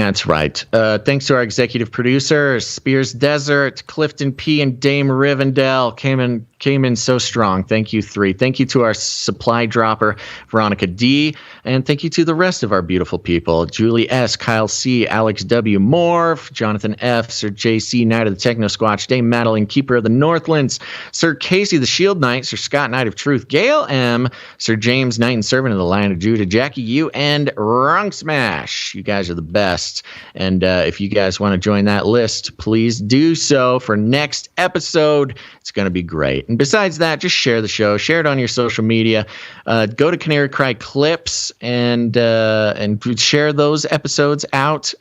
That's right. Thanks to our executive producers, Spears Desert, Clifton P, and Dame Rivendell came in so strong. Thank you, 3. Thank you to our supply dropper, Veronica D, and thank you to the rest of our beautiful people, Julie S, Kyle C, Alex W, Morph, Jonathan F, Sir JC, Knight of the Techno Squatch, Dame Madeline, Keeper of the Northlands, Sir Casey, the Shield Knight, Sir Scott, Knight of Truth, Gail M, Sir James, Knight and Servant of the Lion of Judah, Jackie U, and Runk Smash. You guys are the best. And if you guys want to join that list, please do so for next episode. It's going to be great. And besides that, just share the show. Share it on your social media. Go to Canary Cry Clips and share those episodes out.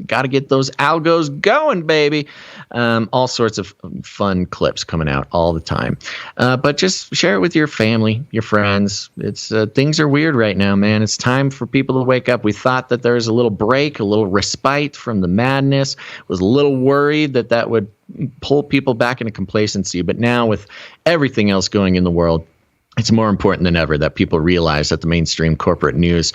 Got to get those algos going, baby. All sorts of fun clips coming out all the time. But just share it with your family, your friends. It's things are weird right now, man. It's time for people to wake up. We thought that there was a little break, a little respite from the madness. Was a little worried that would pull people back into complacency. But now with everything else going in the world, it's more important than ever that people realize that the mainstream corporate news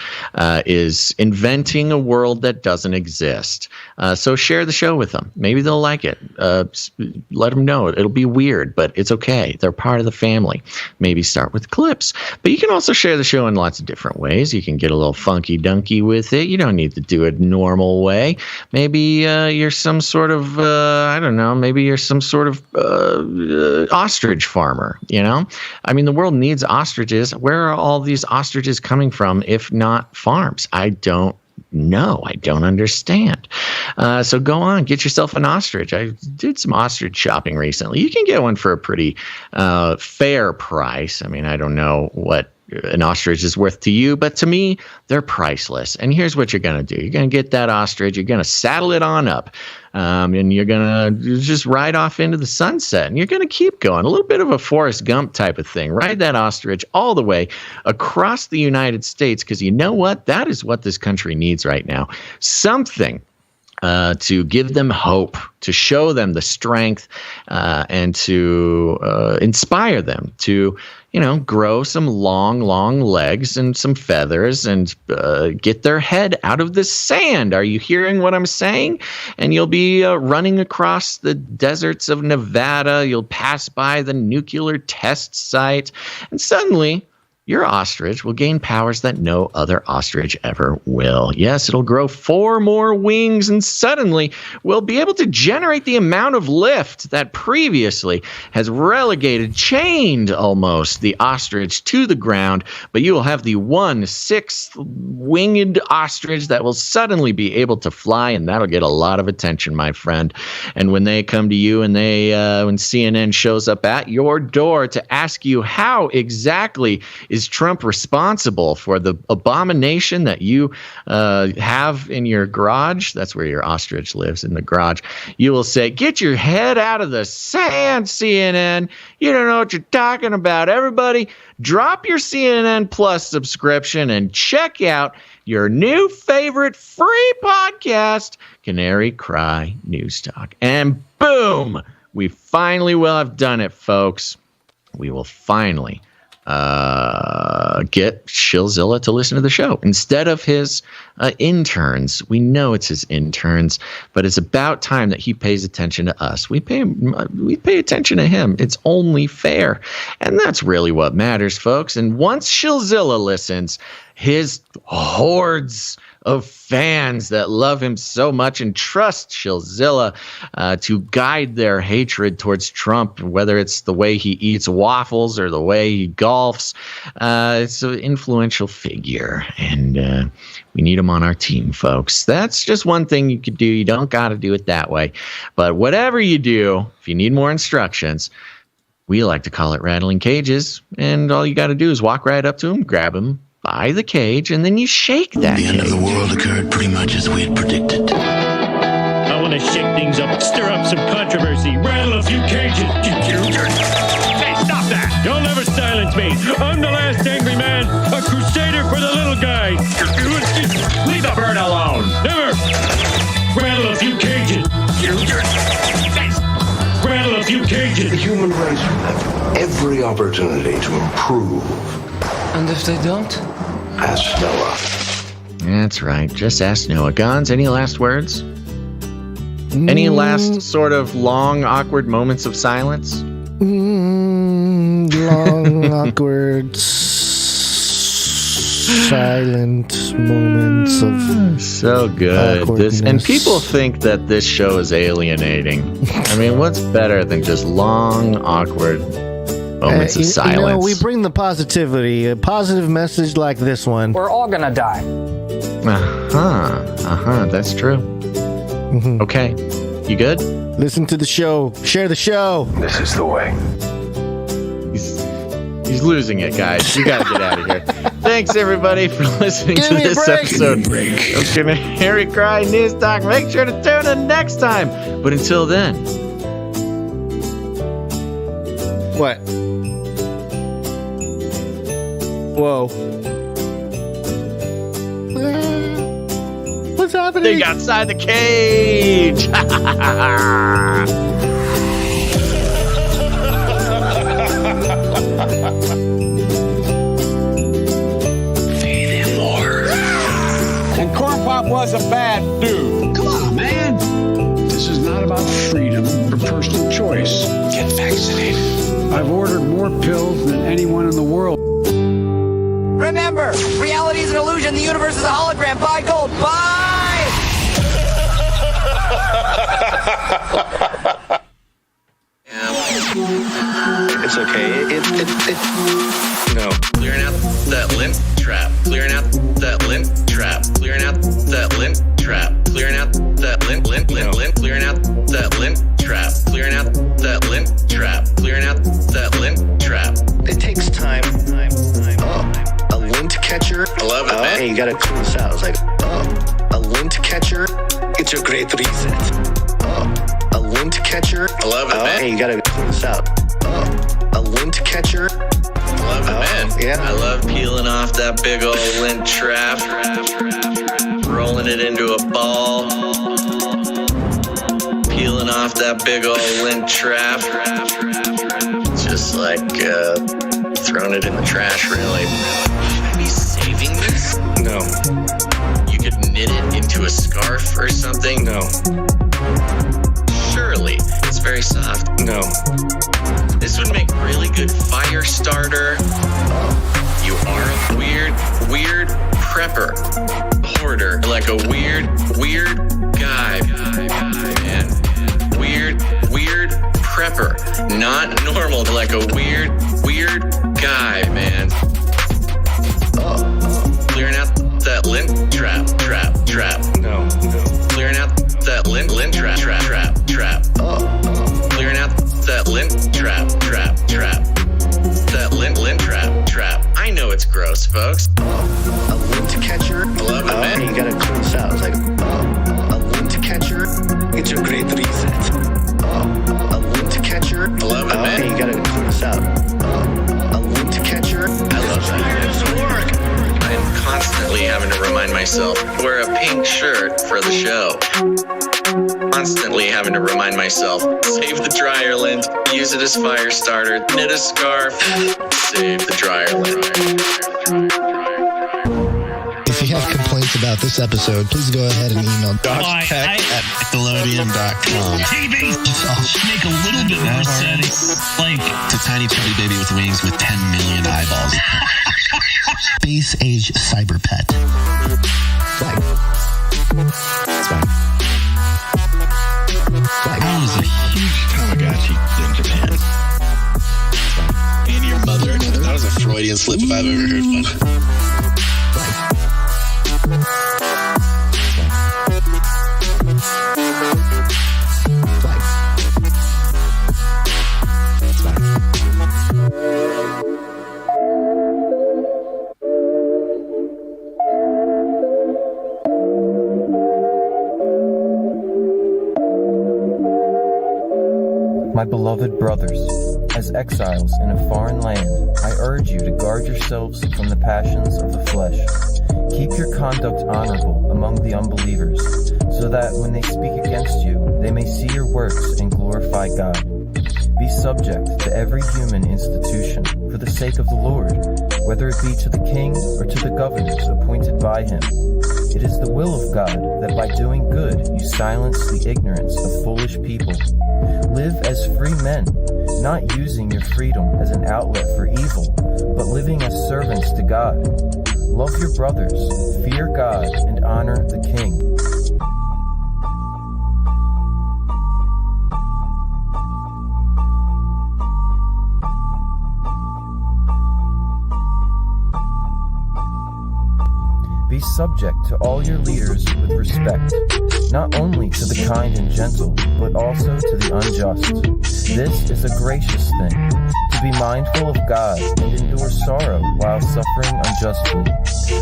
is inventing a world that doesn't exist. So share the show with them. Maybe they'll like it. Let them know. It'll be weird, but it's okay. They're part of the family. Maybe start with clips. But you can also share the show in lots of different ways. You can get a little funky dunky with it. You don't need to do it normal way. Maybe you're some sort of, I don't know, maybe you're some sort of ostrich farmer, you know? I mean, the world needs ostriches. Where are all these ostriches coming from if not farms? I don't know. I don't understand. So go on, get yourself an ostrich. I did some ostrich shopping recently. You can get one for a pretty fair price. I mean, I don't know what an ostrich is worth to you, but to me, they're priceless. And here's what you're going to do. You're going to get that ostrich. You're going to saddle it on up. And you're going to just ride off into the sunset. And you're going to keep going. A little bit of a Forrest Gump type of thing. Ride that ostrich all the way across the United States, because you know what? That is what this country needs right now. Something to give them hope, to show them the strength, and to inspire them to, you know, grow some long legs and some feathers and get their head out of the sand. Are you hearing what I'm saying? And you'll be running across the deserts of Nevada. You'll pass by the nuclear test site, and suddenly your ostrich will gain powers that no other ostrich ever will. Yes, it'll grow 4 more wings, and suddenly we'll be able to generate the amount of lift that previously has chained almost the ostrich to the ground. But you will have the 1/6 winged ostrich that will suddenly be able to fly, and that'll get a lot of attention, my friend. And when they come to you and when CNN shows up at your door to ask you how exactly is Trump responsible for the abomination that you have in your garage? That's where your ostrich lives, in the garage. You will say, get your head out of the sand, CNN. You don't know what you're talking about. Everybody, drop your CNN Plus subscription and check out your new favorite free podcast, Canary Cry News Talk. And boom, we finally will have done it, folks. We will finally get Shillzilla to listen to the show instead of his interns. We know it's his interns, but it's about time that he pays attention to us. We pay attention to him. It's only fair, and that's really what matters, folks. And once Shillzilla listens, his hordes of fans that love him so much and trust Shillzilla to guide their hatred towards Trump, whether it's the way he eats waffles or the way he golfs. It's an influential figure, and we need him on our team, folks. That's just one thing you could do. You don't got to do it that way. But whatever you do, if you need more instructions, we like to call it rattling cages, and all you got to do is walk right up to him, grab him by the cage, and then you shake that The end of the world occurred pretty much as we had predicted. I want to shake things up, stir up some controversy, rattle a few cages. Hey, stop that! You'll never silence me. I'm the last angry man, a crusader for the little guy. Leave the bird alone. Never. Rattle a few cages. Rattle a few cages. The human race will have every opportunity to improve. And if they don't? Ask Stella. That's right. Just ask Noah. Gonz, any last words? Any last sort of long, awkward moments of silence? Long, awkward, silent moments of so good. And people think that this show is alienating. I mean, what's better than just long, awkward moments of silence? You know, we bring the positivity, a positive message like this one. We're all gonna die. That's true. Okay, you good? Listen to the show. Share the show. This is the way. He's losing it, guys. You gotta get out of here. Thanks, everybody, for listening to this episode of Canary Cry News Talk. Make sure to tune in next time. But until then... What? Whoa. What's happening? They got outside the cage. Feed him more. And Corn Pop was a bad dude. Come on, man. This is not about freedom or personal choice. Get vaccinated. I've ordered more pills than anyone in the world. Remember, reality is an illusion. The universe is a hologram. Buy gold. Buy! It's okay. No. Clearing out that lint trap. Clearing out that lint trap. Clearing out that lint trap. Clearing out that lint. Clearing out that lint trap. Clearing out that lint trap. Clearing out that lint trap. It takes time. A lint catcher. I love it, man. Hey, you gotta clean this out. It's like, a lint catcher. It's a great reset. A lint catcher. I love it, man. Hey, you gotta clean this out. A lint catcher. I love it, man. Yeah. I love peeling off that big old lint trap, rolling it into a ball, peeling off that big old lint trap, just like throwing it in the trash, really. Should I be saving this? No. You could knit it into a scarf or something? No. Surely. It's very soft. No. This would make really good fire starter. You are a weird prepper. Hoarder. Like a weird guy, man. Weird prepper. Not normal, like a weird guy, man. Clearing out that lint trap. No. Clearing out that lint trap. Clearing out that lint trap. That lint trap. I know it's gross, folks. A lint catcher. I love it, man. Hey, you gotta clean this out. It's like, a lint catcher. It's a great reset. A lint catcher. I love it, man. Hey, you gotta clean this out. A lint catcher. I love that. I'm constantly having to remind myself, wear a pink shirt for the show. Constantly having to remind myself, save the dryer lint, use it as fire starter, knit a scarf, save the dryer lint. If you have complaints about this episode, please go ahead and email doctech@nickelodeon.com. Make a little bit more sense. Like It's a tiny chubby baby with wings with 10 million eyeballs. Space age cyber pet. Flag. It's fine. Flag. I was a huge Tamagotchi in Japan. And your mother. That was a Freudian slip if I've ever heard one. My beloved brothers, as exiles in a foreign land, I urge you to guard yourselves from the passions of the flesh. Keep your conduct honorable among the unbelievers, so that when they speak against you, they may see your works and glorify God. Be subject to every human institution for the sake of the Lord, whether it be to the king or to the governors appointed by him. It is the will of God that by doing good you silence the ignorance of foolish people. Live as free men, not using your freedom as an outlet for evil, but living as servants to God. Love your brothers, fear God, and honor the King. Be subject to all your leaders with respect, not only to the kind and gentle, but also to the unjust. This is a gracious thing, to be mindful of God and endure sorrow while suffering unjustly.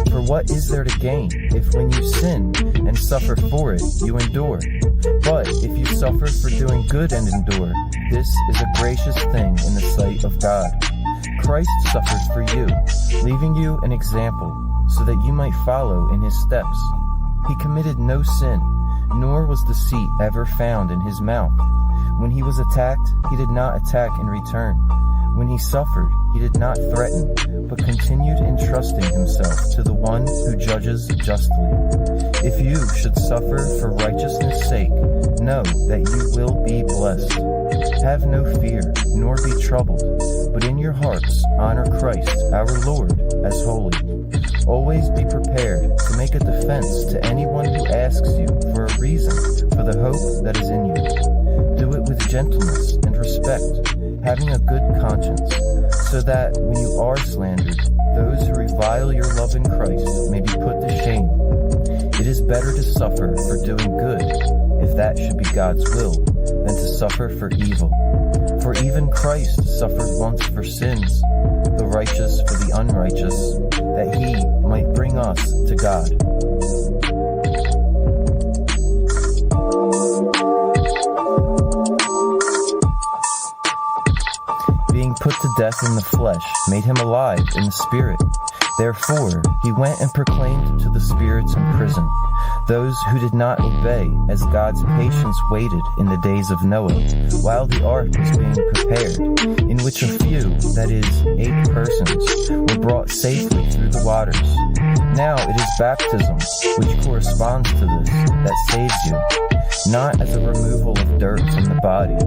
For what is there to gain if when you sin and suffer for it, you endure? But if you suffer for doing good and endure, this is a gracious thing in the sight of God. Christ suffered for you, leaving you an example, so that you might follow in his steps. He committed no sin, nor was deceit ever found in his mouth. When he was attacked, he did not attack in return. When he suffered, he did not threaten, but continued entrusting himself to the one who judges justly. If you should suffer for righteousness' sake, know that you will be blessed. Have no fear, nor be troubled, but in your hearts honor Christ, our Lord, as holy. Always be prepared to make a defense to anyone who asks you for a reason for the hope that is in you. Do it with gentleness and respect, having a good conscience, so that when you are slandered, those who revile your love in Christ may be put to shame. It is better to suffer for doing good, if that should be God's will, than to suffer for evil. For even Christ suffered once for sins, the righteous for the unrighteous, that he might bring us to God. Being put to death in the flesh made him alive in the spirit. Therefore, he went and proclaimed to the spirits in prison, those who did not obey, as God's patience waited in the days of Noah, while the ark was being prepared, in which a few, that is, 8 persons, were brought safely through the waters. Now it is baptism, which corresponds to this, that saves you, not as a removal of dirt from the body,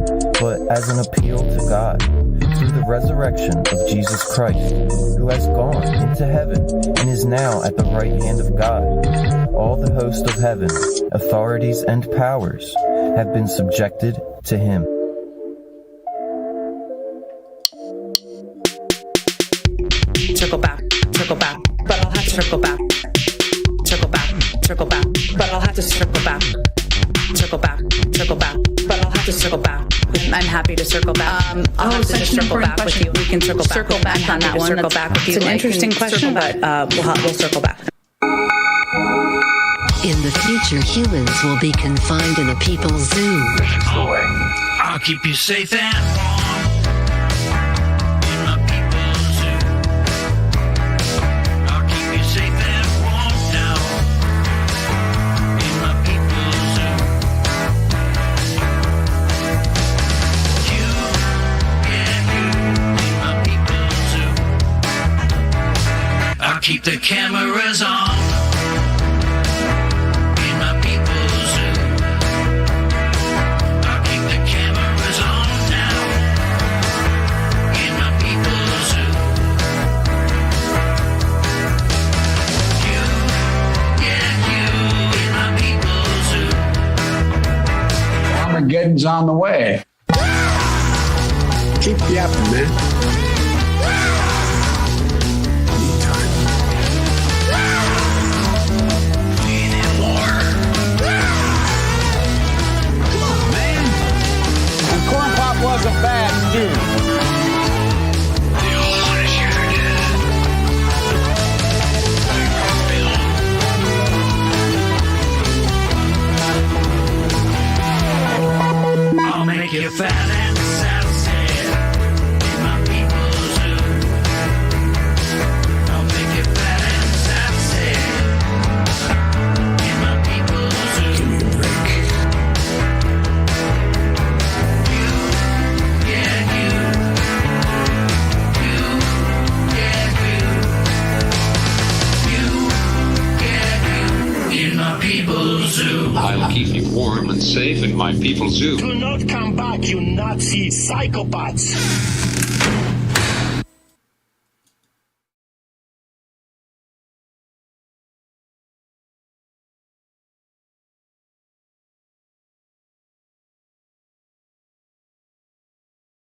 but as an appeal to God, through the resurrection of Jesus Christ, who has gone into heaven and is now at the right hand of God. All the host of heaven, authorities and powers, have been subjected to him. Circle back, but I'll have to circle back. Circle back, but I'll have to circle back. Circle back, but I'll have to circle back. I'm happy to circle back. I'll have to just circle back with you. We can circle back on that one. Circle back with you. It's an interesting question, but we'll circle back. In the future, humans will be confined in a people's zoo. I'll keep you safe and warm in my people's zoo. I'll keep you safe and warm now in my people's zoo. You, yeah, you in my people's zoo. I'll keep the cameras on. Armageddon's on the way. Keep yapping, man. Anytime. We need more. Come on, man. And Corn Pop was a bad dude. They all want to share it. I'll make you fat and sassy in my people. warm and safe in my people's zoo. Do not come back, you Nazi psychopaths.